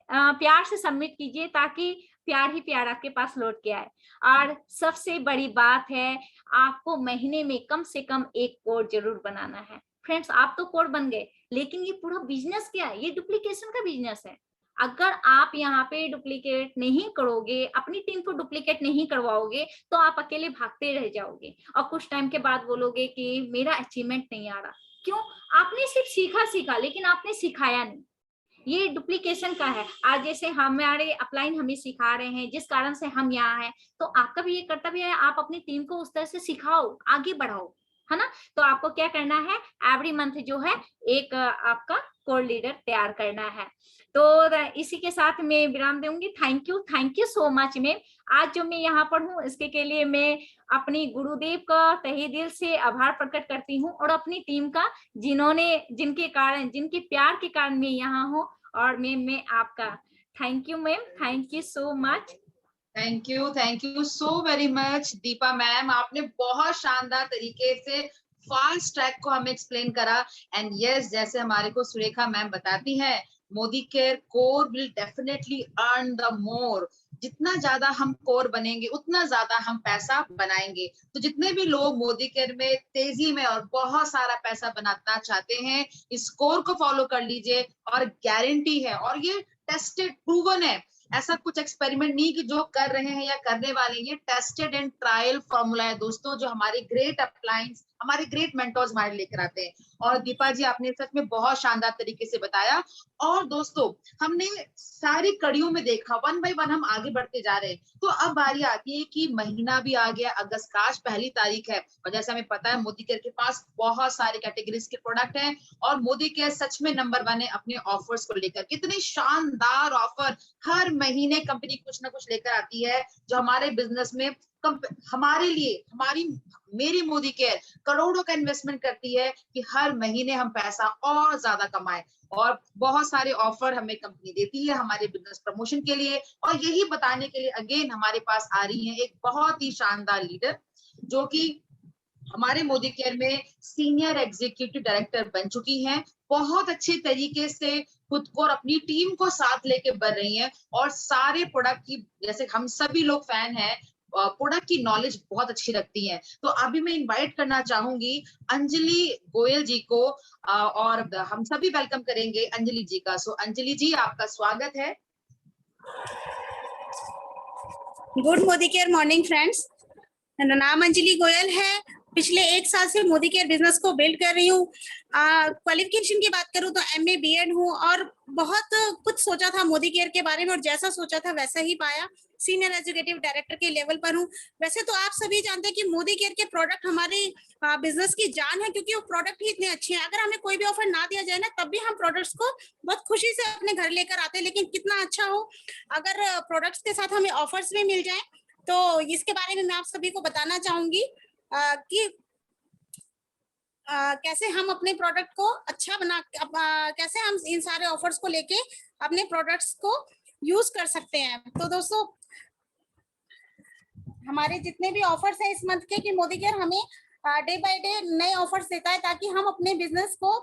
प्यार से सबमिट कीजिए, ताकि प्यार ही प्यार आपके पास लौट के आए। और सबसे बड़ी बात है, आपको महीने में कम से कम 1 कोड जरूर बनाना है। फ्रेंड्स आप तो कोड बन गए, लेकिन ये पूरा बिजनेस क्या है, ये डुप्लीकेशन का बिजनेस है। अगर आप यहाँ पे डुप्लीकेट नहीं करोगे, अपनी टीम को डुप्लीकेट नहीं करवाओगे, तो आप अकेले भागते रह जाओगे और कुछ टाइम के बाद बोलोगे कि मेरा अचीवमेंट नहीं आ रहा। क्यों? आपने सिर्फ सीखा, लेकिन आपने सिखाया नहीं। ये डुप्लीकेशन का है। आज जैसे हमारे अपलाइन हमें सिखा रहे हैं, जिस कारण से हम यहाँ हैं, तो आपका भी ये कर्तव्य है, आप अपनी टीम को उस तरह से सिखाओ, आगे बढ़ाओ, है ना। तो आपको क्या करना है, एवरी मंथ जो है एक आपका कोर लीडर तैयार करना है। तो इसी के साथ मैं विराम दूंगी। Thank you so much ma'am. आज जो मैं यहाँ पर हूँ इसके के लिए मैं अपनी गुरुदेव का तहे दिल से आभार प्रकट करती हूँ, और अपनी टीम का, जिनके कारण, जिनके प्यार के कारण मैं यहाँ हूँ। और मैं आपका thank you ma'am, thank you so much. Thank you so very much Deepa ma'am. आपने बहुत शानदार तरीके से फास्ट ट्रैक को हमें एक्सप्लेन करा। एंड यस, जैसे हमारे को सुरेखा मैम बताती है, Modi care core will definitely earn the more. जितना ज्यादा हम कोर बनेंगे, उतना ज्यादा हम पैसा बनाएंगे। तो जितने भी लोग मोदी केयर में तेजी में और बहुत सारा पैसा बनाना चाहते हैं, इस कोर को फॉलो कर लीजिए, और गारंटी है, और ये टेस्टेड प्रूवन है। ऐसा कुछ एक्सपेरिमेंट नहीं कि जो कर रहे हैं या करने वाले, ये टेस्टेड एंड ट्रायल फॉर्मूला है दोस्तों, जो हमारे ग्रेट अपलाइंस, हमारे ग्रेट मेंटर्स हमारे लेकर आते हैं। और दीपा जी आपने सच में बहुत शानदार तरीके से बताया। और दोस्तों हमने सारी कड़ियों में देखा, 1 बाय 1 हम आगे बढ़ते जा रहे हैं। तो अब बारी आती है कि महीना भी आ गया, अगस्त का आज 1 तारीख है, और जैसा हमें पता है मोदी केयर के पास बहुत सारे कैटेगरीज के प्रोडक्ट हैं, और मोदी केयर सच में नंबर 1 है अपने ऑफर्स को लेकर। कितने शानदार ऑफर हर महीने कंपनी कुछ ना कुछ लेकर आती है जो हमारे बिजनेस में हमारे लिए मेरी मोदी केयर करोड़ों का इन्वेस्टमेंट करती है कि हर महीने हम पैसा और ज्यादा कमाएं, और बहुत सारे ऑफर हमें कंपनी देती है हमारे बिजनेस प्रमोशन के लिए। और यही बताने के लिए अगेन हमारे पास आ रही है एक बहुत ही शानदार लीडर जो कि हमारे मोदी केयर में सीनियर एग्जीक्यूटिव डायरेक्टर बन चुकी हैं, बहुत अच्छे तरीके से खुद को और अपनी टीम को साथ लेके बढ़ रही हैं, और सारे प्रोडक्ट की, जैसे हम सभी लोग फैन हैं, प्रोडक्ट की नॉलेज बहुत अच्छी रखती हैं। तो अभी मैं इनवाइट करना चाहूंगी अंजलि गोयल जी को, और हम सभी वेलकम करेंगे अंजलि जी का। सो अंजलि जी, आपका स्वागत है। Good Modi care morning friends, मेरा नाम अंजलि गोयल है। पिछले 1 साल से मोदी केयर बिजनेस को बिल्ड कर रही हूँ। क्वालिफिकेशन की बात करूँ तो MA BEd हूँ, और बहुत कुछ सोचा था मोदी केयर के बारे में, और जैसा सोचा था वैसा ही पाया। सीनियर एग्जीक्यूटिव डायरेक्टर के लेवल पर हूँ। वैसे तो आप सभी जानते हैं कि मोदी केयर के प्रोडक्ट हमारे बिजनेस की जान है, क्योंकि वो प्रोडक्ट ही इतने अच्छे हैं। अगर हमें कोई भी ऑफर ना दिया जाए ना, तब भी हम प्रोडक्ट्स को बहुत खुशी से अपने घर लेकर आते हैं। लेकिन कितना अच्छा हो अगर प्रोडक्ट्स के साथ हमें ऑफर्स भी मिल जाए। तो इसके बारे में मैं आप सभी को बताना चाहूंगी कि कैसे हम अपने प्रोडक्ट को अच्छा कैसे हम इन सारे ऑफर्स को लेके अपने प्रोडक्ट्स को यूज कर सकते हैं। तो दोस्तों, हमारे जितने भी ऑफर्स हैं इस मंथ के, कि मोदी केयर हमें डे बाय डे नए ऑफर्स देता है, ताकि हम अपने बिजनेस को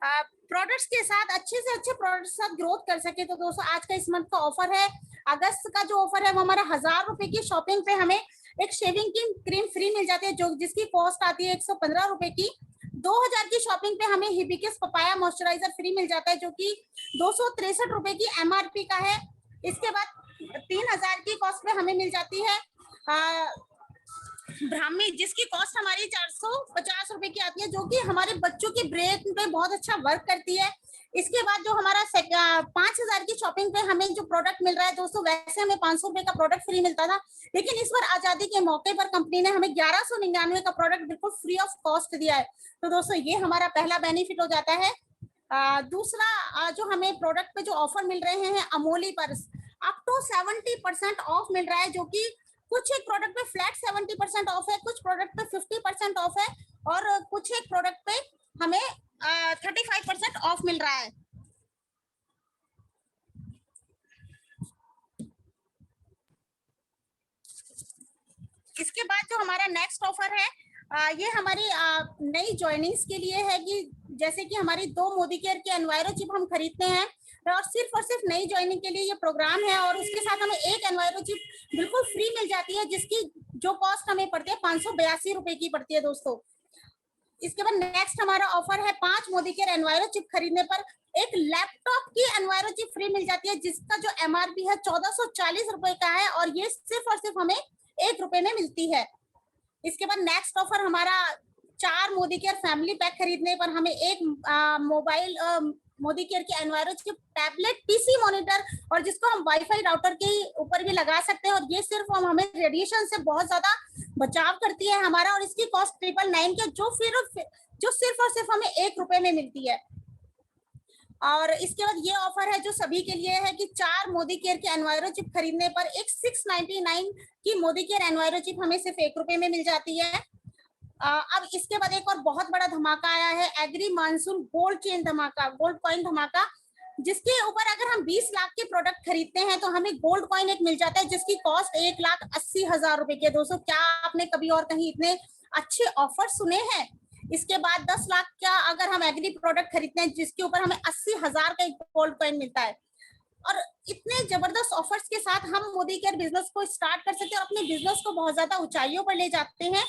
प्रोडक्ट्स के साथ अच्छे से अच्छे प्रोडक्ट्स के साथ ग्रोथ कर सके। तो दोस्तों, आज का इस मंथ का ऑफर है, अगस्त का जो ऑफर है वो हमारा 1000 रुपए की शॉपिंग पे हमें एक शेविंग क्रीम फ्री मिल जाती है, जो जिसकी कॉस्ट आती है 115 रुपए की। 2000 की शॉपिंग पे हमें हिबिस्कस पपाया मॉइस्चराइजर फ्री मिल जाता है, जो कि 263 रुपए की MRP का है। इसके बाद 3000 की कॉस्ट पे हमें मिल जाती है ब्राह्मी, जिसकी कॉस्ट हमारी 450 रुपए की आती है, जो कि हमारे बच्चों की ब्रेन पे बहुत अच्छा वर्क करती है। इसके बाद जो हमारा 5000 की शॉपिंग पे हमें जो प्रोडक्ट मिल रहा है दोस्तों, वैसे हमें 500 रुपए का प्रोडक्ट फ्री मिलता था, लेकिन इस बार आजादी के मौके पर कंपनी ने हमें 1199 का प्रोडक्ट बिल्कुल फ्री ऑफ कॉस्ट दिया है। तो दोस्तों, ये हमारा पहला बेनिफिट हो जाता है। दूसरा जो हमें प्रोडक्ट पे जो ऑफर मिल रहे हैं अमोली पर अप टू 70% ऑफ मिल रहा है, जो कि कुछ एक प्रोडक्ट पे फ्लैट 70% ऑफ है, कुछ प्रोडक्ट पे 50% ऑफ है, और कुछ एक प्रोडक्ट पे हमें 35% ऑफ मिल रहा है। इसके बाद जो हमारा नेक्स्ट ऑफर है, ये हमारी नई ज्वाइनिंग्स के लिए है, कि जैसे कि हमारी 2 मोदी केयर के एनवायरो चिप हम खरीदते हैं, और सिर्फ नई ज्वाइनिंग के लिए ये प्रोग्राम है, और उसके साथ हमें एक एनवायरो चिप बिल्कुल फ्री मिल जाती है, जिसकी जो कॉस्ट हमें पड़ती है 582 रुपए की पड़ती है दोस्तों। इसके बाद नेक्स्ट हमारा ऑफर है 5 मोदी केयर एनवायरो चिप खरीदने पर एक लैपटॉप की एनवायरो चिप फ्री मिल जाती है, जिसका जो MRP है 1440 रुपए का है, और ये सिर्फ और सिर्फ हमें 1 रुपए में मिलती है। इसके बाद नेक्स्ट ऑफर हमारा 4 मोदी केयर फैमिली पैक खरीदने पर हमें एक मोबाइल मोदी केयर की enviro chip tablet PC monitor, और जिसको हम वाईफाई राउटर के ऊपर भी लगा सकते हैं, और ये सिर्फ हमें रेडिएशन से बहुत ज्यादा बचाव करती है हमारा, और इसकी कॉस्ट 999 के जो सिर्फ और सिर्फ हमें 1 रुपए में मिलती है। और इसके बाद ये ऑफर है जो सभी के लिए है, कि 4 मोदी केयर के एनवायरो चिप खरीदने पर एक 699 की मोदी केयर एनवायरो चिप हमें सिर्फ 1 रुपए में मिल जाती है। अब इसके बाद एक और बहुत बड़ा धमाका आया है, एग्री मानसून गोल्ड चेन धमाका, गोल्ड कॉइन धमाका, जिसके ऊपर अगर हम 20 लाख के प्रोडक्ट खरीदते हैं तो हमें गोल्ड कॉइन एक मिल जाता है, जिसकी कॉस्ट 1,80,000 रुपए की है। दोस्तों, क्या आपने कभी और कहीं इतने अच्छे ऑफर सुने हैं? इसके बाद 10 लाख का अगर हम एग्री प्रोडक्ट खरीदते हैं, जिसके ऊपर हमें 80,000 का एक गोल्ड कॉइन मिलता है। और इतने जबरदस्त ऑफर्स के साथ हम मोदी केयर बिजनेस को स्टार्ट कर सकते हैं, और अपने बिजनेस को बहुत ज्यादा ऊंचाइयों पर ले जाते हैं।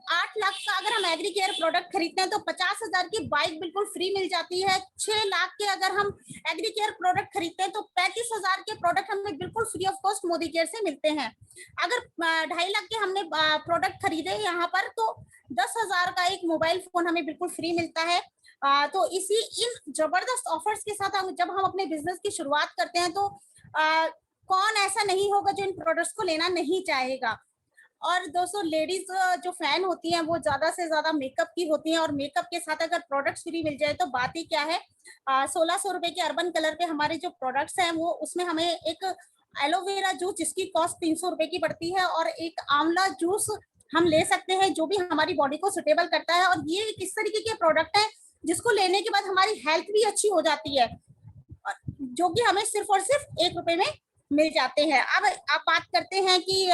8 लाख का अगर हम एग्री केयर प्रोडक्ट खरीदते हैं तो 50,000 की बाइक बिल्कुल फ्री मिल जाती है। 6 लाख के अगर हम एग्री केयर प्रोडक्ट खरीदते हैं तो 35,000 के प्रोडक्ट हमें बिल्कुल free of cost Modi care से मिलते हैं। अगर 2.5 लाख के हमने प्रोडक्ट खरीदे यहाँ पर, तो 10,000 का एक मोबाइल फोन हमें बिल्कुल फ्री मिलता है। तो इन जबरदस्त ऑफर्स के साथ जब हम अपने बिजनेस की शुरुआत करते हैं, तो कौन ऐसा नहीं होगा जो इन प्रोडक्ट्स को लेना नहीं चाहेगा। और दोस्तों लेडीज जो फैन होती हैं वो ज्यादा से ज्यादा मेकअप की होती हैं, और मेकअप के साथ अगर प्रोडक्ट्स फ्री मिल जाए तो बात ही क्या है। 1600 रुपए के अर्बन कलर पे हमारे जो प्रोडक्ट्स हैं वो उसमें हमें एक एलोवेरा जूस जिसकी कॉस्ट 300 रुपए की पड़ती है, और एक आंवला जूस हम ले सकते हैं जो भी हमारी बॉडी को सुटेबल करता है। और ये किस तरीके के प्रोडक्ट है जिसको लेने के बाद हमारी हेल्थ भी अच्छी हो जाती है, जो कि हमें सिर्फ और सिर्फ 1 रुपए में मिल जाते हैं। अब आप बात करते हैं कि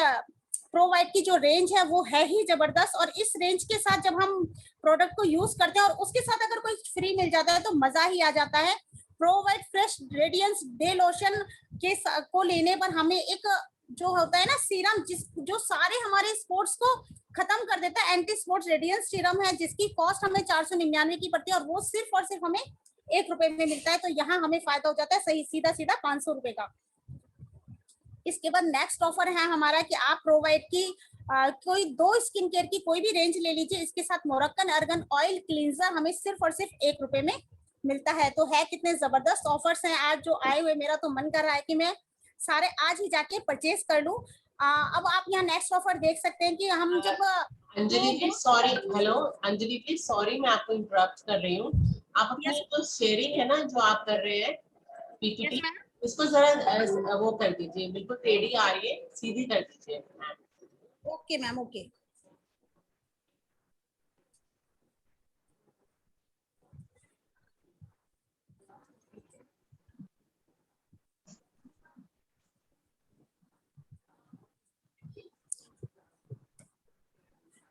प्रोवाइड की जो रेंज है वो है ही जबरदस्त, और इस रेंज के साथ जब हम प्रोडक्ट को यूज करते हैं और उसके साथ अगर कोई फ्री मिल जाता है तो मजा ही आ जाता है। Provide fresh radiance day lotion के को लेने पर हमें एक जो होता है ना सीरम, जो सारे हमारे स्पॉट्स को खत्म कर देता है, एंटी स्पॉट्स रेडियंस सीरम है जिसकी कॉस्ट हमें 499 की पड़ती है, और वो सिर्फ और सिर्फ हमें 1 रुपए में मिलता है। तो यहाँ हमें फायदा हो जाता है सही सीधा 500 रुपए का। इसके बाद नेक्स्ट ऑफर है हमारा कि आप प्रोवाइड की कोई 2 स्किन केयर की कोई भी रेंज ले लीजिए, इसके साथ मोरक्कन अर्गन ऑयल क्लींजर हमें सिर्फ और सिर्फ 1 रुपए में मिलता है। तो है कितने जबरदस्त ऑफर्स हैं आज जो आए हुए, मेरा तो मन कर रहा है कि मैं सारे आज ही जाके परचेज कर लूं। अब आप यहाँ नेक्स्ट ऑफर देख सकते हैं कि हम जब Anjali please sorry, hello Anjali please sorry, मैं आपको इंटरप्ट कर रही हूँ। आप अपनी जो शेयरिंग है ना जो आप कर रहे हैं पीपीटी, उसको जरा वो कर दीजिए, बिल्कुल टेढ़ी आ रही है, सीधी कर दीजिए। Okay ma'am, okay.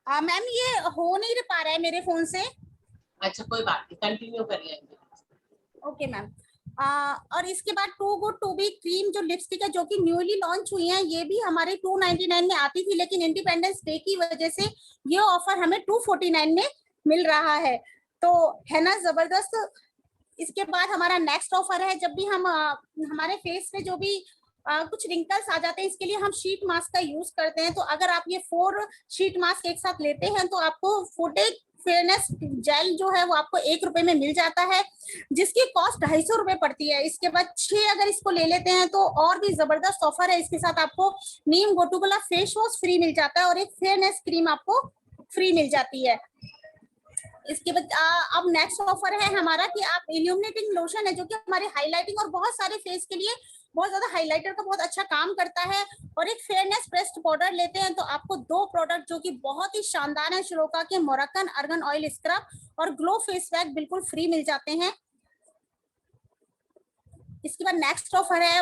मैम ये हो नहीं पा रहा है मेरे फोन से। अच्छा कोई बात नहीं, कंटिन्यू करिए। Okay ma'am. और इसके बाद too good to be cream जो लिपस्टिक है जो कि न्यूली लॉन्च हुई है, ये भी हमारे 299 में आती थी, लेकिन इंडिपेंडेंस डे की वजह से ये ऑफर हमें 249 में मिल रहा है। तो है ना जबरदस्त। इसके बाद हमारा नेक्स्ट ऑफर है, जब भी हम हमारे फेस पे जो भी कुछ रिंकल्स आ जाते हैं, इसके लिए हम शीट मास्क का यूज करते हैं। तो अगर आप ये 4 शीट मास्क एक साथ लेते हैं तो आपको फुटेज फेयरनेस जेल जो है वो आपको 1 रुपए में मिल जाता है, जिसकी कॉस्ट 250 रुपए पड़ती है। इसके बाद 6 अगर इसको ले लेते हैं तो और भी जबरदस्त ऑफर है। इसके साथ आपको नीम गोटूगोला फेस वॉश फ्री मिल जाता है और एक फेयरनेस क्रीम आपको फ्री मिल जाती है। इसके बाद अब नेक्स्ट ऑफर है हमारा कि आप इल्यूमिनेटिंग लोशन है जो कि हमारे हाईलाइटिंग और बहुत सारे फेस के लिए बहुत ज्यादा हाइलाइटर का बहुत अच्छा काम करता है, और एक फेयरनेस प्रेस्ड पाउडर लेते हैं तो आपको 2 प्रोडक्ट जो कि बहुत ही शानदार है, श्लोका के मोरक्कन अर्गन ऑयल स्क्रब और ग्लो फेस पैक बिल्कुल फ्री मिल जाते हैं। इसके बाद नेक्स्ट ऑफर है,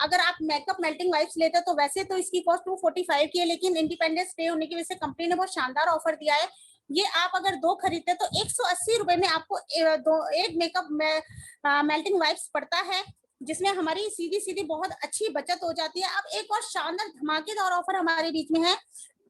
अगर आप मेकअप मेल्टिंग वाइप्स लेते हैं तो वैसे तो इसकी कॉस्ट 245 की है, लेकिन इंडिपेंडेंस डे होने की वजह से कंपनी ने बहुत शानदार ऑफर दिया है। ये आप अगर 2 खरीदते हैं तो 180 रुपए में आपको एक मेकअप मेल्टिंग वाइप्स पड़ता है, जिसमें हमारी सीधी सीधी बहुत अच्छी बचत हो जाती है। अब एक और शानदार धमाकेदार ऑफर हमारे बीच में है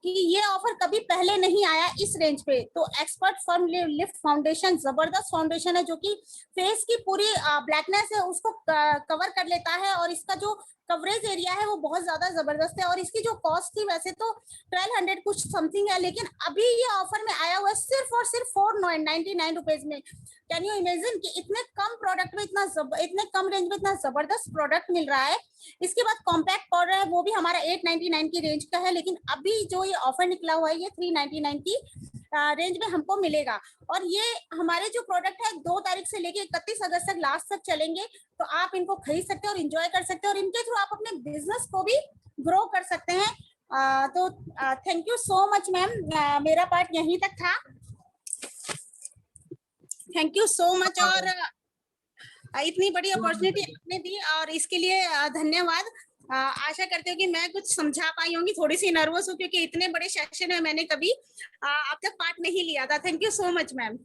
कि ये ऑफर कभी पहले नहीं आया इस रेंज पे। तो एक्सपर्ट फर्म लिफ्ट फाउंडेशन जबरदस्त फाउंडेशन है जो कि फेस की पूरी ब्लैकनेस है उसको कवर कर लेता है, और इसका जो कवरेज एरिया है वो बहुत ज्यादा जबरदस्त है। और इसकी जो कॉस्ट थी वैसे तो 1200 कुछ समथिंग है, लेकिन अभी ये ऑफर में आया हुआ है सिर्फ और सिर्फ 499 रुपीज में। कैन यू इमेजिन कि इतने कम प्रोडक्ट में इतने कम रेंज में इतना जबरदस्त प्रोडक्ट मिल रहा है। इसके बाद कॉम्पैक्ट पाउडर है वो भी हमारा 899 की रेंज का है, लेकिन अभी जो ये ऑफर निकला हुआ है ये 399 की रेंज में हमको मिलेगा। और ये हमारे जो प्रोडक्ट है 2 तारीख से लेके 31 अगस्त तक लास्ट तक चलेंगे, तो आप इनको खरीद सकते हैं और एंजॉय कर सकते हैं, और इनके थ्रू आप अपने बिजनेस को भी ग्रो कर सकते हैं। तो thank you so much ma'am, मेरा पार्ट यहीं तक था। थैंक यू सो मच, और इतनी बड़ी अपॉर्चुनिटी आपने दी और इसके लिए धन्यवाद। आशा करती हूँ कि मैं कुछ समझा पाई होंगी। थोड़ी सी नर्वस हूँ क्योंकि इतने बड़े सेशन में मैंने कभी अब तक पार्ट नहीं लिया था। Thank you so much ma'am.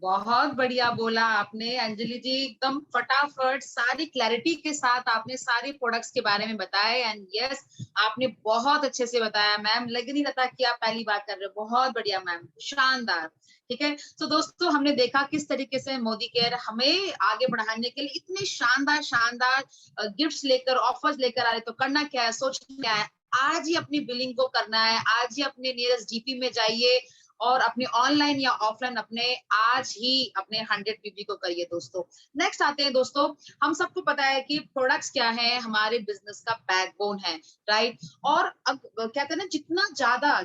बहुत बढ़िया बोला आपने अंजलि जी, एकदम फटाफट सारी क्लैरिटी के साथ आपने सारे प्रोडक्ट्स के बारे में बताया। एंड यस, आपने बहुत अच्छे से बताया मैम, लग नहीं रहा था कि आप पहली बार कर रहे हो। बहुत बढ़िया मैम, शानदार। ठीक है, तो दोस्तों हमने देखा किस तरीके से मोदी केयर हमें आगे बढ़ाने के लिए इतने शानदार शानदार गिफ्ट्स लेकर, ऑफर्स लेकर आ रहे। तो करना क्या है, सोचना क्या है, आज ही अपनी बिलिंग को करना है, आज ही अपने नियरेस्ट जीपी में जाइए और अपने ऑनलाइन या ऑफलाइन अपने आज ही अपने 100 पीपी को करिए दोस्तों। नेक्स्ट आते हैं दोस्तों, हम सबको पता है कि प्रोडक्ट्स क्या है, हमारे बिजनेस का बैकबोन है, राइट। और अब कहते हैं ना, जितना ज्यादा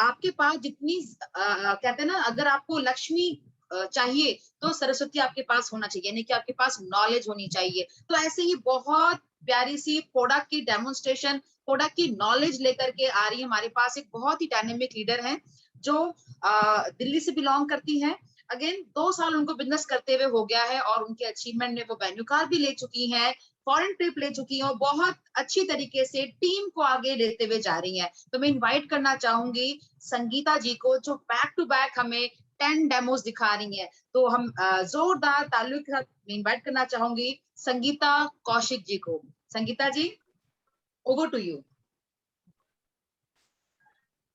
आपके पास जितनी कहते हैं ना, अगर आपको लक्ष्मी चाहिए तो सरस्वती आपके पास होना चाहिए, यानी कि आपके पास नॉलेज होनी चाहिए। तो ऐसे ही बहुत प्यारी सी प्रोडक्ट की डेमोन्स्ट्रेशन, प्रोडक्ट की नॉलेज लेकर के आ रही है हमारे पास एक बहुत ही डायनेमिक लीडर है जो दिल्ली से बिलोंग करती है। अगेन 2 साल उनको बिजनेस करते हुए हो गया है और उनके अचीवमेंट में वो वेन्यू कार भी ले चुकी हैं, फॉरेन ट्रिप ले चुकी हैं और बहुत अच्छी तरीके से टीम को आगे लेते हुए जा रही हैं। तो मैं इनवाइट करना चाहूंगी संगीता जी को, जो बैक टू बैक हमें 10 डेमोज दिखा रही हैं। तो हम जोरदार तालियों के साथ इनवाइट करना चाहूंगी संगीता कौशिक जी को। Sangeeta ji, over to you.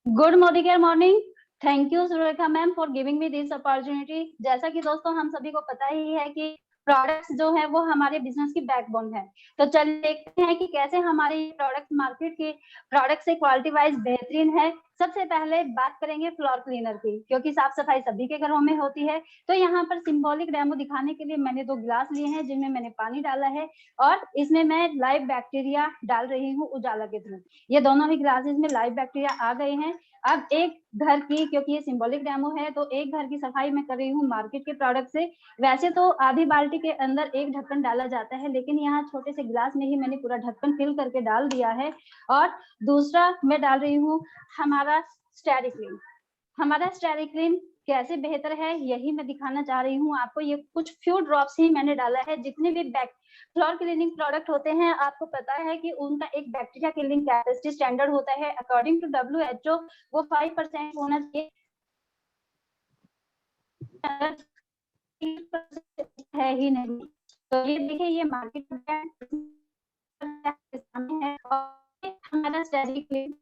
Good morning. Thank you Surekha ma'am for giving me this opportunity. जैसा कि दोस्तों हम सभी को पता ही है कि प्रोडक्ट्स जो है वो हमारे बिजनेस की बैकबोन है। तो चलिए देखते हैं कि कैसे हमारे प्रोडक्ट मार्केट के प्रोडक्ट से क्वालिटी वाइज बेहतरीन है। सबसे पहले बात करेंगे फ्लोर क्लीनर की, क्योंकि साफ सफाई सभी के घरों में होती है। तो यहाँ पर सिंबॉलिक डेमो दिखाने के लिए मैंने 2 गिलास लिए हैं जिनमें मैंने पानी डाला है और इसमें मैं लाइव बैक्टीरिया डाल रही हूँ उजाला के थ्रू। ये दोनों ही गिलासेस में लाइव बैक्टीरिया आ गए हैं। अब एक घर की, क्योंकि ये सिंबॉलिक डेमो है, तो एक घर की सफाई मैं कर रही हूँ मार्केट के प्रोडक्ट से। वैसे तो आधी बाल्टी के अंदर एक ढक्कन डाला जाता है, लेकिन यहाँ छोटे से गिलास में ही मैंने पूरा ढक्कन फिल करके डाल दिया है। और दूसरा मैं डाल रही हूँ हमारा स्टेरिक्लीन। हमारा स्टेरिक्लीन कैसे बेहतर है यही मैं दिखाना चाह रही हूँ आपको। ये कुछ फ्यू ड्रॉप्स ही मैंने डाला है। जितने भी फ्लोर क्लीनिंग प्रोडक्ट होते हैं आपको पता है कि उनका एक बैक्टीरिया किलिंग कैपेसिटी स्टैंडर्ड होता है। अकॉर्डिंग टू WHO वो 5% होना चाहिए, है ही नहीं। तो ये देखिए, ये मार्केट है और हमारा स्टेरिक्लीन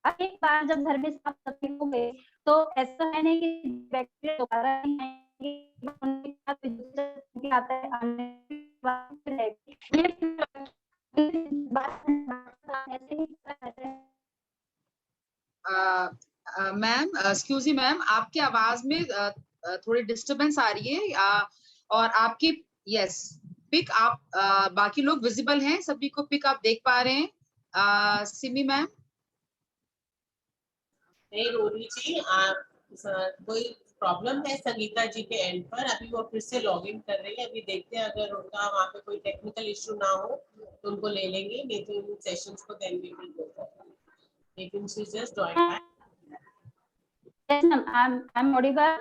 अब एक बार जब घर में साफ सफाई हो गए तो ऐसा है नहीं कि बैक्टीरिया दोबारा नहीं आता है। मैम, एक्सक्यूज मी मैम, आपकी आवाज में थोड़ी डिस्टरबेंस आ रही है और आपकी यस पिक आप बाकी लोग विजिबल हैं, सभी को पिक आप देख पा रहे हैं। सिमी मैम, नहीं रोली जी, आप कोई प्रॉब्लम है संगीता जी के एंड पर? अभी वो फिर से लॉग इन कर रही है, अभी देखते हैं अगर उनका वहाँ पे कोई टेक्निकल इशू ना हो तो उनको ले लेंगे, नहीं तो इन सेशंस को देन वी विल गो। लेकिन she just join back. Yes ma'am, I am audible.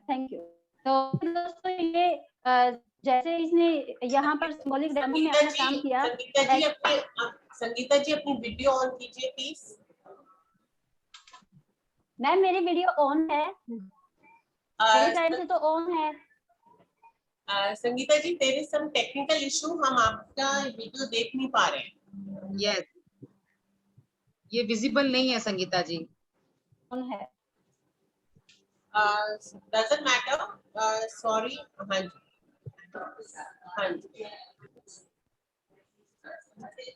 Thank you. तो दोस्तों ये जैसे इसने यहाँ पर सिंबॉलिक डेमो में अपना काम किया। संगीता जी अपनी वीडियो ऑन कीजिए प्लीज। मैम मेरी वीडियो ऑन है, मेरी साइड से तो ऑन है। Sangeeta ji, there is some technical issue, हम आपका वीडियो देख नहीं पा रहे हैं। यस, ये विजिबल नहीं है संगीता जी। ऑन है। Doesn't matter, sorry. हाँ जी, हाँ जी।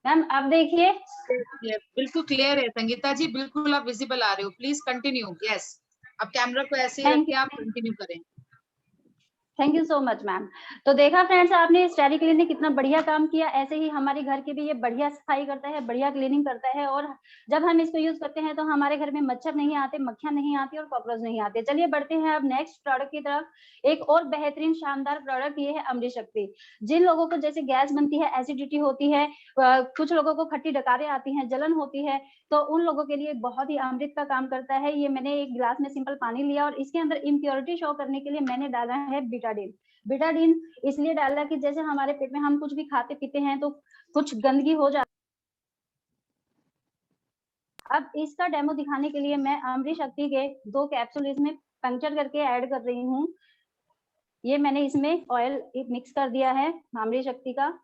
मैम आप देखिए, बिल्कुल क्लियर है संगीता जी, बिल्कुल आप विजिबल आ रहे हो। Please continue. यस, अब कैमरा को ऐसे ही रख के आप कंटिन्यू करें। Thank you so much ma'am. तो देखा फ्रेंड्स, आपने स्टेरिक्लीन ने कितना बढ़िया काम किया। ऐसे ही हमारे घर की भी ये बढ़िया सफाई करता है, बढ़िया क्लीनिंग करता है। और जब हम इसको यूज करते हैं तो हमारे घर में मच्छर नहीं आते, मक्खियां नहीं आती और कॉकरोच नहीं आते। चलिए बढ़ते हैं अब नेक्स्ट प्रोडक्ट की तरफ। एक और बेहतरीन शानदार प्रोडक्ट ये है अमृत शक्ति। जिन लोगों को जैसे गैस बनती है, एसिडिटी होती है, कुछ लोगों को खट्टी डकारें आती हैं, जलन होती है, तो उन लोगों के लिए बहुत ही अमृत का काम करता है। ये मैंने एक गिलास में सिंपल पानी लिया और इसके अंदर इम्प्योरिटी शो करने के लिए मैंने डाला है बिटाडीन। बिटाडीन इसलिए डाला कि जैसे हमारे पेट में हम कुछ भी खाते पीते हैं तो कुछ गंदगी हो जाती। अब इसका डेमो दिखाने के लिए मैं अमृत शक्ति के 2 कैप्सूल इसमें पंक्चर करके ऐड कर रही हूँ। ये मैंने इसमें ऑयल मिक्स कर दिया है अमृत शक्ति का।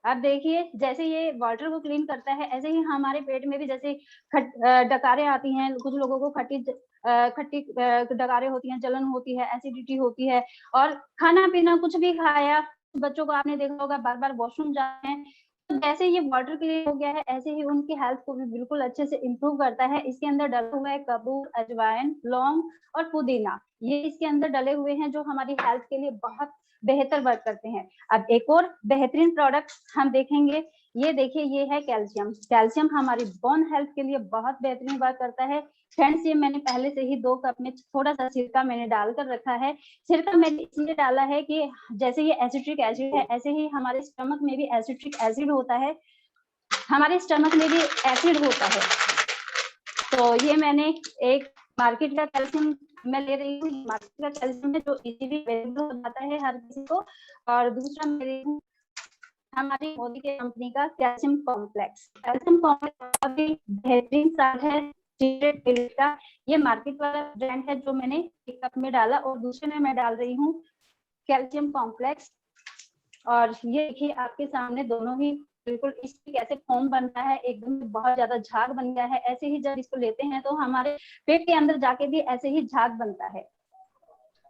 अब देखिए जैसे ये वाटर को क्लीन करता है, ऐसे ही हमारे पेट में भी जैसे डकारें आती हैं, कुछ लोगों को खट्टी डकारें होती हैं, जलन होती है, एसिडिटी होती है, और खाना पीना कुछ भी खाया, बच्चों को आपने देखा होगा बार बार वॉशरूम जाते हैं, तो जैसे ये वाटर क्लीन हो गया है, ऐसे ही उनकी हेल्थ को भी बिल्कुल अच्छे से इम्प्रूव करता है। इसके अंदर डला हुआ है कपूर, अजवाइन, लौंग और पुदीना, ये इसके अंदर डले हुए हैं जो हमारी हेल्थ के लिए बहुत बेहतर वर्क करते हैं। अब एक और बेहतरीन प्रोडक्ट हम देखेंगे, ये देखिए ये है कैल्शियम। कैल्शियम हमारी बोन हेल्थ के लिए बहुत बेहतरीन वर्क करता है। फ्रेंड्स ये मैंने पहले से ही 2 कप में थोड़ा सा सिरका मैंने डालकर रखा है। सिरका मैंने इसलिए डाला है कि जैसे ये एसिट्रिक एसिड है, ऐसे ही हमारे स्टमक में भी एसिट्रिक एसिड होता है, हमारे स्टमक में भी एसिड होता है। तो ये मैंने एक मार्केट का कैल्शियम मैं ले रही हूँ, मार्केट का कैल्शियम है जो इजीली अवेलेबल हो जाता है हर किसी को। और दूसरा मैं ले रही हूँ हमारी मोदी के कंपनी का कैल्शियम कॉम्प्लेक्स। कैल्शियम कॉम्प्लेक्स अभी बेहतरीन साल है का, ये मार्केट वाला ब्रांड है जो मैंने एक कप में डाला, और दूसरे में मैं डाल रही हूँ कैल्शियम कॉम्प्लेक्स। और ये देखिए आपके सामने दोनों ही बिल्कुल इसकी कैसे फोम बनता है, एकदम बहुत ज्यादा झाग बन गया है। ऐसे ही जब इसको लेते हैं तो हमारे पेट के अंदर जाके भी ऐसे ही झाग बनता है।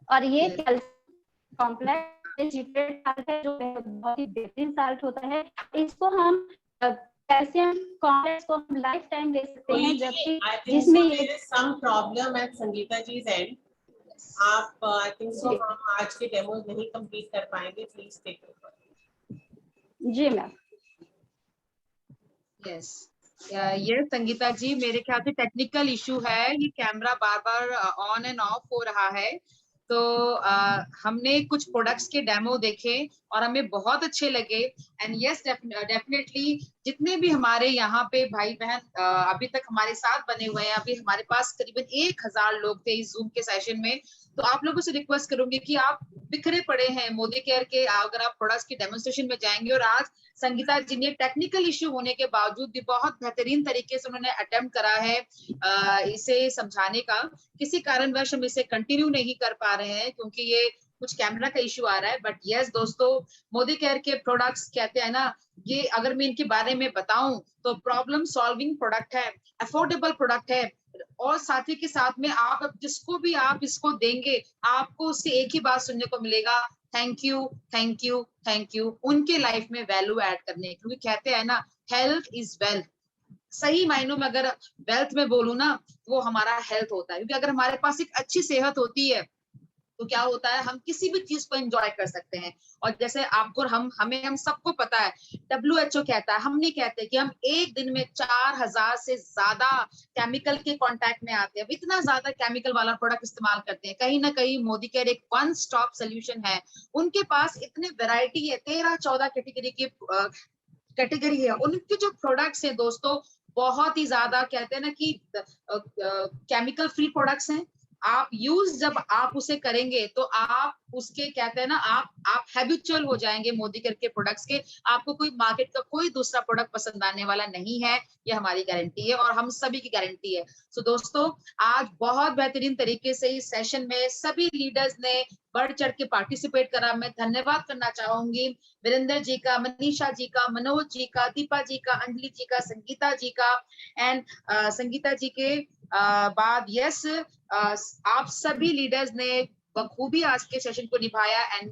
और ये कैल्शियम कॉम्प्लेक्स है जो बहुत ही बेहतरीन साल्ट होता है। इसको हम कैल्शियम कॉम्प्लेक्स को हम लाइफ टाइम ले सकते हैं, जबकि जिसमें ये some problem at Sangeeta ji and आप आई थिंक सो हम आज के डेमोज नहीं कंप्लीट कर पाएंगे, प्लीज टेक ओवर। जी मैम। यस ये संगीता जी, मेरे ख्याल से टेक्निकल इशू है, ये camera bar bar on end of हो रहा है। तो हमने कुछ प्रोडक्ट्स के डेमो देखे और हमें बहुत अच्छे लगे। एंड यस डेफिनेटली जितने भी हमारे यहाँ पे भाई बहन अभी तक हमारे साथ बने हुए हैं, अभी हमारे पास करीबन 1000 लोग थे इस जूम के सेशन में। तो आप लोगों से रिक्वेस्ट करूंगी कि आप बिखरे पड़े हैं मोदी केयर के, अगर आप प्रोडक्ट्स के डेमोन्स्ट्रेशन में जाएंगे, और आज संगीता जी ने टेक्निकल इश्यू होने के बावजूद भी बहुत बेहतरीन तरीके से उन्होंने अटेम्प्ट करा है इसे समझाने का। किसी कारणवश हम इसे कंटिन्यू नहीं कर पा रहे हैं क्योंकि ये कुछ कैमरा का इश्यू आ रहा है। बट यस दोस्तों, मोदी केयर के प्रोडक्ट्स कहते हैं ना, ये अगर मैं इनके बारे में बताऊं तो प्रॉब्लम सॉल्विंग प्रोडक्ट है, अफोर्डेबल प्रोडक्ट है, और साथ ही के साथ में आप जिसको भी आप इसको देंगे आपको उससे एक ही बात सुनने को मिलेगा, thank you thank you thank you, उनके लाइफ में वैल्यू ऐड करने। क्योंकि कहते हैं ना, हेल्थ इज वेल्थ। सही मायनों में अगर वेल्थ में बोलूं ना, वो हमारा हेल्थ होता है। क्योंकि अगर हमारे पास एक अच्छी सेहत होती है तो क्या होता है, हम किसी भी चीज को एंजॉय कर सकते हैं। और जैसे आपको हम सबको पता है, WHO कहता है, हम नहीं कहते कि हम एक दिन में 4000 से ज्यादा केमिकल के कांटेक्ट में आते हैं, इतना ज्यादा केमिकल वाला प्रोडक्ट इस्तेमाल करते हैं। कहीं ना कहीं मोदी केयर एक वन स्टॉप सोल्यूशन है। उनके पास इतने वैरायटी है, 13-14 कैटेगरी है उनके जो प्रोडक्ट्स हैं दोस्तों, बहुत ही ज्यादा कहते हैं ना कि केमिकल फ्री प्रोडक्ट्स हैं। आप यूज जब आप उसे करेंगे तो आप उसके कहते हैं ना, आप हैबिचुअल हो जाएंगे मोदी केयर के प्रोडक्ट्स के। आपको कोई मार्केट का कोई दूसरा प्रोडक्ट पसंद आने वाला नहीं है, ये हमारी गारंटी है और हम सभी की गारंटी है। सो दोस्तों, आज बहुत बेहतरीन तरीके से इस सेशन में सभी लीडर्स ने बढ़ चढ़ के पार्टिसिपेट करा। मैं धन्यवाद करना चाहूंगी वीरेंद्र जी का, मनीषा जी का, मनोज जी का, दीपा जी का, अंजलि जी का, संगीता जी का। एंड संगीता जी के बाद यस आप सभी लीडर्स ने बखूबी आज के सेशन को निभाया। एंड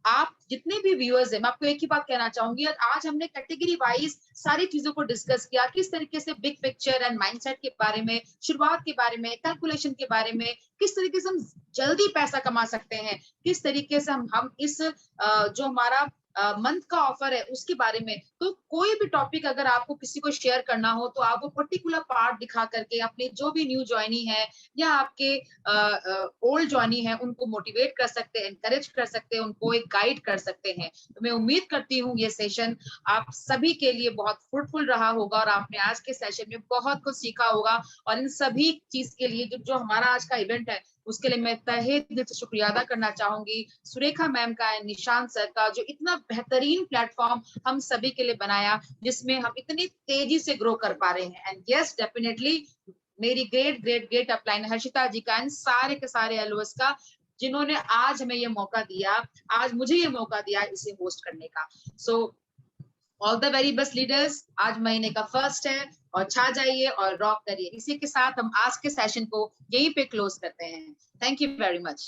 आप जितने भी व्यूअर्स हैं, मैं आपको एक ही बात कहना चाहूंगी, आज हमने कैटेगरी वाइज सारी चीजों को डिस्कस किया, किस तरीके से बिग पिक्चर एंड माइंडसेट के बारे में, शुरुआत के बारे में, कैलकुलेशन के बारे में, किस तरीके से हम जल्दी पैसा कमा सकते हैं, किस तरीके से हम इस जो हमारा मंथ का ऑफर है उसके बारे में। तो कोई भी टॉपिक अगर आपको किसी को शेयर करना हो तो आप वो पर्टिकुलर पार्ट दिखा करके अपने जो भी न्यू ज्वाइनी है या आपके ओल्ड ज्वाइनी है उनको मोटिवेट कर सकते हैं, एनकरेज कर सकते हैं, उनको एक गाइड कर सकते हैं। तो मैं उम्मीद करती हूँ ये सेशन आप सभी के लिए बहुत फ्रूटफुल रहा होगा और आपने आज के सेशन में बहुत कुछ सीखा होगा। और इन सभी चीज के लिए जो हमारा आज का इवेंट है उसके लिए मैं तहे दिल से शुक्रिया अदा करना चाहूंगी सुरेखा मैम का, निशांत सर का, जो इतना बेहतरीन प्लेटफॉर्म हम सभी के लिए बनाया जिसमें हम इतनी तेजी से ग्रो कर पा रहे हैं। एंड यस डेफिनेटली मेरी ग्रेट अपलाइन हर्षिता जी का, एंड सारे के सारे एलओएस का, जिन्होंने आज हमें ये मौका दिया, आज मुझे ये मौका दिया इसे होस्ट करने का। So all the very best leaders. आज महीने का फर्स्ट है और छा जाइए और रॉक करिए। इसी के साथ हम आज के सेशन को यहीं पे क्लोज करते हैं। Thank you very much.